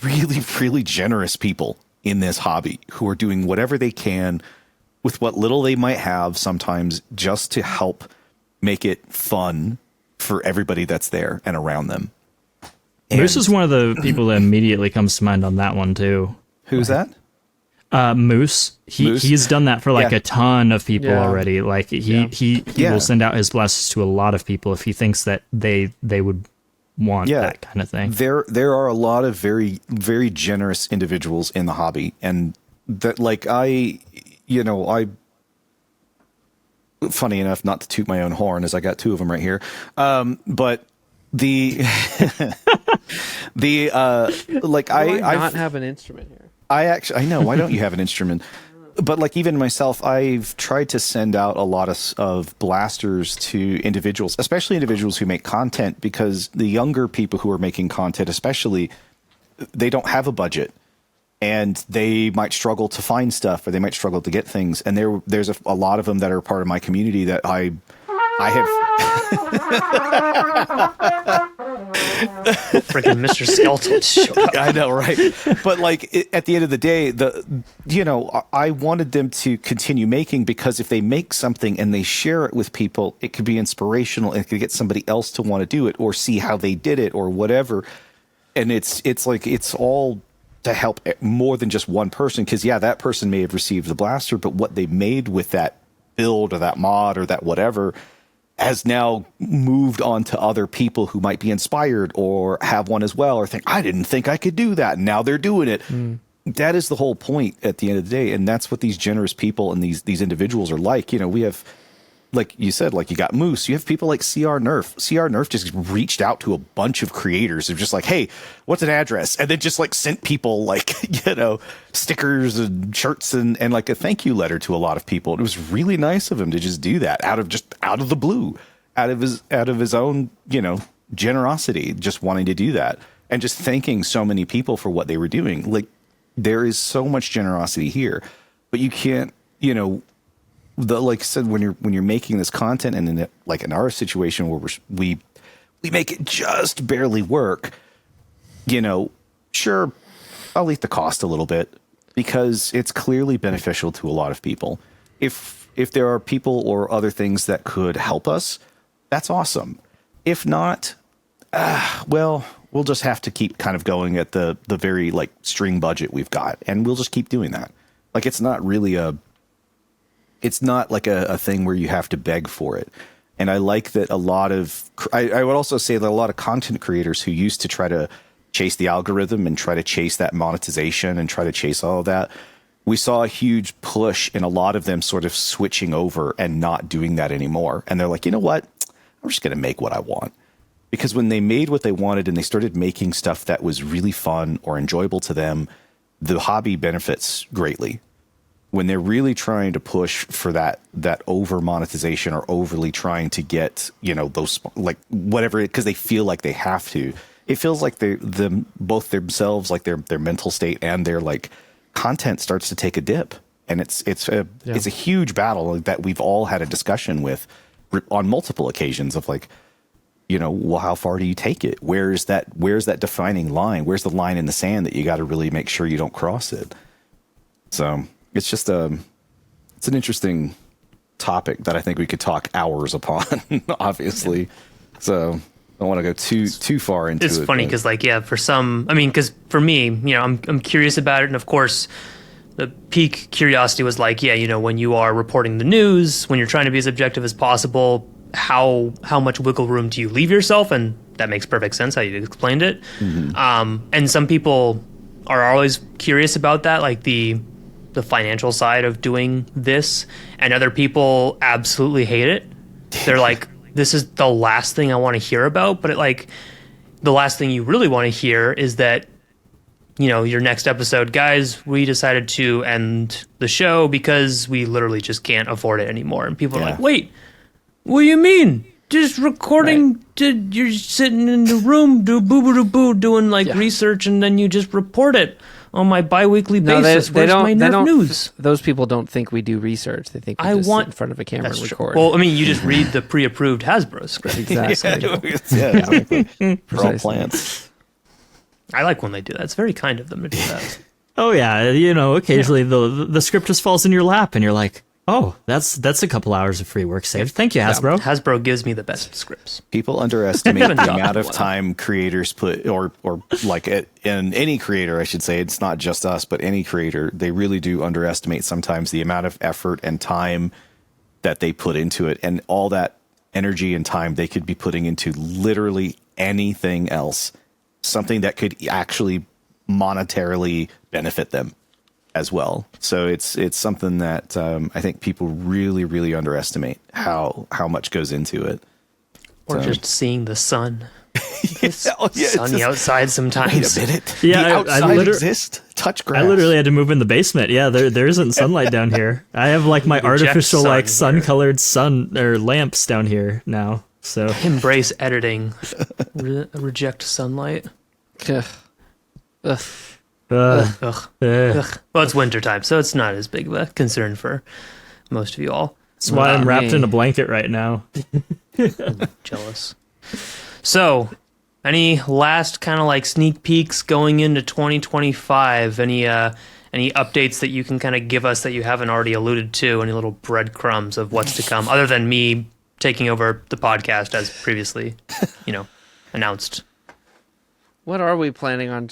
really, really generous people in this hobby who are doing whatever they can with what little they might have sometimes just to help make it fun for everybody that's there and around them. And Moose is one of the people that immediately comes to mind on that one too. Who's that? Moose. He's done that for like a ton of people already. Like he will send out his blasters to a lot of people if he thinks that they would want that kind of thing. There are a lot of very, very generous individuals in the hobby, and that like funny enough, not to toot my own horn as I got two of them right here. But the I not have an instrument here. I know, why don't you have an instrument? But like even myself, I've tried to send out a lot of blasters to individuals, especially individuals who make content, because the younger people who are making content, especially, they don't have a budget and they might struggle to find stuff or they might struggle to get things. And there's a lot of them that are part of my community that I I have Freaking Mr. Skeleton showed up. I know, right? But at the end of the day, I wanted them to continue making, because if they make something and they share it with people, it could be inspirational and it could get somebody else to want to do it or see how they did it or whatever. And it's all to help more than just one person, because that person may have received the blaster, but what they made with that build or that mod or that whatever has now moved on to other people who might be inspired or have one as well, or think, I didn't think I could do that, and now they're doing it. That is the whole point at the end of the day, and that's what these generous people and these individuals are like. We have, like you said, you got Moose, you have people like CR Nerf. CR Nerf just reached out to a bunch of creators of just like, hey, what's an address? And then just sent people stickers and shirts and a thank you letter to a lot of people. And it was really nice of him to just do that out of the blue, out of his own, generosity, just wanting to do that and just thanking so many people for what they were doing. There is so much generosity here, but you can't, like I said, when you're making this content, and in our situation where we make it just barely work, sure, I'll eat the cost a little bit because it's clearly beneficial to a lot of people. If there are people or other things that could help us, that's awesome. If not, well, we'll just have to keep kind of going at the very string budget we've got, and we'll just keep doing that. It's not really it's not a thing where you have to beg for it. And I like that I would also say that a lot of content creators who used to try to chase the algorithm and try to chase that monetization and try to chase all of that, we saw a huge push in a lot of them sort of switching over and not doing that anymore. And they're like, you know what? I'm just going to make what I want. Because when they made what they wanted and they started making stuff that was really fun or enjoyable to them, the hobby benefits greatly. When they're really trying to push for that over monetization or overly trying to get, those whatever, because they feel like they have to, it feels like both themselves, their mental state and their content starts to take a dip. And it's a huge battle that we've all had a discussion with on multiple occasions of well, how far do you take it? Where's that defining line? Where's the line in the sand that you got to really make sure you don't cross it? So it's just it's an interesting topic that I think we could talk hours upon, obviously. So I don't want to go too far into it. It's funny because for some, because for me, I'm curious about it. And of course, the peak curiosity was when you are reporting the news, when you're trying to be as objective as possible, how much wiggle room do you leave yourself? And that makes perfect sense how you explained it. Mm-hmm. And some people are always curious about that, the financial side of doing this, and other people absolutely hate it. They're like, this is the last thing I want to hear about. But the last thing you really want to hear is that, your next episode, guys, we decided to end the show because we literally just can't afford it anymore. And people are like, wait, what do you mean? Just recording, you're sitting in the room, doing research, and then you just report it on my bi-weekly basis. Where's my Nerf news? Those people don't think we do research. They think we sit in front of a camera and record. Well, you just read the pre-approved Hasbro script. Exactly. Exactly. For all plants. I like when they do that. It's very kind of them to do that. Oh yeah, occasionally the script just falls in your lap, and you're like, oh, that's a couple hours of free work saved. Thank you, Hasbro. Yeah, Hasbro gives me the best scripts. People underestimate the amount of time creators put, or in any creator, I should say. It's not just us, but any creator. They really do underestimate sometimes the amount of effort and time that they put into it, and all that energy and time they could be putting into literally anything else, something that could actually monetarily benefit them as well. So it's something that I think people really, really underestimate how much goes into it. Or just seeing the sun. It's sunny outside sometimes. Wait a minute. Yeah, the outside exists. Touch grass. I literally had to move in the basement. Yeah, there isn't sunlight down here. I have my artificial sun-colored sun or lamps down here now. So embrace editing. Reject sunlight. Ugh. Well, it's wintertime, so it's not as big of a concern for most of you all. That's why I'm wrapped in a blanket right now. Jealous. So, any last kind of like sneak peeks going into 2025? Any updates that you can kind of give us that you haven't already alluded to? Any little breadcrumbs of what's to come, other than me taking over the podcast as previously, announced? What are we planning on?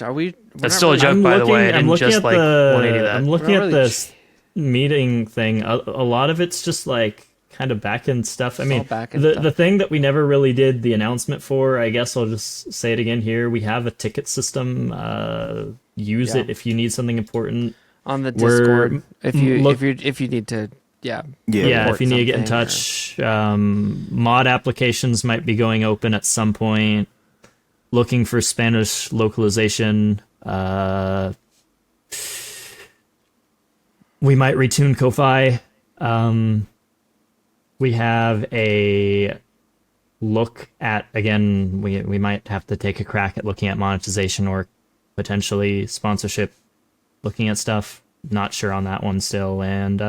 That's still a joke, by the way. I didn't just like 180 that. I'm looking at this meeting thing. A lot of it's just like kind of back-end stuff. I mean, the thing that we never really did the announcement for, I guess I'll just say it again here. We have a ticket system. Use it if you need something important on the Discord. If you need to, if you need to get in touch. Mod applications might be going open at some point. Looking for Spanish localization. We might retune Ko-Fi. We have a look at, again, we might have to take a crack at looking at monetization or potentially sponsorship, looking at stuff. Not sure on that one still. And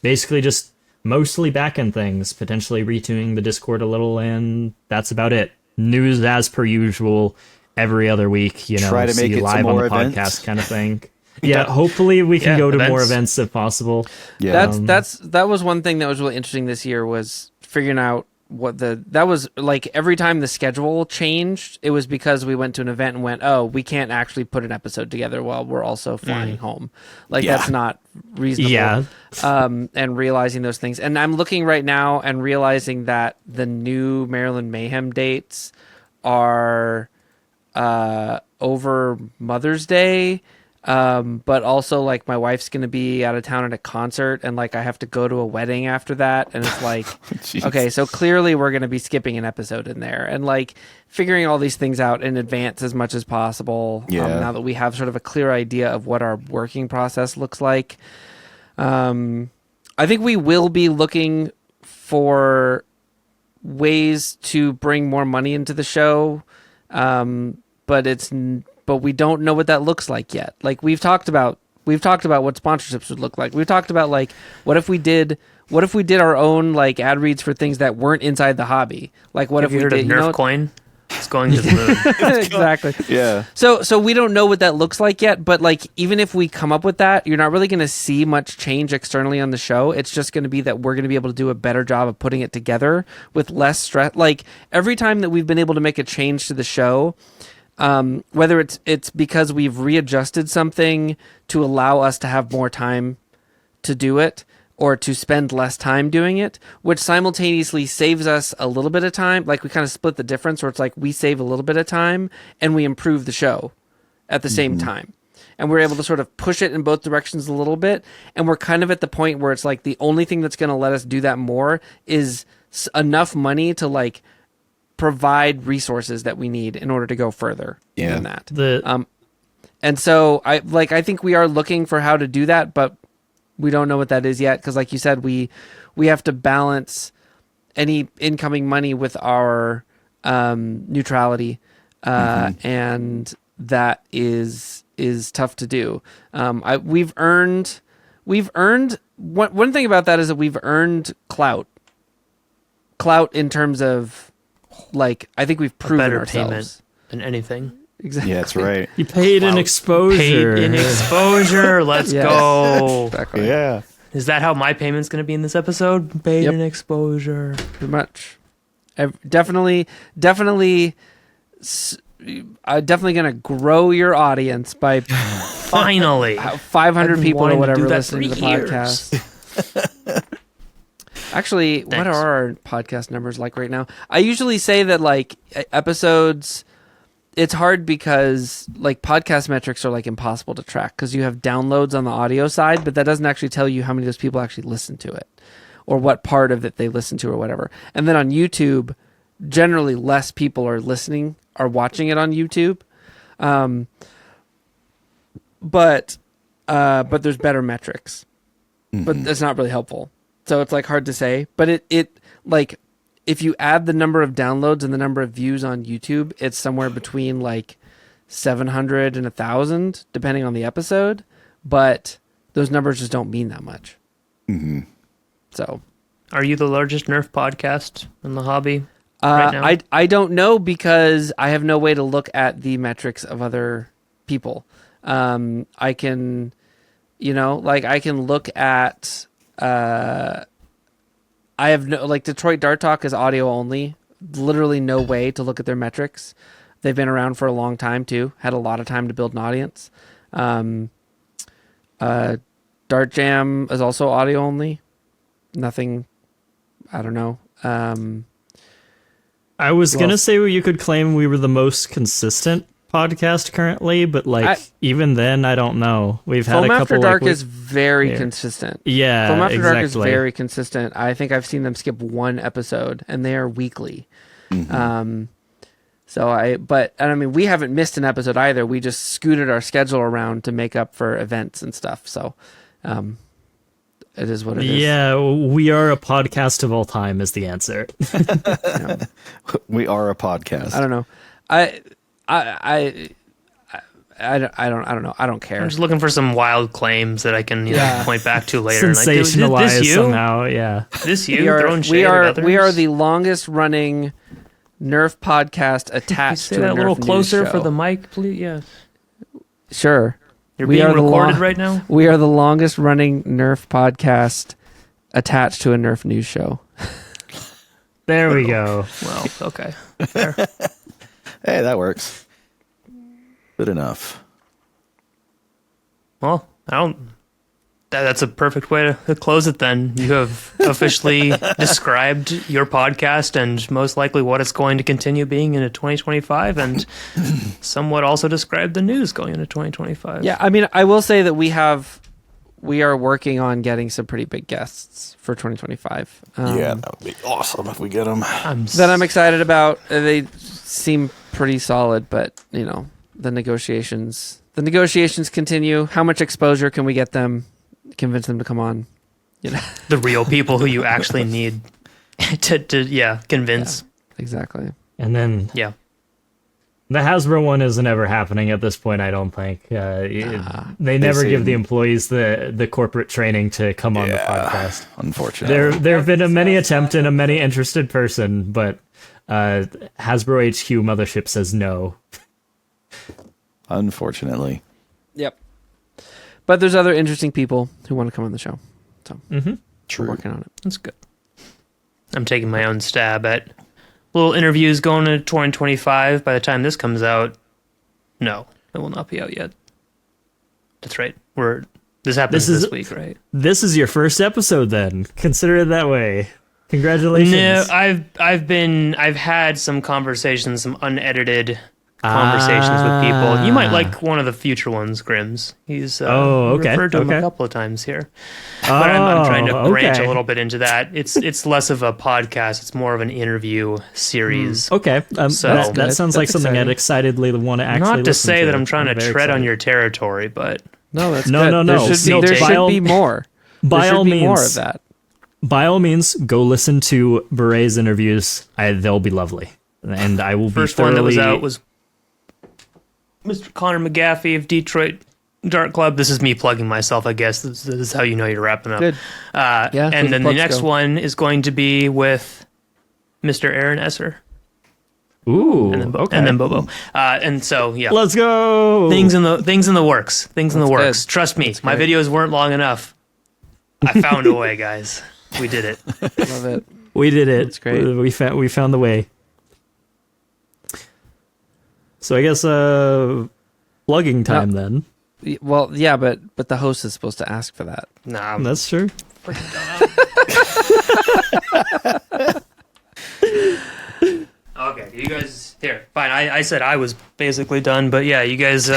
basically just mostly back-end things, potentially retuning the Discord a little, and that's about it. News as per usual every other week, Try to see make it live on the events. podcast kind of thing. Yeah, hopefully we can go to more events if possible. Yeah. That was one thing that was really interesting this year, was figuring out that was like every time the schedule changed, it was because we went to an event and went, oh, we can't actually put an episode together while we're also flying home. Like that's not reasonable. Yeah. And realizing those things. And I'm looking right now and realizing that the new Maryland Mayhem dates are over Mother's Day. But also like my wife's going to be out of town at a concert, and like I have to go to a wedding after that. And it's like, okay, so clearly we're going to be skipping an episode in there, and like figuring all these things out in advance as much as possible. Now that we have sort of a clear idea of what our working process looks like. I think we will be looking for ways to bring more money into the show. But we don't know what that looks like yet. Like we've talked about what sponsorships would look like. We've talked about like what if we did our own like ad reads for things that weren't inside the hobby. Like what if we did Nerf coin? It's going to the moon. Exactly. Yeah. So we don't know what that looks like yet, but like even if we come up with that, you're not really going to see much change externally on the show. It's just going to be that we're going to be able to do a better job of putting it together with less stress. Like every time that we've been able to make a change to the show, whether it's because we've readjusted something to allow us to have more time to do it, or to spend less time doing it, which simultaneously saves us a little bit of time. Like we kind of split the difference, where it's like we save a little bit of time and we improve the show at the same time. And we're able to sort of push it in both directions a little bit. And we're kind of at the point where it's like the only thing that's going to let us do that more is enough money to like provide resources that we need in order to go further than that. And so I think we are looking for how to do that, but we don't know what that is yet. Cause like you said, we have to balance any incoming money with our, neutrality. And that is tough to do. We've earned one thing about that is that we've earned clout in terms of, like, I think we've proven better ourselves payment than anything. Exactly. Yeah, that's right. You paid in exposure. Paid in exposure. Let's go. Exactly. Yeah. Is that how my payment's going to be in this episode? Paid in exposure. Pretty much. Definitely going to grow your audience by finally 500 people or whatever listening to the years. podcast. Actually, Thanks. What are our podcast numbers like right now? I usually say that like episodes, it's hard because like podcast metrics are like impossible to track because you have downloads on the audio side, but that doesn't actually tell you how many of those people actually listen to it or what part of it they listen to or whatever. And then on YouTube, generally less people are watching it on YouTube. But there's better metrics, but that's not really helpful. So it's like hard to say, but it like if you add the number of downloads and the number of views on YouTube, it's somewhere between like 700 and 1,000, depending on the episode. But those numbers just don't mean that much. So, are you the largest Nerf podcast in the hobby right now? I don't know because I have no way to look at the metrics of other people. I can, I can look at. I have no Detroit Dart Talk is audio only. Literally no way to look at their metrics. They've been around for a long time too. Had a lot of time to build an audience. Dart Jam is also audio only. Nothing. I don't know. I was gonna say you could claim we were the most consistent podcast currently, but even then, I don't know. We've had Foam a couple. After Dark is very consistent. Yeah, Foam After exactly. Dark is very consistent. I think I've seen them skip one episode, and they are weekly. Mm-hmm. We haven't missed an episode either. We just scooted our schedule around to make up for events and stuff. So, it is what it is. Yeah, we are a podcast of all time is the answer. We are a podcast. I don't know. I don't know. I don't care. I'm just looking for some wild claims that I can point back to later. Sensationalize this you? somehow, yeah. This you throwing shade at others? We are the longest running Nerf podcast attached say to a that a Nerf little news closer show. for the mic, please. Yeah. Sure. You're being recorded right now? We are the longest running Nerf podcast attached to a Nerf news show. There we go. Well, okay. Fair. Hey, that works. Good enough. Well, that's a perfect way to close it then. You have officially described your podcast and most likely what it's going to continue being into 2025 and somewhat also described the news going into 2025. Yeah, I mean, I will say that we are working on getting some pretty big guests for 2025. Yeah, that would be awesome if we get them. That I'm excited about. They seem pretty solid, but the negotiations continue. How much exposure can we get them? Convince them to come on. The real people who you actually need to convince. Yeah, exactly. And then the Hasbro one isn't ever happening at this point, I don't think. They never give the employees the corporate training to come on the podcast. Unfortunately. There have been many attempt and a many interested person, but Hasbro HQ mothership says no. Unfortunately. Yep. But there's other interesting people who want to come on the show. So True. we're working on it. That's good. I'm taking my own stab at little interviews going into 2025. By the time this comes out, no, it will not be out yet. That's right. This happens this week, right? This is your first episode then. Consider it that way. Congratulations. No, I've had some conversations, some unedited conversations with people. You might like one of the future ones, Grims. He's referred to him a couple of times here. But I'm trying to branch a little bit into that. It's less of a podcast. It's more of an interview series. Okay. So that sounds like something I'd excitedly want to actually not to listen say that I'm trying to very tread on excited. your territory, but No, that's No. good. There should be more. By all means, more of that. By all means, go listen to Beret's interviews. They'll be lovely, and I will be first thoroughly... one that was out was Mr. Connor McGaffey of Detroit Dart Club. This is me plugging myself, I guess. This is how you know you're wrapping up. Good. And then the next one is going to be with Mr. Aaron Esser. Ooh, and then Bobo. And so let's go. Things in the works. Things in the works. Good. Trust me, my videos weren't long enough. I found a way, guys. We did it. Love it. We did it. That's great. We found the way. So I guess plugging time then. Well, yeah, but the host is supposed to ask for that. Nah, That's true. Okay, you guys here. Fine. I said I was basically done, but yeah, you guys.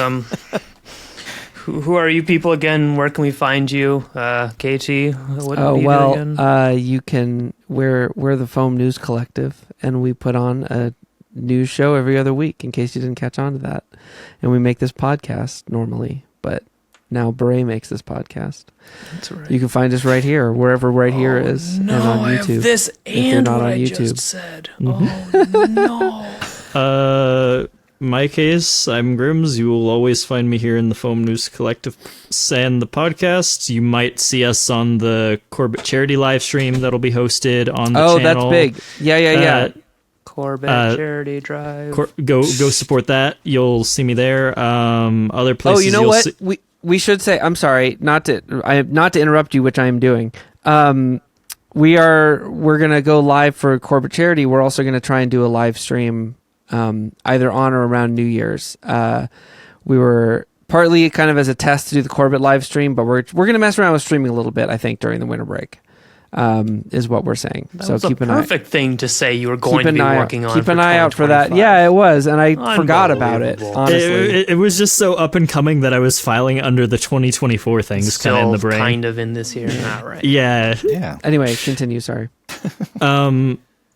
Who are you people again? Where can we find you? KT. What do you do again? You can. We're the Foam News Collective, and we put on a news show every other week. In case you didn't catch on to that, and we make this podcast normally, but now Beret makes this podcast. That's right. You can find us right here, wherever right here is, and on I YouTube. have this if you're and not what on I YouTube. just said. Oh no. my case, I'm Grims. You will always find me here in the Foam News Collective and the podcast. You might see us on the Corbett charity live stream that'll be hosted on the channel. Oh, that's big. Yeah. Corbett charity drive. Go support that. You'll see me there. Other places. Oh, you know what? We should say. I'm sorry, not to interrupt you, which I am doing. We're gonna go live for Corbett charity. We're also gonna try and do a live stream, either on or around New Year's. We were partly kind of as a test to do the Corbett live stream, but we're gonna mess around with streaming a little bit. I think during the winter break. Is what we're saying. That was keep an perfect thing to say you were going to be working on. Keep an eye out for that. Yeah, it was, and I forgot about it. Honestly, it was just so up and coming that I was filing under the 2024 things kind of in the brain. Kind of in this year, not right? Yeah. Anyway, continue. Sorry.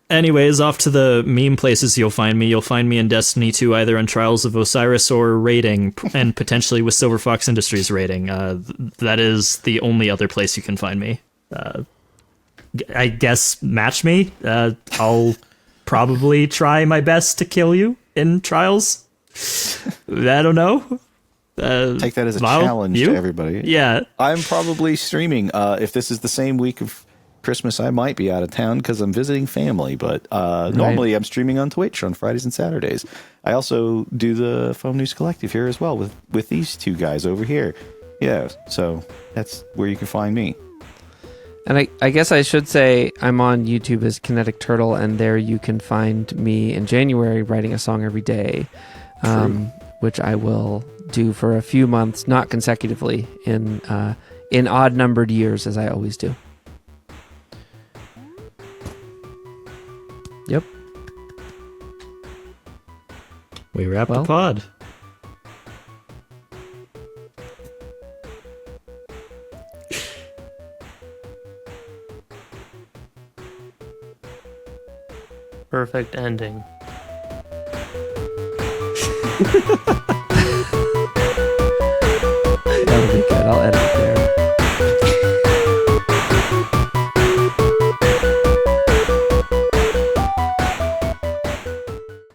Anyways, off to the meme places you'll find me. You'll find me in Destiny 2, either on Trials of Osiris or raiding, and potentially with Silver Fox Industries raiding. That is the only other place you can find me. I guess match me. I'll probably try my best to kill you in Trials. I don't know. Take that as a challenge to everybody. Yeah. I'm probably streaming. If this is the same week of Christmas, I might be out of town because I'm visiting family. But normally I'm streaming on Twitch on Fridays and Saturdays. I also do the Foam News Collective here as well with these two guys over here. Yeah, so that's where you can find me. And I guess I should say I'm on YouTube as Kinetic Turtle, and there you can find me in January writing a song every day, which I will do for a few months, not consecutively, in odd-numbered years, as I always do. Yep. We wrap the pod. Perfect ending. That'll be good. I'll edit